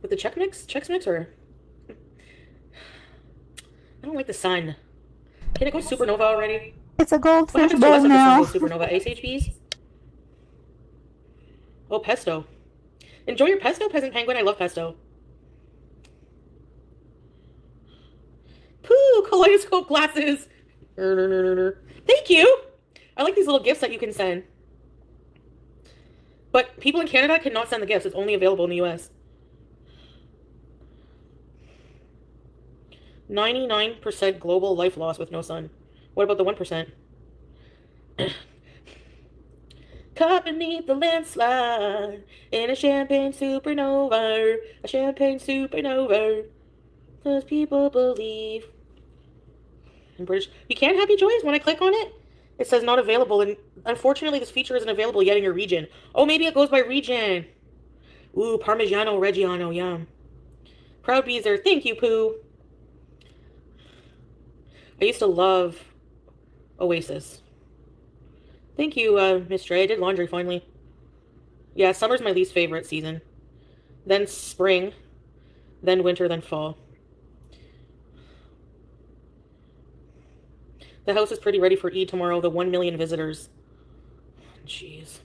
With the Chex Mix, or? I don't like the sun. Can it go supernova already? It's a What goldfish happens to bowl less of the sun now. goes supernova? SHBs? Oh, pesto. Enjoy your pesto, Peasant Penguin. I love pesto. Pooh, kaleidoscope glasses. Thank you. I like these little gifts that you can send. But people in Canada cannot send the gifts. It's only available in the US. 99% global life loss with no sun. What about the 1%? Caught beneath the landslide in a champagne supernova. A champagne supernova. Does people believe in British? You can Happy Joys. When I click on it, it says not available. And unfortunately, this feature isn't available yet in your region. Oh, maybe it goes by region. Ooh, Parmigiano Reggiano. Yum. Proud Beezer. Thank you, Pooh. I used to love Oasis. Thank you, Miss Dre. I did laundry finally. Yeah, summer's my least favorite season. Then spring. Then winter, then fall. The house is pretty ready for Eid tomorrow. The 1 million visitors. Jeez.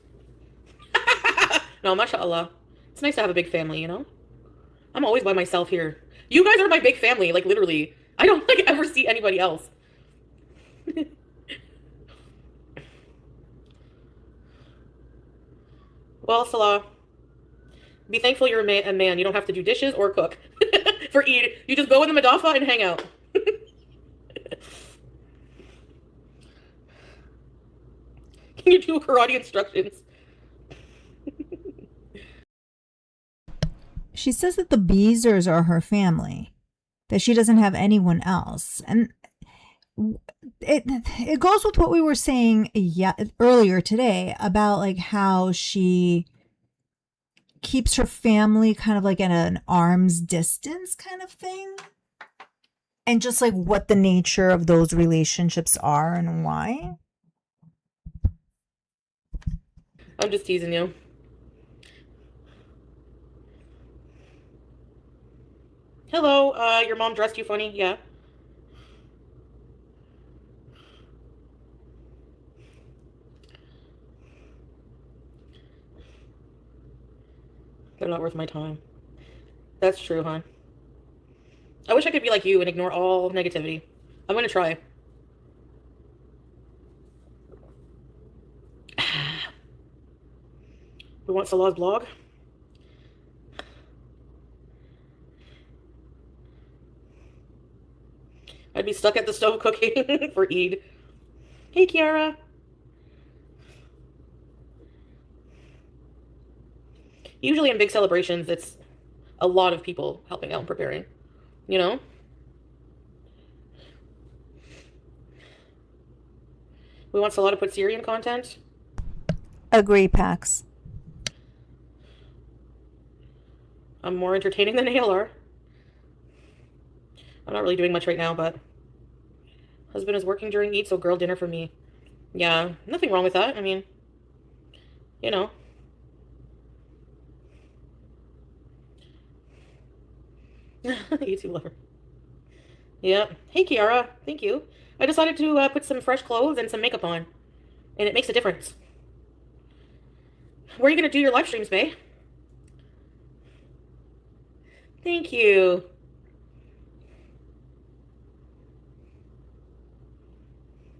No, mashallah. It's nice to have a big family, you know? I'm always by myself here. You guys are my big family, like literally. I don't like ever see anybody else. Well, Salah, be thankful you're a man. You don't have to do dishes or cook for Eid. You just go in the Madafa and hang out. Can you do karate instructions? She says that the Beezers are her family, that she doesn't have anyone else. And it goes with what we were saying earlier today about like how she keeps her family kind of like at an arm's distance kind of thing. And just like what the nature of those relationships are and why. I'm just teasing you. Hello, your mom dressed you funny? Yeah. They're not worth my time. That's true, hon. I wish I could be like you and ignore all negativity. I'm gonna try. We want Salah's blog? I'd be stuck at the stove cooking for Eid. Hey, Kiara. Usually in big celebrations, it's a lot of people helping out and preparing. You know? We want Salah to put Syrian content. Agree, Pax. I'm more entertaining than ALR. I'm not really doing much right now, but husband is working during Eid, so girl dinner for me. Yeah, nothing wrong with that. I mean, you know. YouTube lover. Yeah. Hey, Kiara. Thank you. I decided to put some fresh clothes and some makeup on, and it makes a difference. Where are you going to do your live streams, bae? Thank you.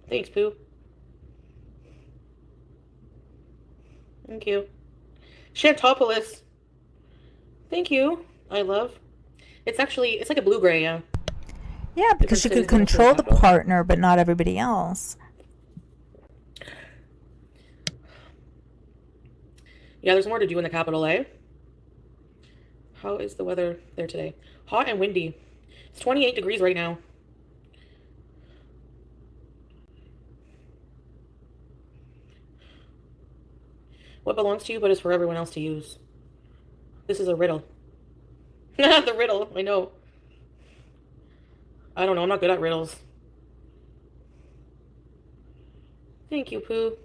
Thanks, Pooh. Thank you. Shantopolis. Thank you. I love. It's like a blue-gray, yeah. Yeah, because you could control the partner, but not everybody else. Yeah, there's more to do in the capital, eh? How is the weather there today? Hot and windy. It's 28 degrees right now. What belongs to you but is for everyone else to use? This is a riddle. The riddle, I know. I don't know, I'm not good at riddles. Thank you, Pooh.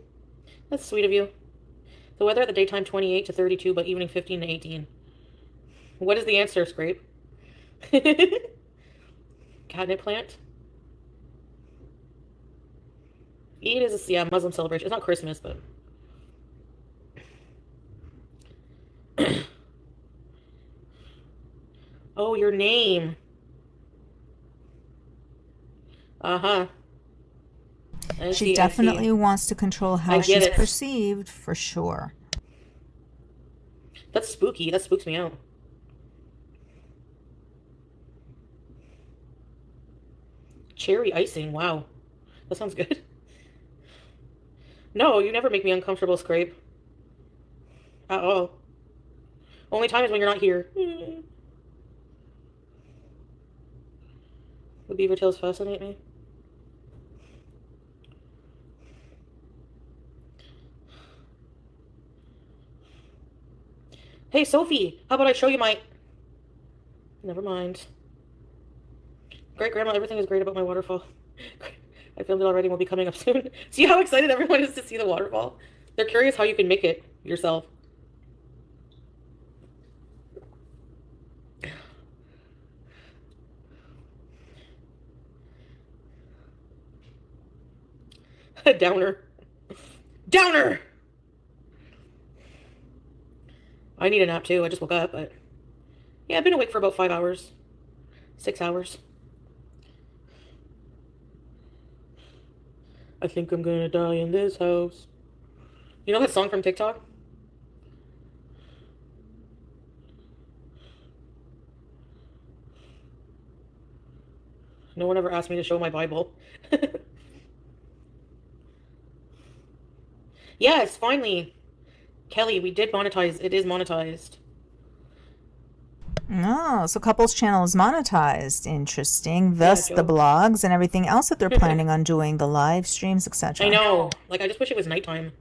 That's sweet of you. The weather at the daytime 28 to 32, but evening 15 to 18. What is the answer, Scrape? Catnip plant? Eid is a Muslim celebration. It's not Christmas, but... Oh, your name. Uh-huh. She definitely wants to control how she's perceived, for sure. That's spooky. That spooks me out. Cherry icing. Wow. That sounds good. No, you never make me uncomfortable, Scrape. At all. Only time is when you're not here. The beaver tails fascinate me. Hey, Sophie, how about I show you my... Never mind. Great Grandma, everything is great about my waterfall. I filmed it already and will be coming up soon. See how excited everyone is to see the waterfall? They're curious how you can make it yourself. Downer. Downer! I need a nap too. I just woke up, but... Yeah, I've been awake for about 5 hours. 6 hours. I think I'm gonna die in this house. You know that song from TikTok? No one ever asked me to show my Bible. Yes, finally. Kelly, we did monetize. It is monetized. Oh, so Couples Channel is monetized. Interesting. Thus the blogs and everything else that they're planning on doing, the live streams, etc. I know. Like, I just wish it was nighttime.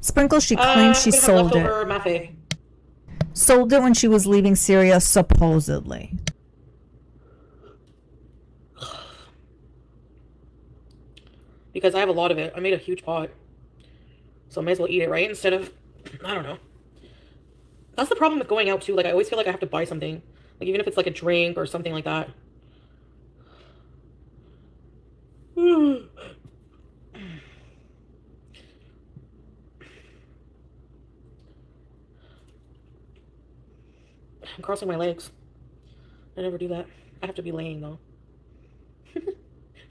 Sprinkle, she claims she sold it. Mafe. Sold it when she was leaving Syria, supposedly. Because I have a lot of it. I made a huge pot. So I may as well eat it, right? Instead of... I don't know. That's the problem with going out, too. Like, I always feel like I have to buy something. Like, even if it's, like, a drink or something like that. I'm crossing my legs. I never do that. I have to be laying, though.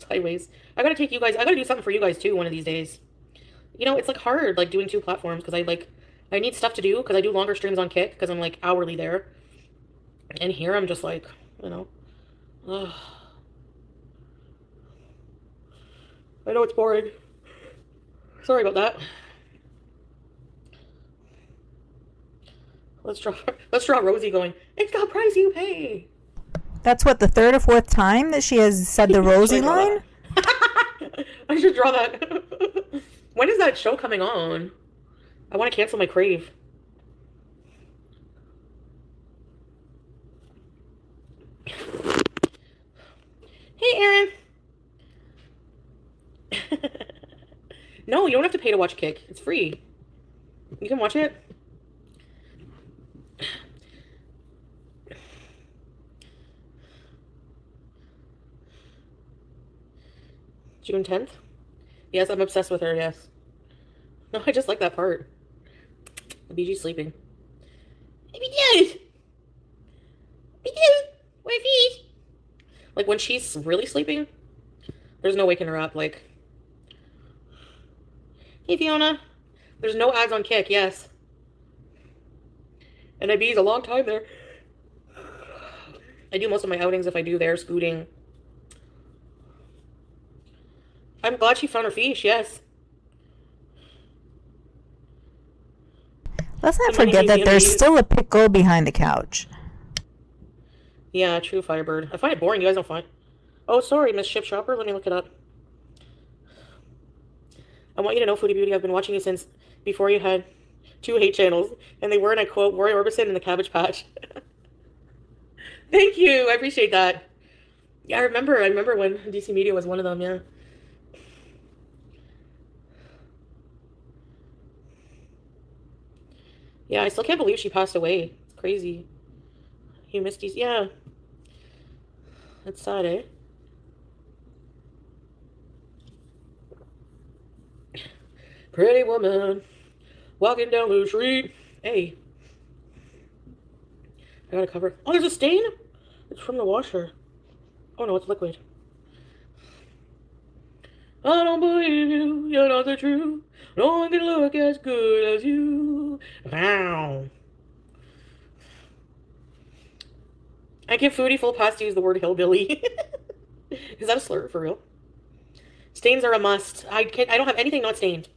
Sideways. I gotta take you guys... I gotta do something for you guys, too, one of these days. You know, it's, like, hard, like, doing 2 platforms, because I need stuff to do, because I do longer streams on Kick, because I'm, like, hourly there. And here I'm just, like, you know... Ugh. I know it's boring. Sorry about that. Let's draw Rosie going, it's got price you pay. That's what, the 3rd or 4th time that she has said the Rosie line? I should draw that. When is that show coming on? I want to cancel my Crave. Hey, Aaron. No, you don't have to pay to watch Kick. It's free. You can watch it. June 10th? Yes, I'm obsessed with her, yes. No, I just like that part. The BG's sleeping. Wifey! Like, when she's really sleeping, there's no waking her up, like... Hey, Fiona. There's no ads on Kick, yes. And IB's a long time there. I do most of my outings if I do there, scooting. I'm glad she found her fish, yes. Let's not forget that there's still a pickle behind the couch. Yeah, true, Firebird. I find it boring. You guys don't find... Oh, sorry, Miss Ship Shopper. Let me look it up. I want you to know, Foodie Beauty, I've been watching you since before you had 2 hate channels. And they were, and I quote, Rory Orbison and the Cabbage Patch. Thank you. I appreciate that. Yeah, I remember when DC Media was one of them, yeah. Yeah, I still can't believe she passed away. It's crazy. Hugh Misty's, yeah. That's sad, eh? Pretty woman walking down the street. Hey, I gotta cover. Oh, there's a stain? It's from the washer. Oh no, it's liquid. I don't believe you, you're not the truth. No one can look as good as you. Wow. I give Foodie full pass to use the word hillbilly. Is that a slur for real? Stains are a must. I don't have anything not stained.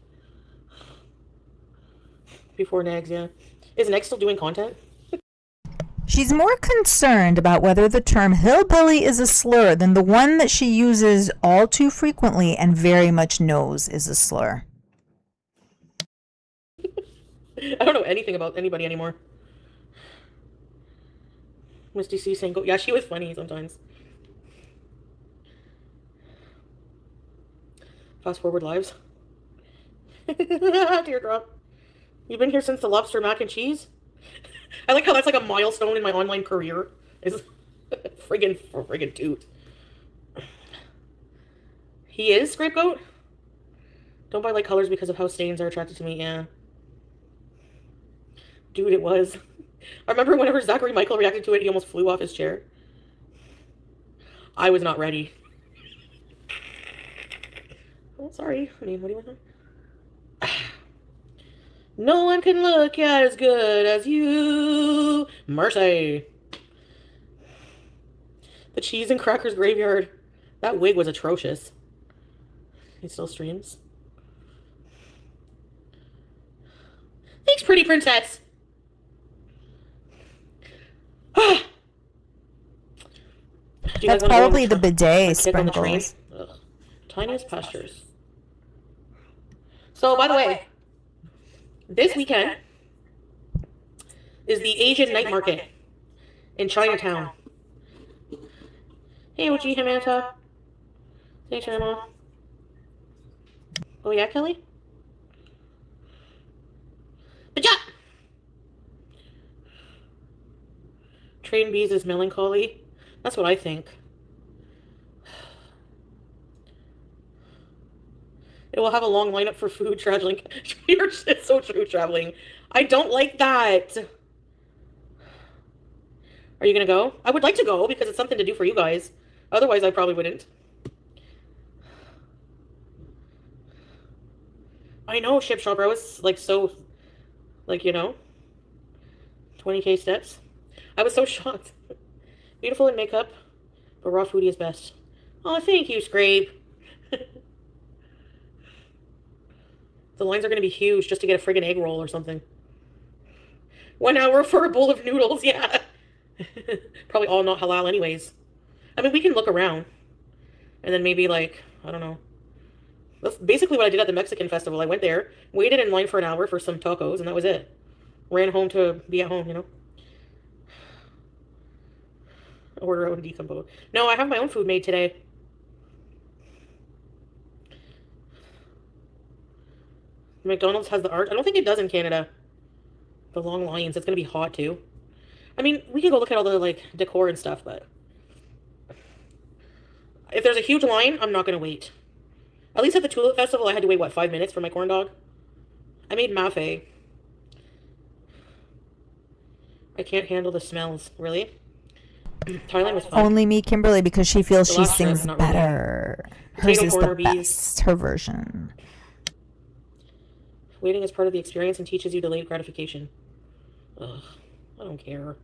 Before Negs, yeah. Is Negs still doing content? She's more concerned about whether the term hillbilly is a slur than the one that she uses all too frequently and very much knows is a slur. I don't know anything about anybody anymore. Misty C saying, go. Yeah, she was funny sometimes. Fast forward lives. Teardrop. You've been here since the lobster mac and cheese? I like how that's like a milestone in my online career. Is friggin' toot. He is scapegoat? Don't buy light colors because of how stains are attracted to me, yeah. Dude, it was. I remember whenever Zachary Michael reacted to it, he almost flew off his chair. I was not ready. Oh, sorry. I mean, what do you want? No one can look as good as you. Mercy. The cheese and crackers graveyard. That wig was atrocious. He still streams. Thanks, pretty princess. That's probably the bidet sprinkles. Tiniest pastures. So, by the way, this weekend is the Asian night market in Chinatown. Hey, OG Hamanta. Thanks, Grandma. Oh, yeah, Kelly? Good job! Train bees is melancholy. That's what I think. It will have a long lineup for food traveling. It's so true, traveling. I don't like that. Are you gonna go? I would like to go because it's something to do for you guys. Otherwise, I probably wouldn't. I know, Ship Shop. I was like so, like, you know, 20K steps. I was so shocked. Beautiful in makeup, but raw foodie is best. Oh, thank you, Scrape. The lines are going to be huge just to get a friggin' egg roll or something. 1 hour for a bowl of noodles, yeah. Probably all not halal anyways. I mean, we can look around. And then maybe, like, I don't know. That's basically what I did at the Mexican festival. I went there, waited in line for an hour for some tacos, and that was it. Ran home to be at home, you know. Order out and decompose. No, I have my own food made today. McDonald's has the art. I don't think it does in Canada. The long lines. It's going to be hot, too. I mean, we can go look at all the, like, decor and stuff, but if there's a huge line, I'm not going to wait. At least at the Tulip Festival, I had to wait, what, 5 minutes for my corn dog? I made mafe. I can't handle the smells. Really? Thailand was fun. Only me, Kimberly, because she feels she sings better. Hers is the best, her version. Waiting is part of the experience and teaches you delayed gratification. Ugh, I don't care.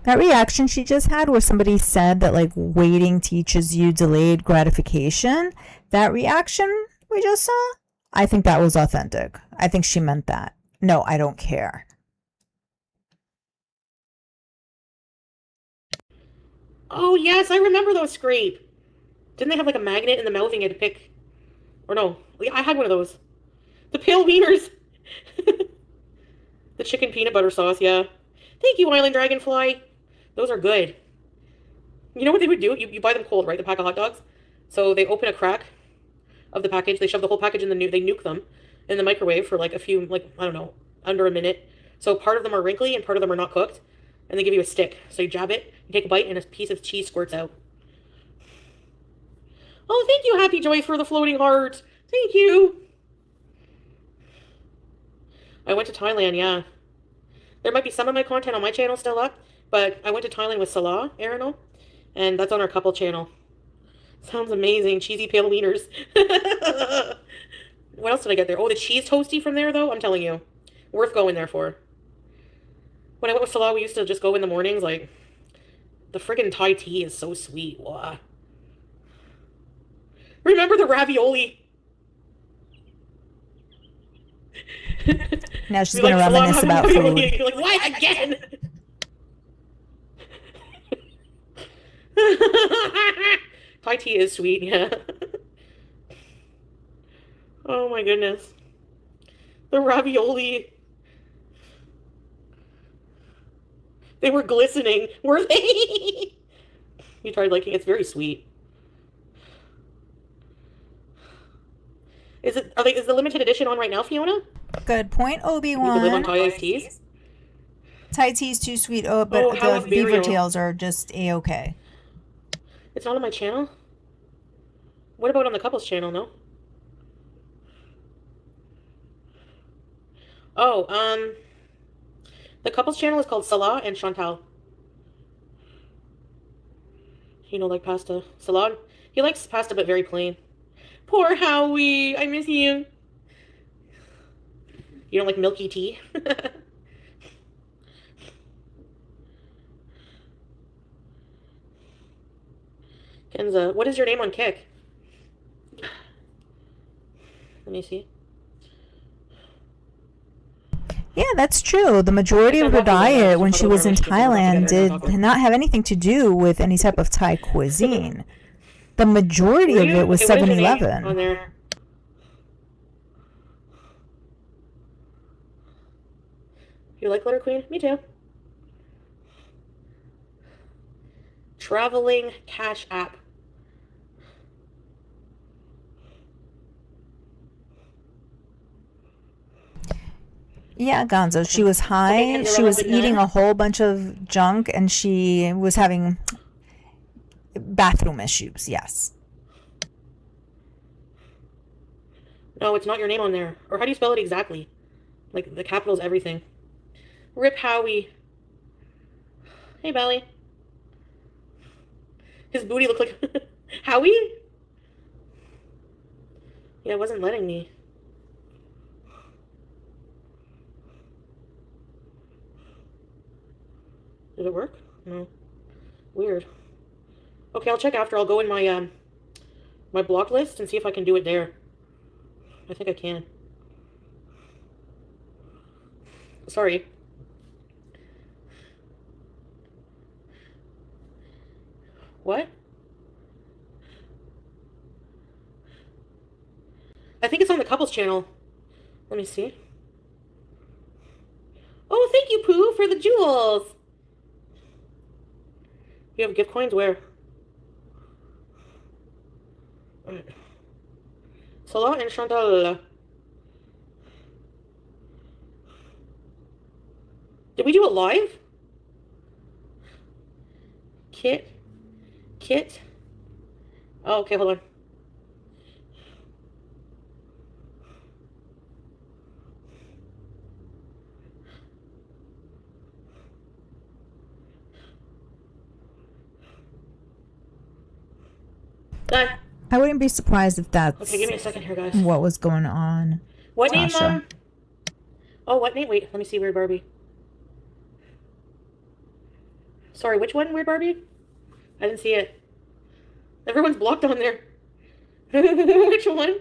That reaction she just had where somebody said that, like, waiting teaches you delayed gratification, that reaction we just saw, I think that was authentic. I think she meant that. No, I don't care. Oh, yes, I remember those Scrape. Didn't they have, like, a magnet in the mouth and you had to pick? Or no, I had one of those. The pale wieners. The chicken peanut butter sauce, yeah. Thank you, Island Dragonfly. Those are good. You know what they would do? You buy them cold, right? The pack of hot dogs. So they open a crack of the package. They shove the whole package in the they nuke them in the microwave for like a few, like, I don't know, under a minute. So part of them are wrinkly and part of them are not cooked. And they give you a stick. So you jab it, you take a bite, and a piece of cheese squirts out. Oh, thank you, Happy Joy, for the floating heart. Thank you. I went to Thailand, yeah. There might be some of my content on my channel still up, but I went to Thailand with Salah, Arano, and that's on our couple channel. Sounds amazing. Cheesy pale wieners. What else did I get there? Oh, the cheese toasty from there, though, I'm telling you. Worth going there for. When I went with Salah, we used to just go in the mornings, like, the friggin' Thai tea is so sweet. Wow. Remember the ravioli? Now she's going to reminisce about food. You're like, why again? Thai tea is sweet, yeah. Oh my goodness. The ravioli. They were glistening, were they? You tried liking it. It's very sweet. Is the limited edition on right now, Fiona? Good point, Obi-Wan. You can live on Thai iced teas. Thai tea's too sweet. Oh, but the beaver tails are just a-okay. It's not on my channel? What about on the couples channel, no? Oh, the couples channel is called Salah and Chantal. You know, like pasta. Salah, he likes pasta but very plain. Poor Howie, I miss you. You don't like milky tea? Kenza, what is your name on Kick? Let me see. Yeah, that's true. The majority of her diet when she was in Thailand did not have anything to do with any type of Thai cuisine. The majority of it was 7-Eleven. On there. You like Glitter Queen? Me too. Traveling Cash App. Yeah, Gonzo. She was high. She was eating a whole bunch of junk, and she was having bathroom issues. Yes. No, it's not your name on there. Or how do you spell it exactly? Like, the capital's everything. Rip Howie. Hey, Belly. His booty looked like... Howie? Yeah, it wasn't letting me. Did it work? No. Weird. Okay, I'll check after. I'll go in my my block list and see if I can do it there. I think I can. Sorry. What? I think it's on the couples channel. Let me see. Oh, thank you, Pooh, for the jewels. You have gift coins where? Alright. Salah and Chantal. Did we do it live? Kit. Oh, okay, hold on. Done. I wouldn't be surprised if that's Okay, give me a second here, guys. what was going on. What name, Tasha. Mom? Oh, what name? Wait, let me see, Weird Barbie. Sorry, which one, Weird Barbie? I didn't see it. Everyone's blocked on there. Which one?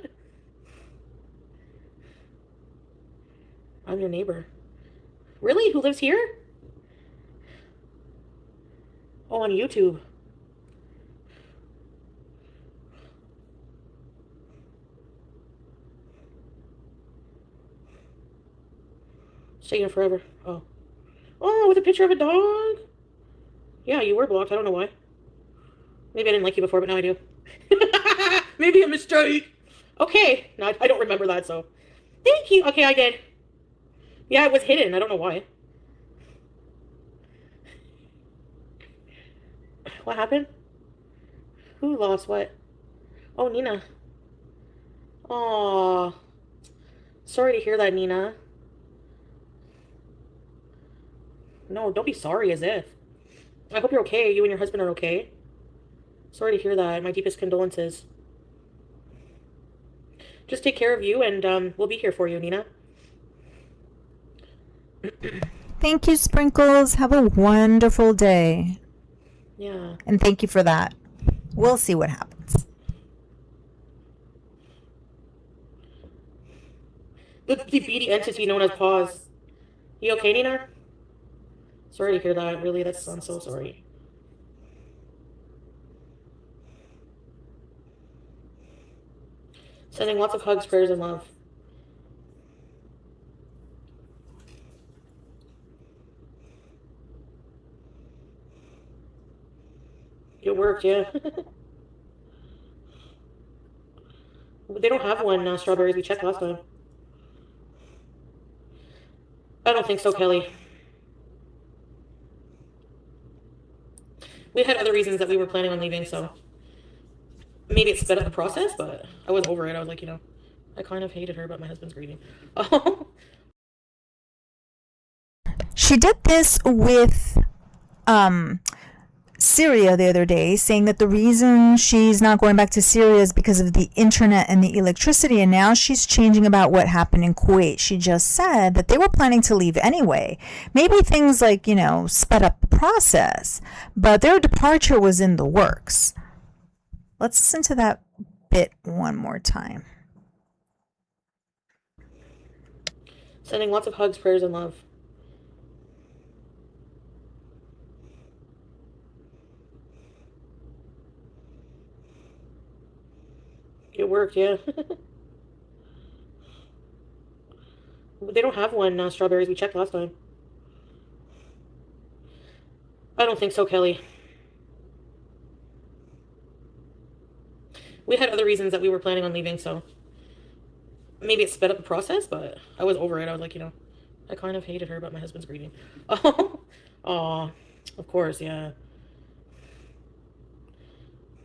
I'm your neighbor. Really? Who lives here? Oh, on YouTube. It's taking forever. Oh. Oh, with a picture of a dog? Yeah, you were blocked. I don't know why. Maybe I didn't like you before, but now I do. Maybe a mistake. Okay. No, I don't remember that, so. Thank you. Okay, I did. Yeah, it was hidden. I don't know why. What happened? Who lost what? Oh, Nina. Aw. Sorry to hear that, Nina. No, don't be sorry as if. I hope you're okay. You and your husband are okay. Sorry to hear that. My deepest condolences. Just take care of you, and we'll be here for you, Nina. Thank you, Sprinkles. Have a wonderful day. Yeah. And thank you for that. We'll see what happens. The beady entity known as Pause. You okay, Nina? Sorry to hear that. Really, I'm so sorry. Sending lots of hugs, prayers, and love. It worked, yeah. They don't have one, strawberries. We checked last time. I don't think so, Kelly. We had other reasons that we were planning on leaving, so maybe it sped up the process, but I was over it. I was like, I kind of hated her, but my husband's grieving. Oh. She did this with Syria the other day, saying that the reason she's not going back to Syria is because of the internet and the electricity, and now she's changing about what happened in Kuwait. She just said that they were planning to leave anyway. Maybe things like, sped up the process, but their departure was in the works. Let's listen to that bit one more time. Sending lots of hugs, prayers, and love. It worked, yeah. They don't have one, strawberries. We checked last time. I don't think so, Kelly. We had other reasons that we were planning on leaving, so maybe it sped up the process, but I was over it. I was like, I kind of hated her, but my husband's grieving. Oh, aw, of course, yeah.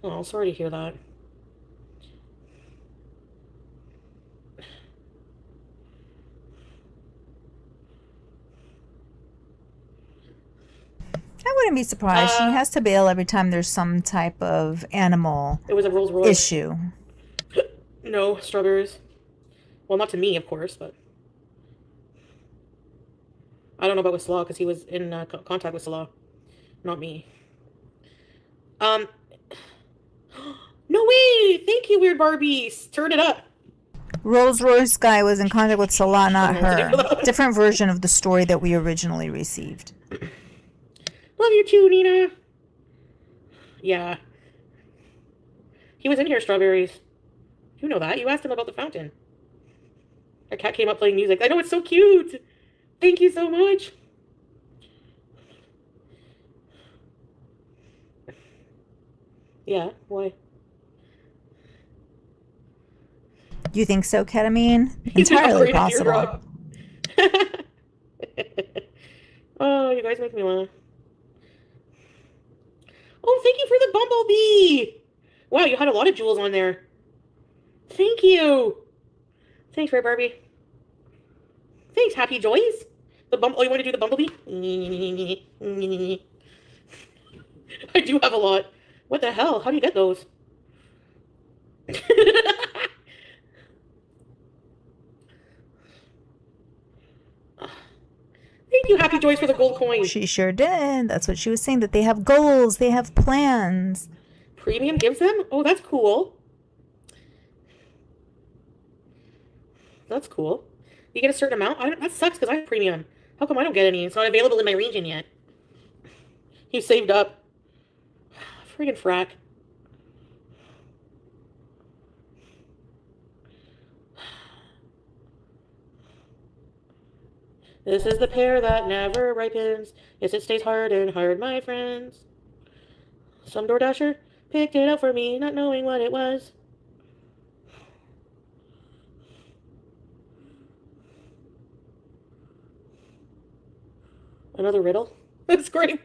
Oh, sorry to hear that. I wouldn't be surprised. She has to bail every time there's some type of animal It was a Rolls Royce issue. No, strawberries. Well, not to me, of course, but I don't know about with Salah because he was in contact with Salah, not me. No way! Thank you, Weird Barbies. Turn it up. Rolls Royce guy was in contact with Salah, not her. Different version of the story that we originally received. Love you too, Nina. Yeah. He was in here, strawberries. You know that. You asked him about the fountain. A cat came up playing music. I know, it's so cute. Thank you so much. Yeah, why? You think so, ketamine? Entirely possible. Oh, you guys make me laugh. Oh, thank you for the bumblebee. Wow, you had a lot of jewels on there. Thank you. Thanks, Red Barbie. Thanks, Happy Joys. Oh, you want to do the bumblebee? I do have a lot. What the hell? How do you get those? Thank you, Happy Joys, for the gold coin. She sure did. That's what she was saying, that they have goals, they have plans. Premium gives them? Oh, that's cool. That's cool. You get a certain amount? That sucks because I have premium. How come I don't get any? It's not available in my region yet. You saved up. Friggin' frack. This is the pear that never ripens. Yes, it stays hard and hard, my friends. Some DoorDasher picked it up for me, not knowing what it was. Another riddle? That's great.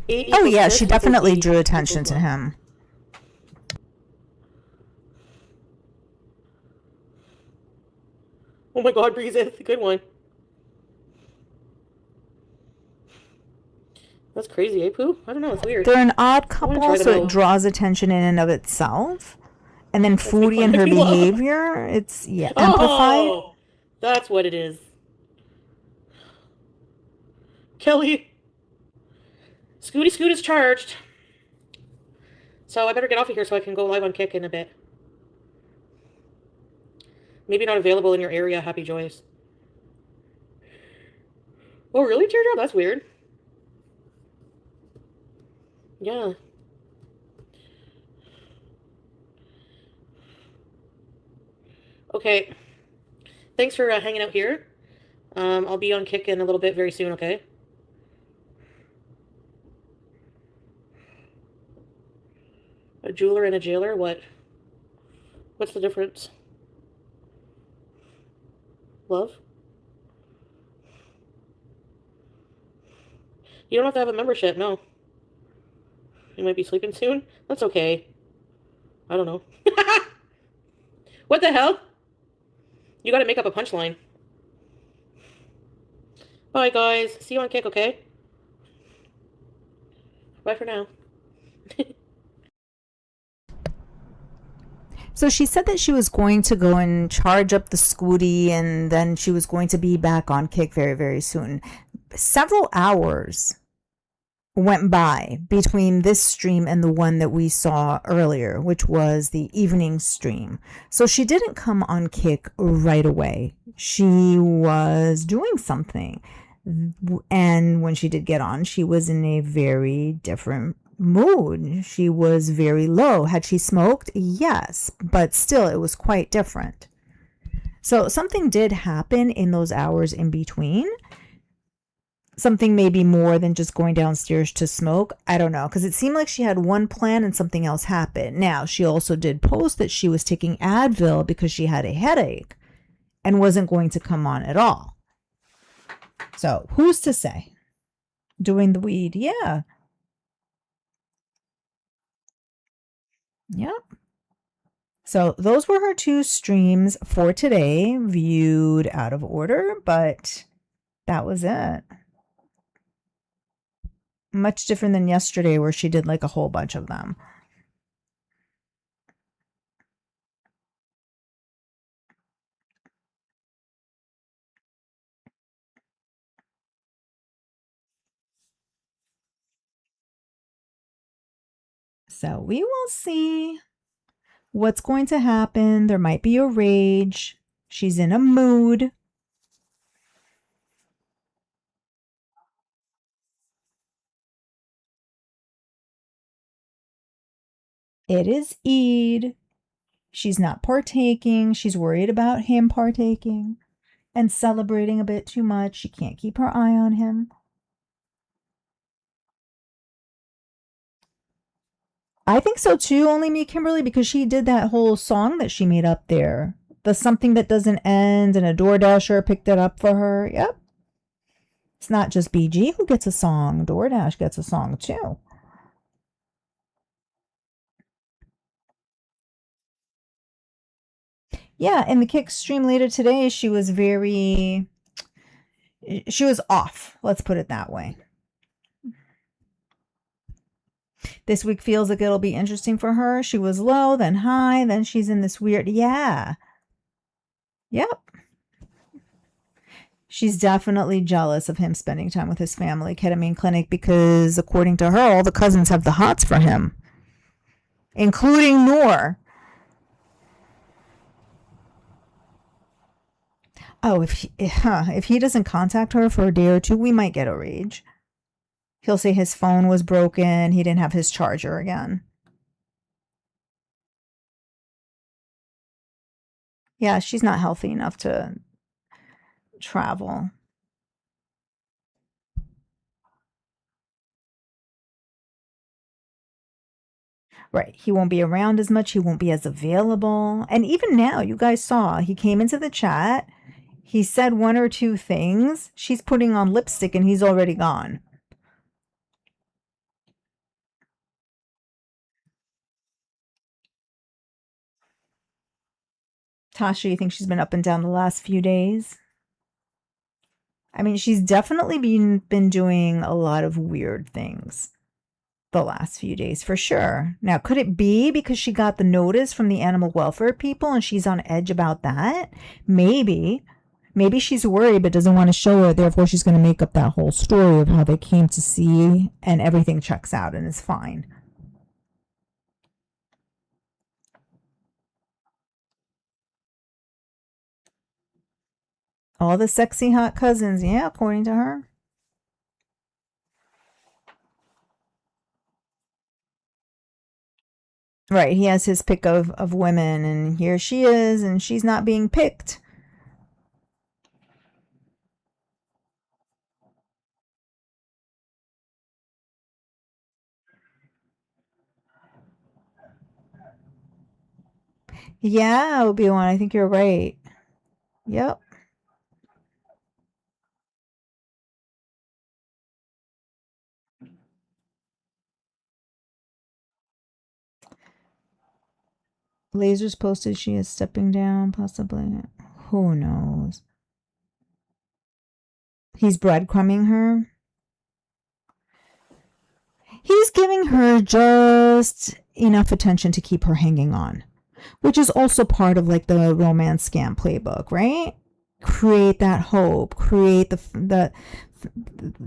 8 Oh equals yeah, this she equals definitely B drew attention equals to 1. him. Oh my god, breezeth. Good one. That's crazy, eh, Pooh? I don't know, it's weird. They're an odd I want to couple, try them so it out. draws attention in and of itself. And then Let's make Foodie fun and of her people. behavior, it's, yeah, amplified. Oh! That's what it is. Kelly. Scooty Scoot is charged. So I better get off of here so I can go live on Kick in a bit. Maybe not available in your area, Happy Joyce. Oh, really, Teardrop? That's weird. Yeah. Okay. Thanks for hanging out here. I'll be on Kick in a little bit very soon, okay? A jeweler and a jailer? What? What's the difference? Love? You don't have to have a membership, no. You might be sleeping soon? That's okay. I don't know. What the hell? You gotta make up a punchline. Bye, guys. See you on Kick, okay? Bye for now. So she said that she was going to go and charge up the Scooty, and then she was going to be back on Kick very, very soon. Several hours went by between this stream and the one that we saw earlier, which was the evening stream. So she didn't come on Kick right away. She was doing something. And when she did get on, she was in a very different mood. She was very low. Had she smoked? Yes, but still it was quite different. So something did happen in those hours in between. Something maybe more than just going downstairs to smoke. I don't know, because it seemed like she had one plan and something else happened. Now, she also did post that she was taking Advil because she had a headache and wasn't going to come on at all. So who's to say? Doing the weed, yeah. Yep. So those were her 2 streams for today, viewed out of order, but that was it. Much different than yesterday where she did like a whole bunch of them. So we will see what's going to happen. There might be a rage. She's in a mood. It is Eid. She's not partaking. She's worried about him partaking and celebrating a bit too much. She can't keep her eye on him. I think so too, only me, Kimberly, because she did that whole song that she made up there. The something that doesn't end, and a DoorDasher picked it up for her. Yep. It's not just BG who gets a song. DoorDash gets a song too. Yeah, in the Kick stream later today, she was off. Let's put it that way. This week feels like it'll be interesting for her. She was low, then high, then she's in this weird, yeah. Yep. She's definitely jealous of him spending time with his family, ketamine clinic, because according to her, all the cousins have the hots for him, including Noor. Oh, if he doesn't contact her for a day or two, we might get a rage. He'll say his phone was broken. He didn't have his charger again. Yeah, she's not healthy enough to travel. Right. He won't be around as much. He won't be as available. And even now, you guys saw, he came into the chat. He said one or two things. She's putting on lipstick and he's already gone. Tasha, you think she's been up and down the last few days? I mean, she's definitely been doing a lot of weird things the last few days for sure. Now, could it be because she got the notice from the animal welfare people and she's on edge about that? Maybe. Maybe she's worried but doesn't want to show it. Therefore, she's going to make up that whole story of how they came to see and everything checks out and is fine. All the sexy hot cousins. Yeah, according to her. Right, he has his pick of women, and here she is, and she's not being picked. Yeah, Obi-Wan, I think you're right. Yep. Lasers posted she is stepping down, possibly. Who knows? He's breadcrumbing her. He's giving her just enough attention to keep her hanging on, which is also part of like the romance scam playbook, right? Create that hope, create the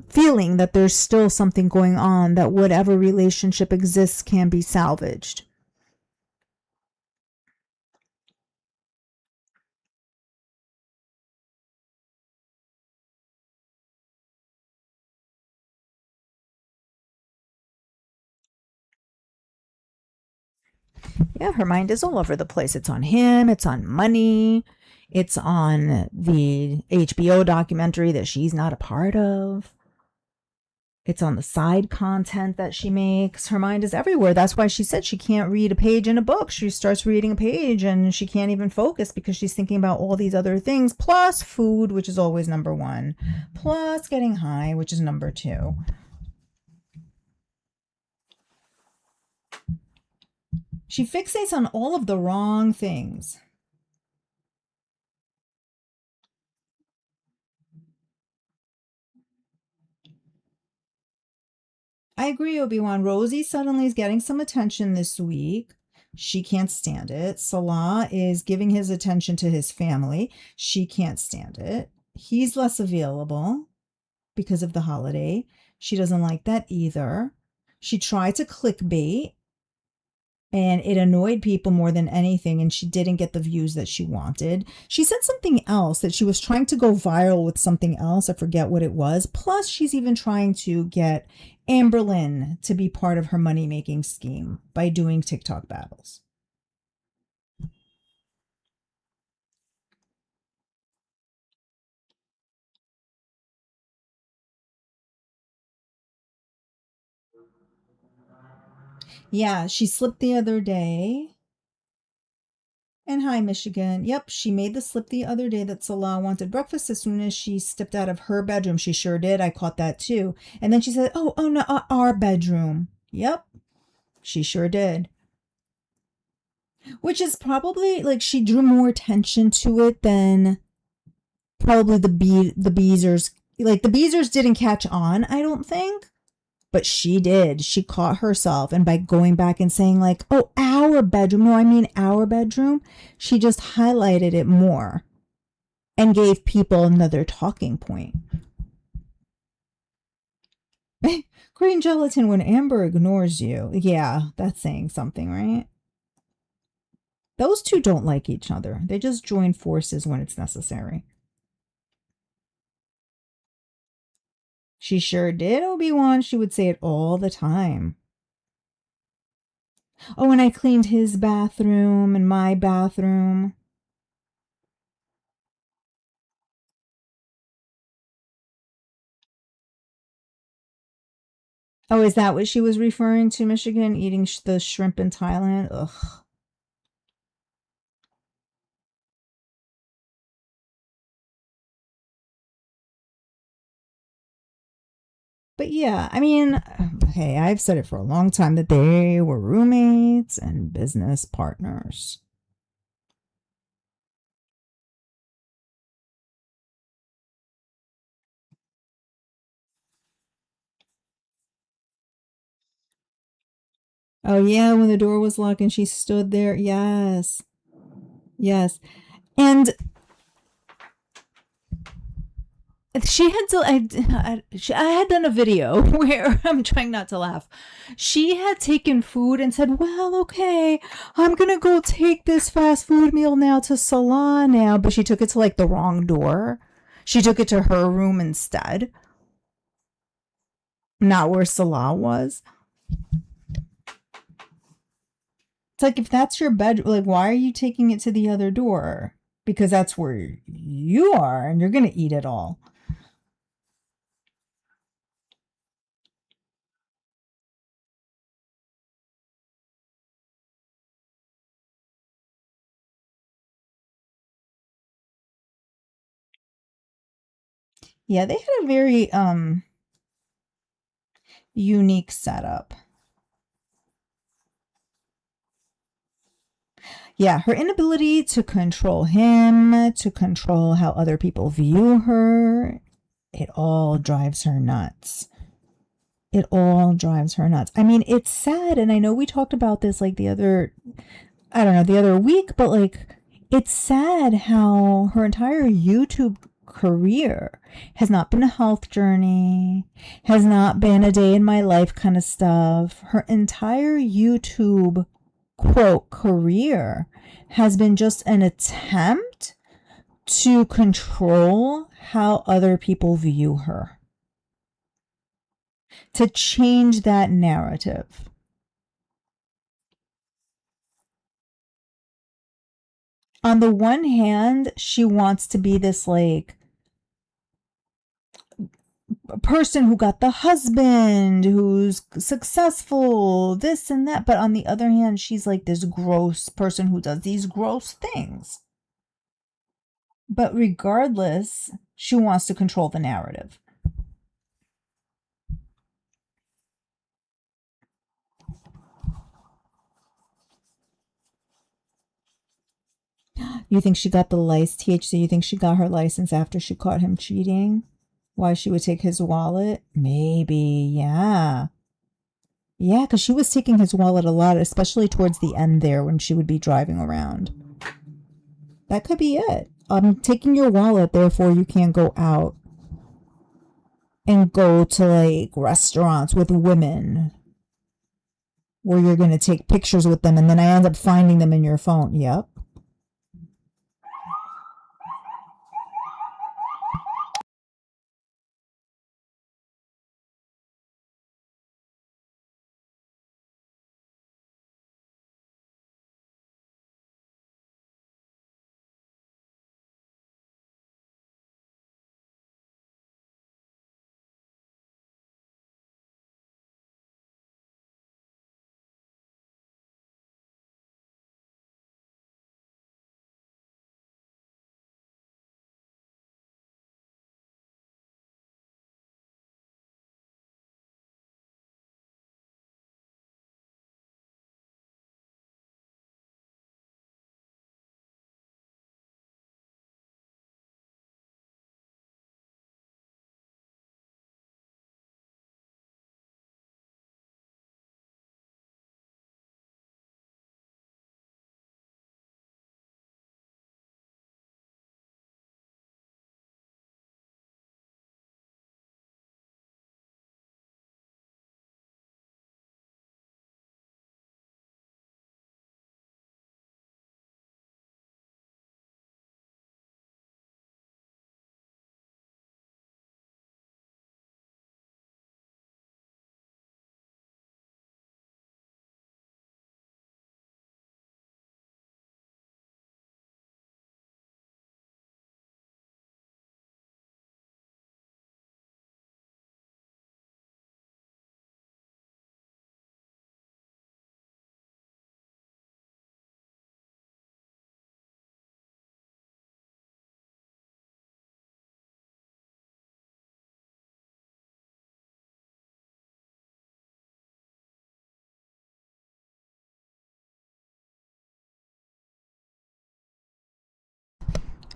feeling that there's still something going on, that whatever relationship exists can be salvaged. Yeah, her mind is all over the place. It's on him, it's on money, it's on the HBO documentary that she's not a part of. It's on the side content that she makes. Her mind is everywhere. That's why she said she can't read a page in a book. She starts reading a page and she can't even focus because she's thinking about all these other things, plus food, which is always number one, plus getting high, which is number two. She fixates on all of the wrong things. I agree, Obi-Wan. Rosie suddenly is getting some attention this week. She can't stand it. Salah is giving his attention to his family. She can't stand it. He's less available because of the holiday. She doesn't like that either. She tried to clickbait and it annoyed people more than anything, and she didn't get the views that she wanted. She said something else, that she was trying to go viral with something else. I forget what it was. Plus, she's even trying to get Amberlynn to be part of her money-making scheme by doing TikTok battles. Yeah, she slipped the other day. And hi, Michigan. Yep, she made the slip the other day that Salah wanted breakfast as soon as she stepped out of her bedroom. She sure did. I caught that too. And then she said, oh no, our bedroom. Yep, she sure did. Which is probably like she drew more attention to it than probably the Beezers. Like the Beezers didn't catch on, I don't think. But she did. She caught herself. And by going back and saying, like, oh, our bedroom. No, I mean our bedroom. She just highlighted it more and gave people another talking point. Green gelatin when Amber ignores you. Yeah, that's saying something, right? Those two don't like each other. They just join forces when it's necessary. She sure did, Obi-Wan. She would say it all the time. Oh, and I cleaned his bathroom and my bathroom. Oh, is that what she was referring to, Michigan? Eating the shrimp in Thailand? Ugh. But yeah, I mean, hey, I've said it for a long time that they were roommates and business partners. Oh, yeah, when the door was locked and she stood there. Yes. Yes. And she had to, I had done a video where I'm trying not to laugh. She had taken food and said, well, okay, I'm going to go take this fast food meal now to Salah now. But she took it to like the wrong door. She took it to her room instead, not where Salah was. It's like, if that's your bed, like, why are you taking it to the other door? Because that's where you are and you're going to eat it all. Yeah, they had a very unique setup. Yeah, her inability to control him, to control how other people view her, it all drives her nuts. It all drives her nuts. I mean, it's sad, and I know we talked about this like I don't know, the other week, but like, it's sad how her entire YouTube career has not been a health journey, has not been a day in my life kind of stuff. Her entire YouTube quote career has been just an attempt to control how other people view her, to change that narrative. On the one hand, she wants to be this like person who got the husband, who's successful, this and that. But on the other hand, she's like this gross person who does these gross things. But regardless, she wants to control the narrative. You think she got the license, THC? You think she got her license after she caught him cheating? Why she would take his wallet? Maybe, yeah. Yeah, because she was taking his wallet a lot, especially towards the end there when she would be driving around. That could be it. I'm taking your wallet, therefore you can't go out and go to like restaurants with women where you're going to take pictures with them and then I end up finding them in your phone. Yep.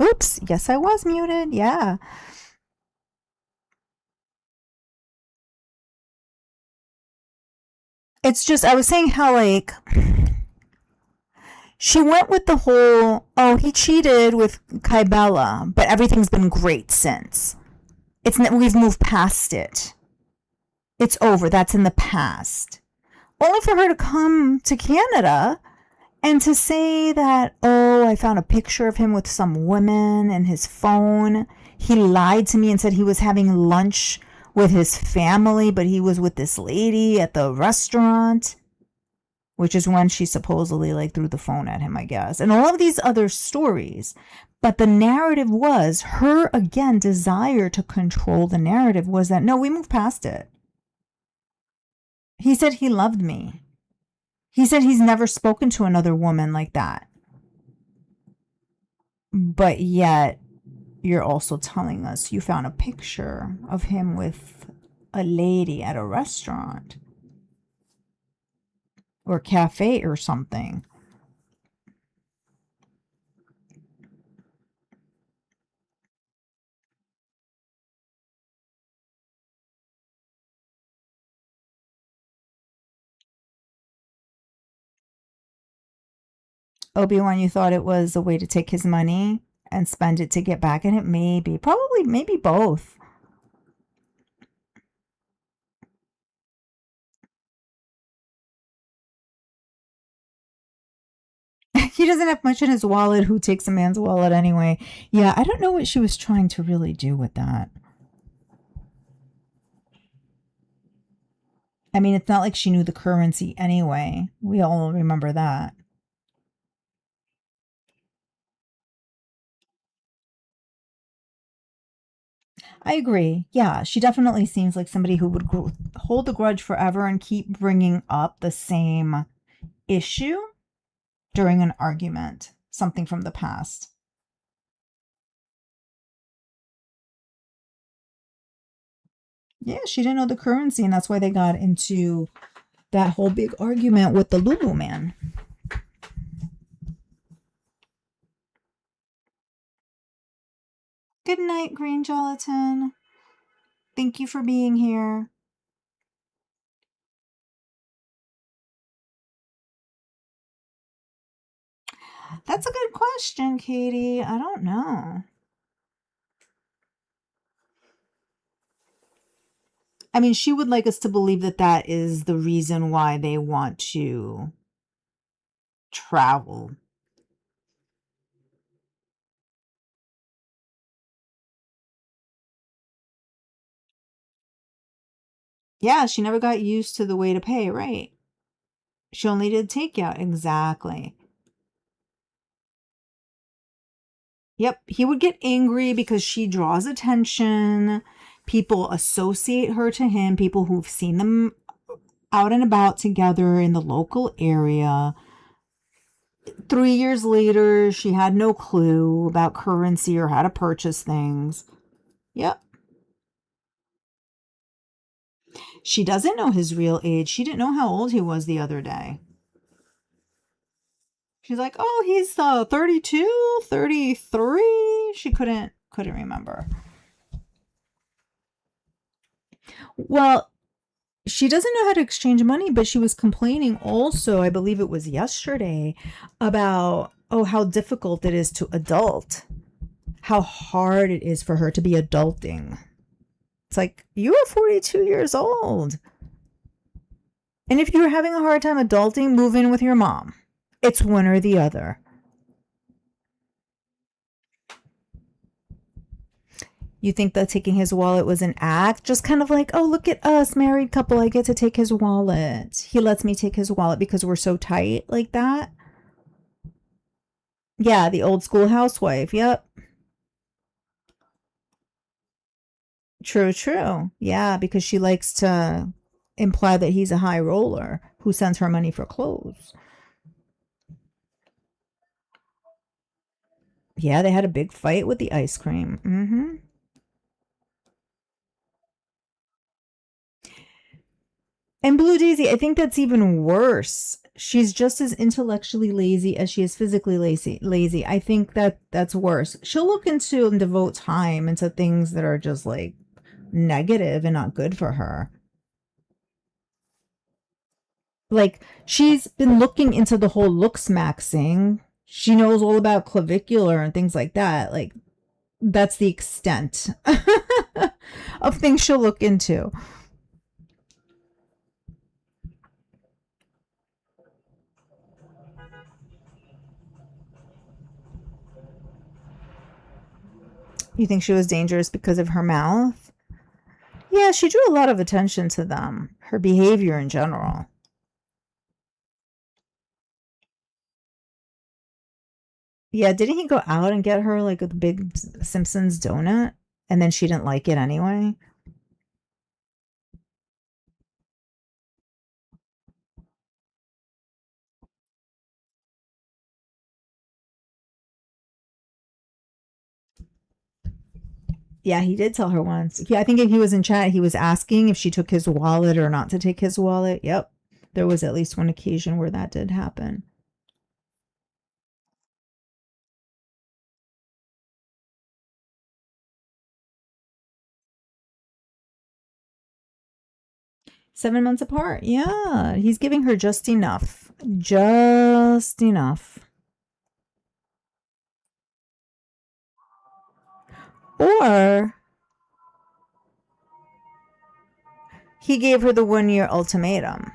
Oops. Yes, I was muted. Yeah. It's just, I was saying how, like, she went with the whole, oh, he cheated with Kybella, but everything's been great since. We've moved past it. It's over. That's in the past. Only for her to come to Canada and to say that, oh, I found a picture of him with some women in his phone. He lied to me and said he was having lunch with his family, but he was with this lady at the restaurant, which is when she supposedly like threw the phone at him, I guess. And all of these other stories. But the narrative was her, again, desire to control the narrative was that, no, we moved past it. He said he loved me. He said he's never spoken to another woman like that. But yet, you're also telling us you found a picture of him with a lady at a restaurant or cafe or something. Obi-Wan, you thought it was a way to take his money and spend it to get back at it? Maybe. Probably, maybe both. He doesn't have much in his wallet. Who takes a man's wallet anyway? Yeah, I don't know what she was trying to really do with that. I mean, it's not like she knew the currency anyway. We all remember that. I agree. Yeah, she definitely seems like somebody who would hold a grudge forever and keep bringing up the same issue during an argument, something from the past. Yeah, she didn't know the currency, and that's why they got into that whole big argument with the Lulu man. Good night, Green Gelatin. Thank you for being here. That's a good question, Katie. I don't know. I mean, she would like us to believe that that is the reason why they want to travel. Yeah, she never got used to the way to pay, right? She only did takeout. Exactly. Yep, he would get angry because she draws attention. People associate her to him, people who've seen them out and about together in the local area. 3 years later, she had no clue about currency or how to purchase things. Yep. She doesn't know his real age. She didn't know how old he was the other day. She's like, oh, he's 32, 33. She couldn't remember. Well, she doesn't know how to exchange money, but she was complaining also, I believe it was yesterday, about, oh, how difficult it is to adult. How hard it is for her to be adulting. It's like, you are 42 years old. And if you're having a hard time adulting, move in with your mom. It's one or the other. You think that taking his wallet was an act? Just kind of like, oh, look at us, married couple. I get to take his wallet. He lets me take his wallet because we're so tight, like that. Yeah, the old school housewife. Yep. True, true. Yeah, because she likes to imply that he's a high roller who sends her money for clothes. Yeah, they had a big fight with the ice cream. Mm-hmm. And Blue Daisy, I think that's even worse. She's just as intellectually lazy as she is physically lazy. I think that that's worse. She'll look into and devote time into things that are just like negative and not good for her. Like she's been looking into the whole looks maxing. She knows all about clavicular and things like that. Like that's the extent of things she'll look into. You think she was dangerous because of her mouth? Yeah, she drew a lot of attention to them, her behavior in general. Yeah, didn't he go out and get her like a big Simpsons donut? And then she didn't like it anyway? Yeah, he did tell her once. Yeah, I think if he was in chat, he was asking if she took his wallet or not to take his wallet. Yep. There was at least one occasion where that did happen. $7 months apart. Yeah, he's giving her just enough. Just enough. Or he gave her the 1 year ultimatum.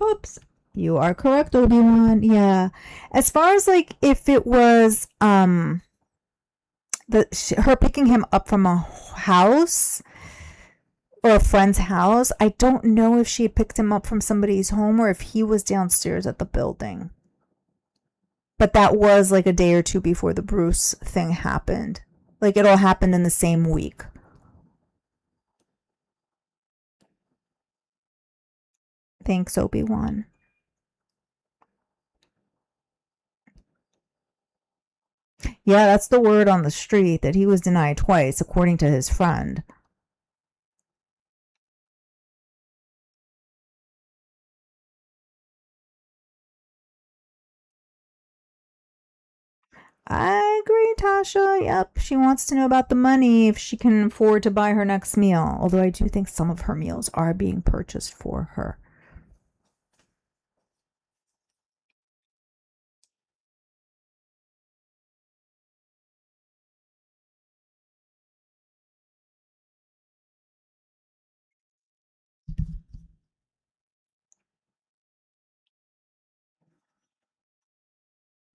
Oops. You are correct, Obi-Wan. Yeah. As far as like if it was her picking him up from a house or a friend's house, I don't know if she had picked him up from somebody's home or if he was downstairs at the building. But that was like a day or two before the Bruce thing happened. Like it all happened in the same week. Thanks, Obi-Wan. Yeah, that's the word on the street, that he was denied twice, according to his friend. I agree, Tasha. Yep, she wants to know about the money, if she can afford to buy her next meal. Although I do think some of her meals are being purchased for her.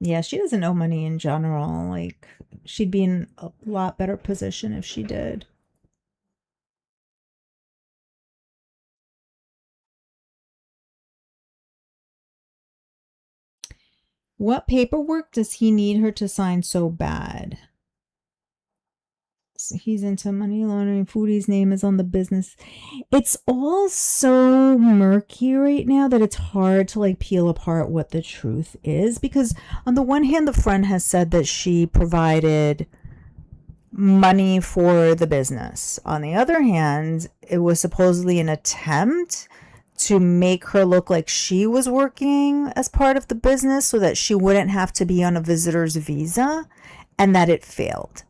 Yeah, she doesn't know money in general. Like, she'd be in a lot better position if she did. What paperwork does he need her to sign so bad? So he's into money laundering. Foodie's name is on the business. It's all so murky right now that it's hard to like peel apart what the truth is, because on the one hand, the friend has said that she provided money for the business. On the other hand, it was supposedly an attempt to make her look like she was working as part of the business so that she wouldn't have to be on a visitor's visa, and that it failed.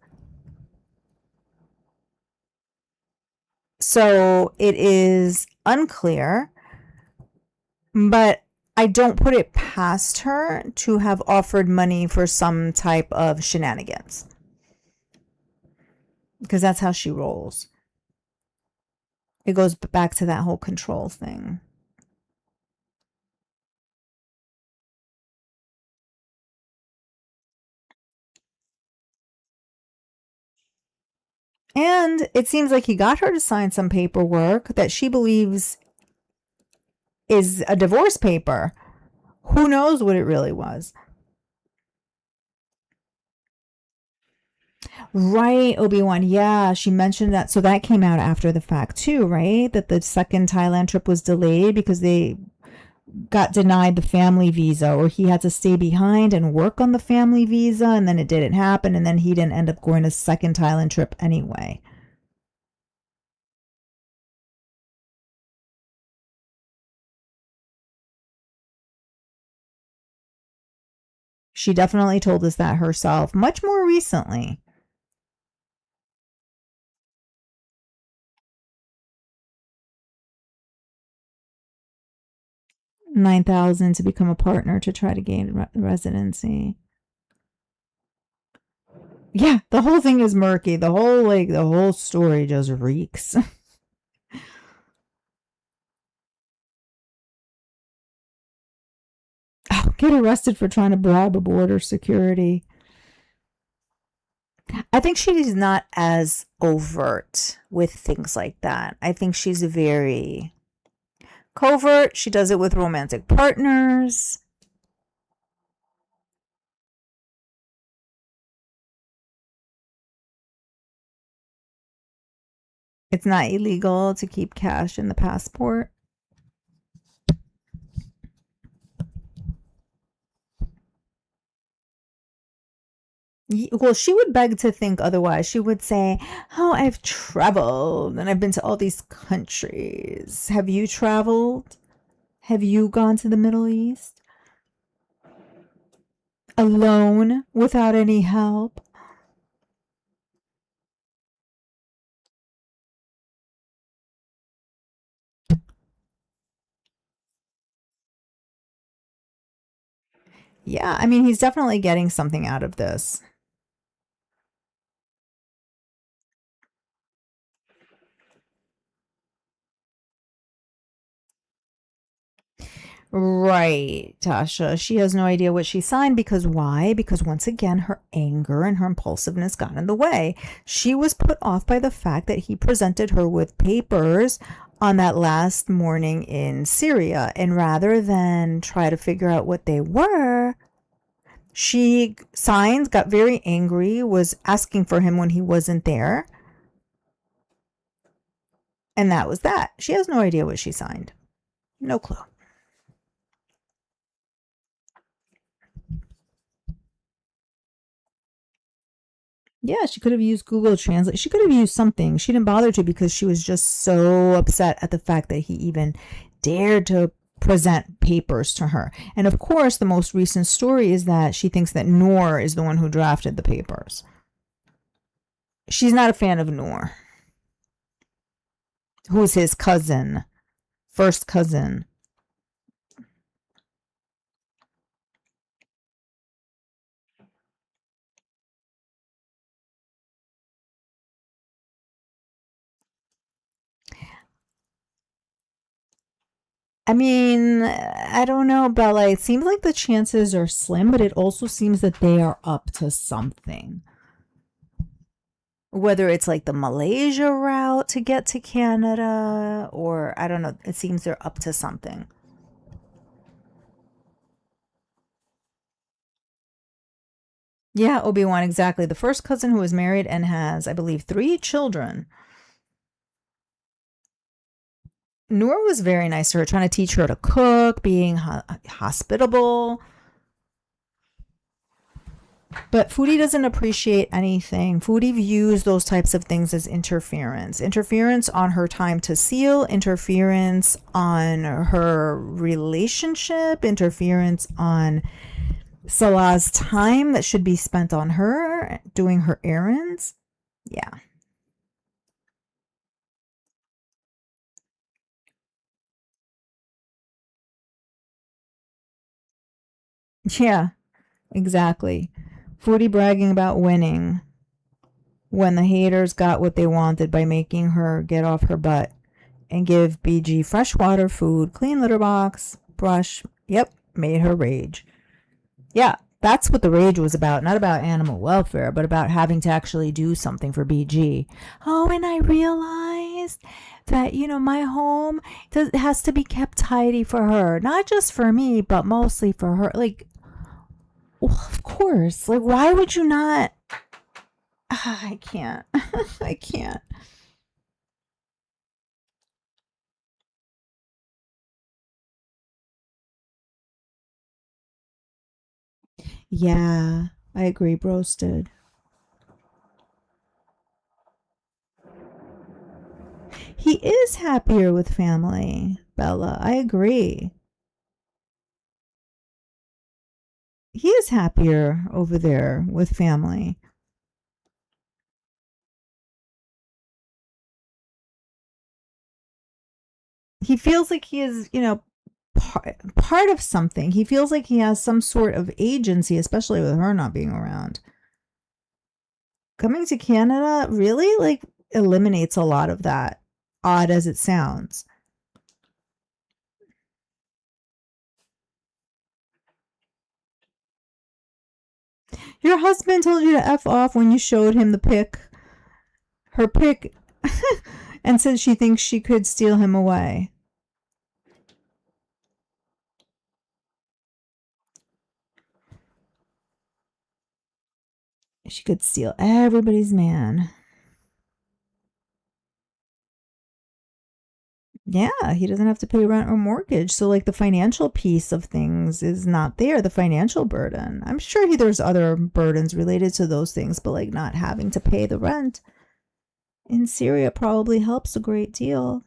So it is unclear, but I don't put it past her to have offered money for some type of shenanigans, because that's how she rolls. It goes back to that whole control thing. And it seems like he got her to sign some paperwork that she believes is a divorce paper. Who knows what it really was? Right, Obi-Wan. Yeah, she mentioned that. So that came out after the fact too, right? That the second Thailand trip was delayed because they got denied the family visa, or he had to stay behind and work on the family visa, and then it didn't happen, and then he didn't end up going to second Thailand trip anyway. She definitely told us that herself much more recently. 9,000 to become a partner to try to gain residency. Yeah, the whole thing is murky. The whole story just reeks. Oh, get arrested for trying to bribe a border security. I think she's not as overt with things like that. I think she's very covert. She does it with romantic partners. It's not illegal to keep cash in the passport. Well, she would beg to think otherwise. She would say, "Oh, I've traveled and I've been to all these countries. Have you traveled? Have you gone to the Middle East alone without any help?" Yeah, I mean, he's definitely getting something out of this. Right, Tasha. She has no idea what she signed, because why? Because once again, her anger and her impulsiveness got in the way. She was put off by the fact that he presented her with papers on that last morning in Syria. And rather than try to figure out what they were, she signed, got very angry, was asking for him when he wasn't there. And that was that. She has no idea what she signed. No clue. Yeah, she could have used Google Translate. She could have used something. She didn't bother to because she was just so upset at the fact that he even dared to present papers to her. And of course, the most recent story is that she thinks that Noor is the one who drafted the papers. She's not a fan of Noor, who's his cousin, first cousin. I mean, I don't know, Bella. It seems like the chances are slim, but it also seems that they are up to something. Whether it's like the Malaysia route to get to Canada, or I don't know, it seems they're up to something. Yeah, Obi-Wan, exactly. The first cousin who is married and has, I believe, 3 children. Noor was very nice to her, trying to teach her to cook, being hospitable. But Foodie doesn't appreciate anything. Foodie views those types of things as interference. Interference on her time to seal, interference on her relationship, interference on Salah's time that should be spent on her doing her errands. Yeah. Yeah, exactly. Foodie bragging about winning when the haters got what they wanted by making her get off her butt and give BG fresh water, food, clean litter box, brush. Yep, made her rage. Yeah, that's what the rage was about. Not about animal welfare, but about having to actually do something for BG. Oh, and I realized that, my home has to be kept tidy for her. Not just for me, but mostly for her. Like, well, of course. Like, why would you not? I can't. I can't. Yeah, I agree, broasted. He is happier with family, Bella. I agree. He is happier over there with family. He feels like he is, part of something. He feels like he has some sort of agency, especially with her not being around. Coming to Canada really like eliminates a lot of that, odd as it sounds. Your husband told you to F off when you showed him her pic, and said she thinks she could steal him away. She could steal everybody's man. Yeah, he doesn't have to pay rent or mortgage. So, like, the financial piece of things is not there, the financial burden. I'm sure there's other burdens related to those things, but like not having to pay the rent in Syria probably helps a great deal.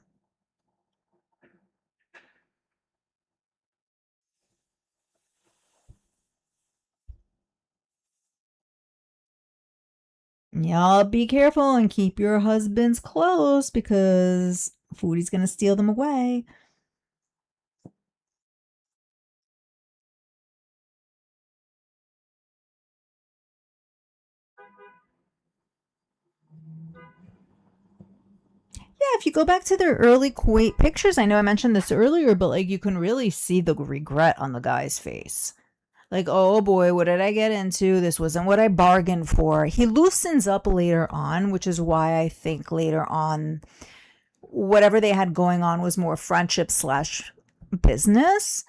Y'all be careful and keep your husbands close because Foodie's going to steal them away. Yeah, if you go back to their early Kuwait pictures, I know I mentioned this earlier, but like you can really see the regret on the guy's face. Like, oh boy, what did I get into? This wasn't what I bargained for. He loosens up later on, which is why I think later on, whatever they had going on was more friendship slash business.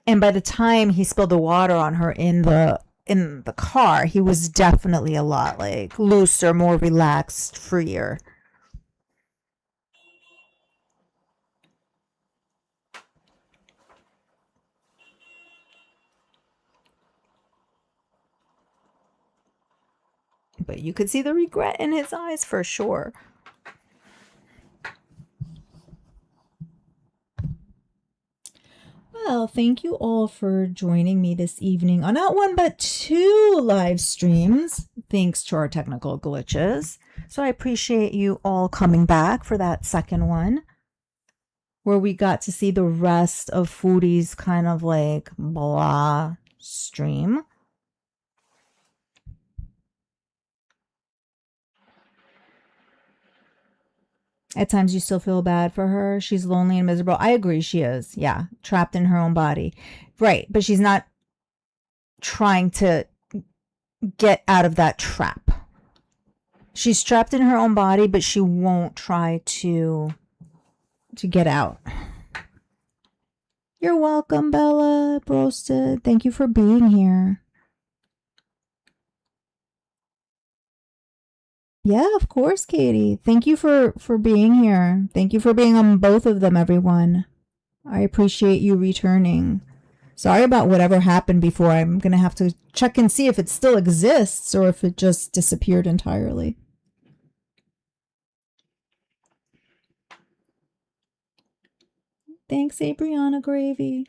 And by the time he spilled the water on her in the car, he was definitely a lot like looser, more relaxed, freer. But you could see the regret in his eyes for sure. Well, thank you all for joining me this evening on not one but 2 live streams, thanks to our technical glitches. So I appreciate you all coming back for that second one, where we got to see the rest of Foodie's kind of like blah stream. At times you still feel bad for her. She's lonely and miserable. I agree, she is. Yeah, trapped in her own body. Right, but she's not trying to get out of that trap. She's trapped in her own body, but she won't try to get out. You're welcome, Bella Brosted. Thank you for being here. Yeah, of course, Katie. Thank you for being here. Thank you for being on both of them, everyone. I appreciate you returning. Sorry about whatever happened before. I'm going to have to check and see if it still exists or if it just disappeared entirely. Thanks, Abriana Gravy.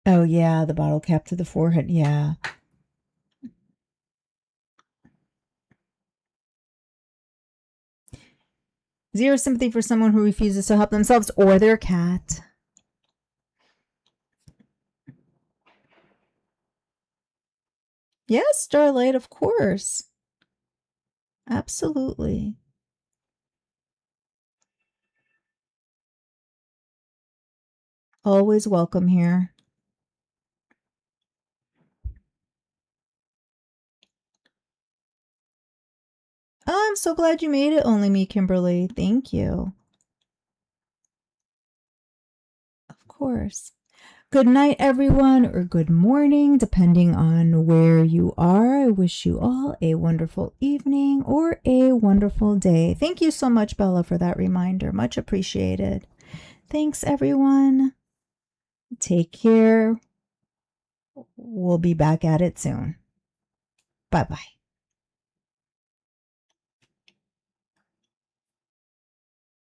Oh, yeah, the bottle cap to the forehead. Yeah. Zero sympathy for someone who refuses to help themselves or their cat. Yes, Starlight, of course. Absolutely. Always welcome here. Oh, I'm so glad you made it, Only Me, Kimberly. Thank you. Of course. Good night, everyone, or good morning, depending on where you are. I wish you all a wonderful evening or a wonderful day. Thank you so much, Bella, for that reminder. Much appreciated. Thanks, everyone. Take care. We'll be back at it soon. Bye-bye.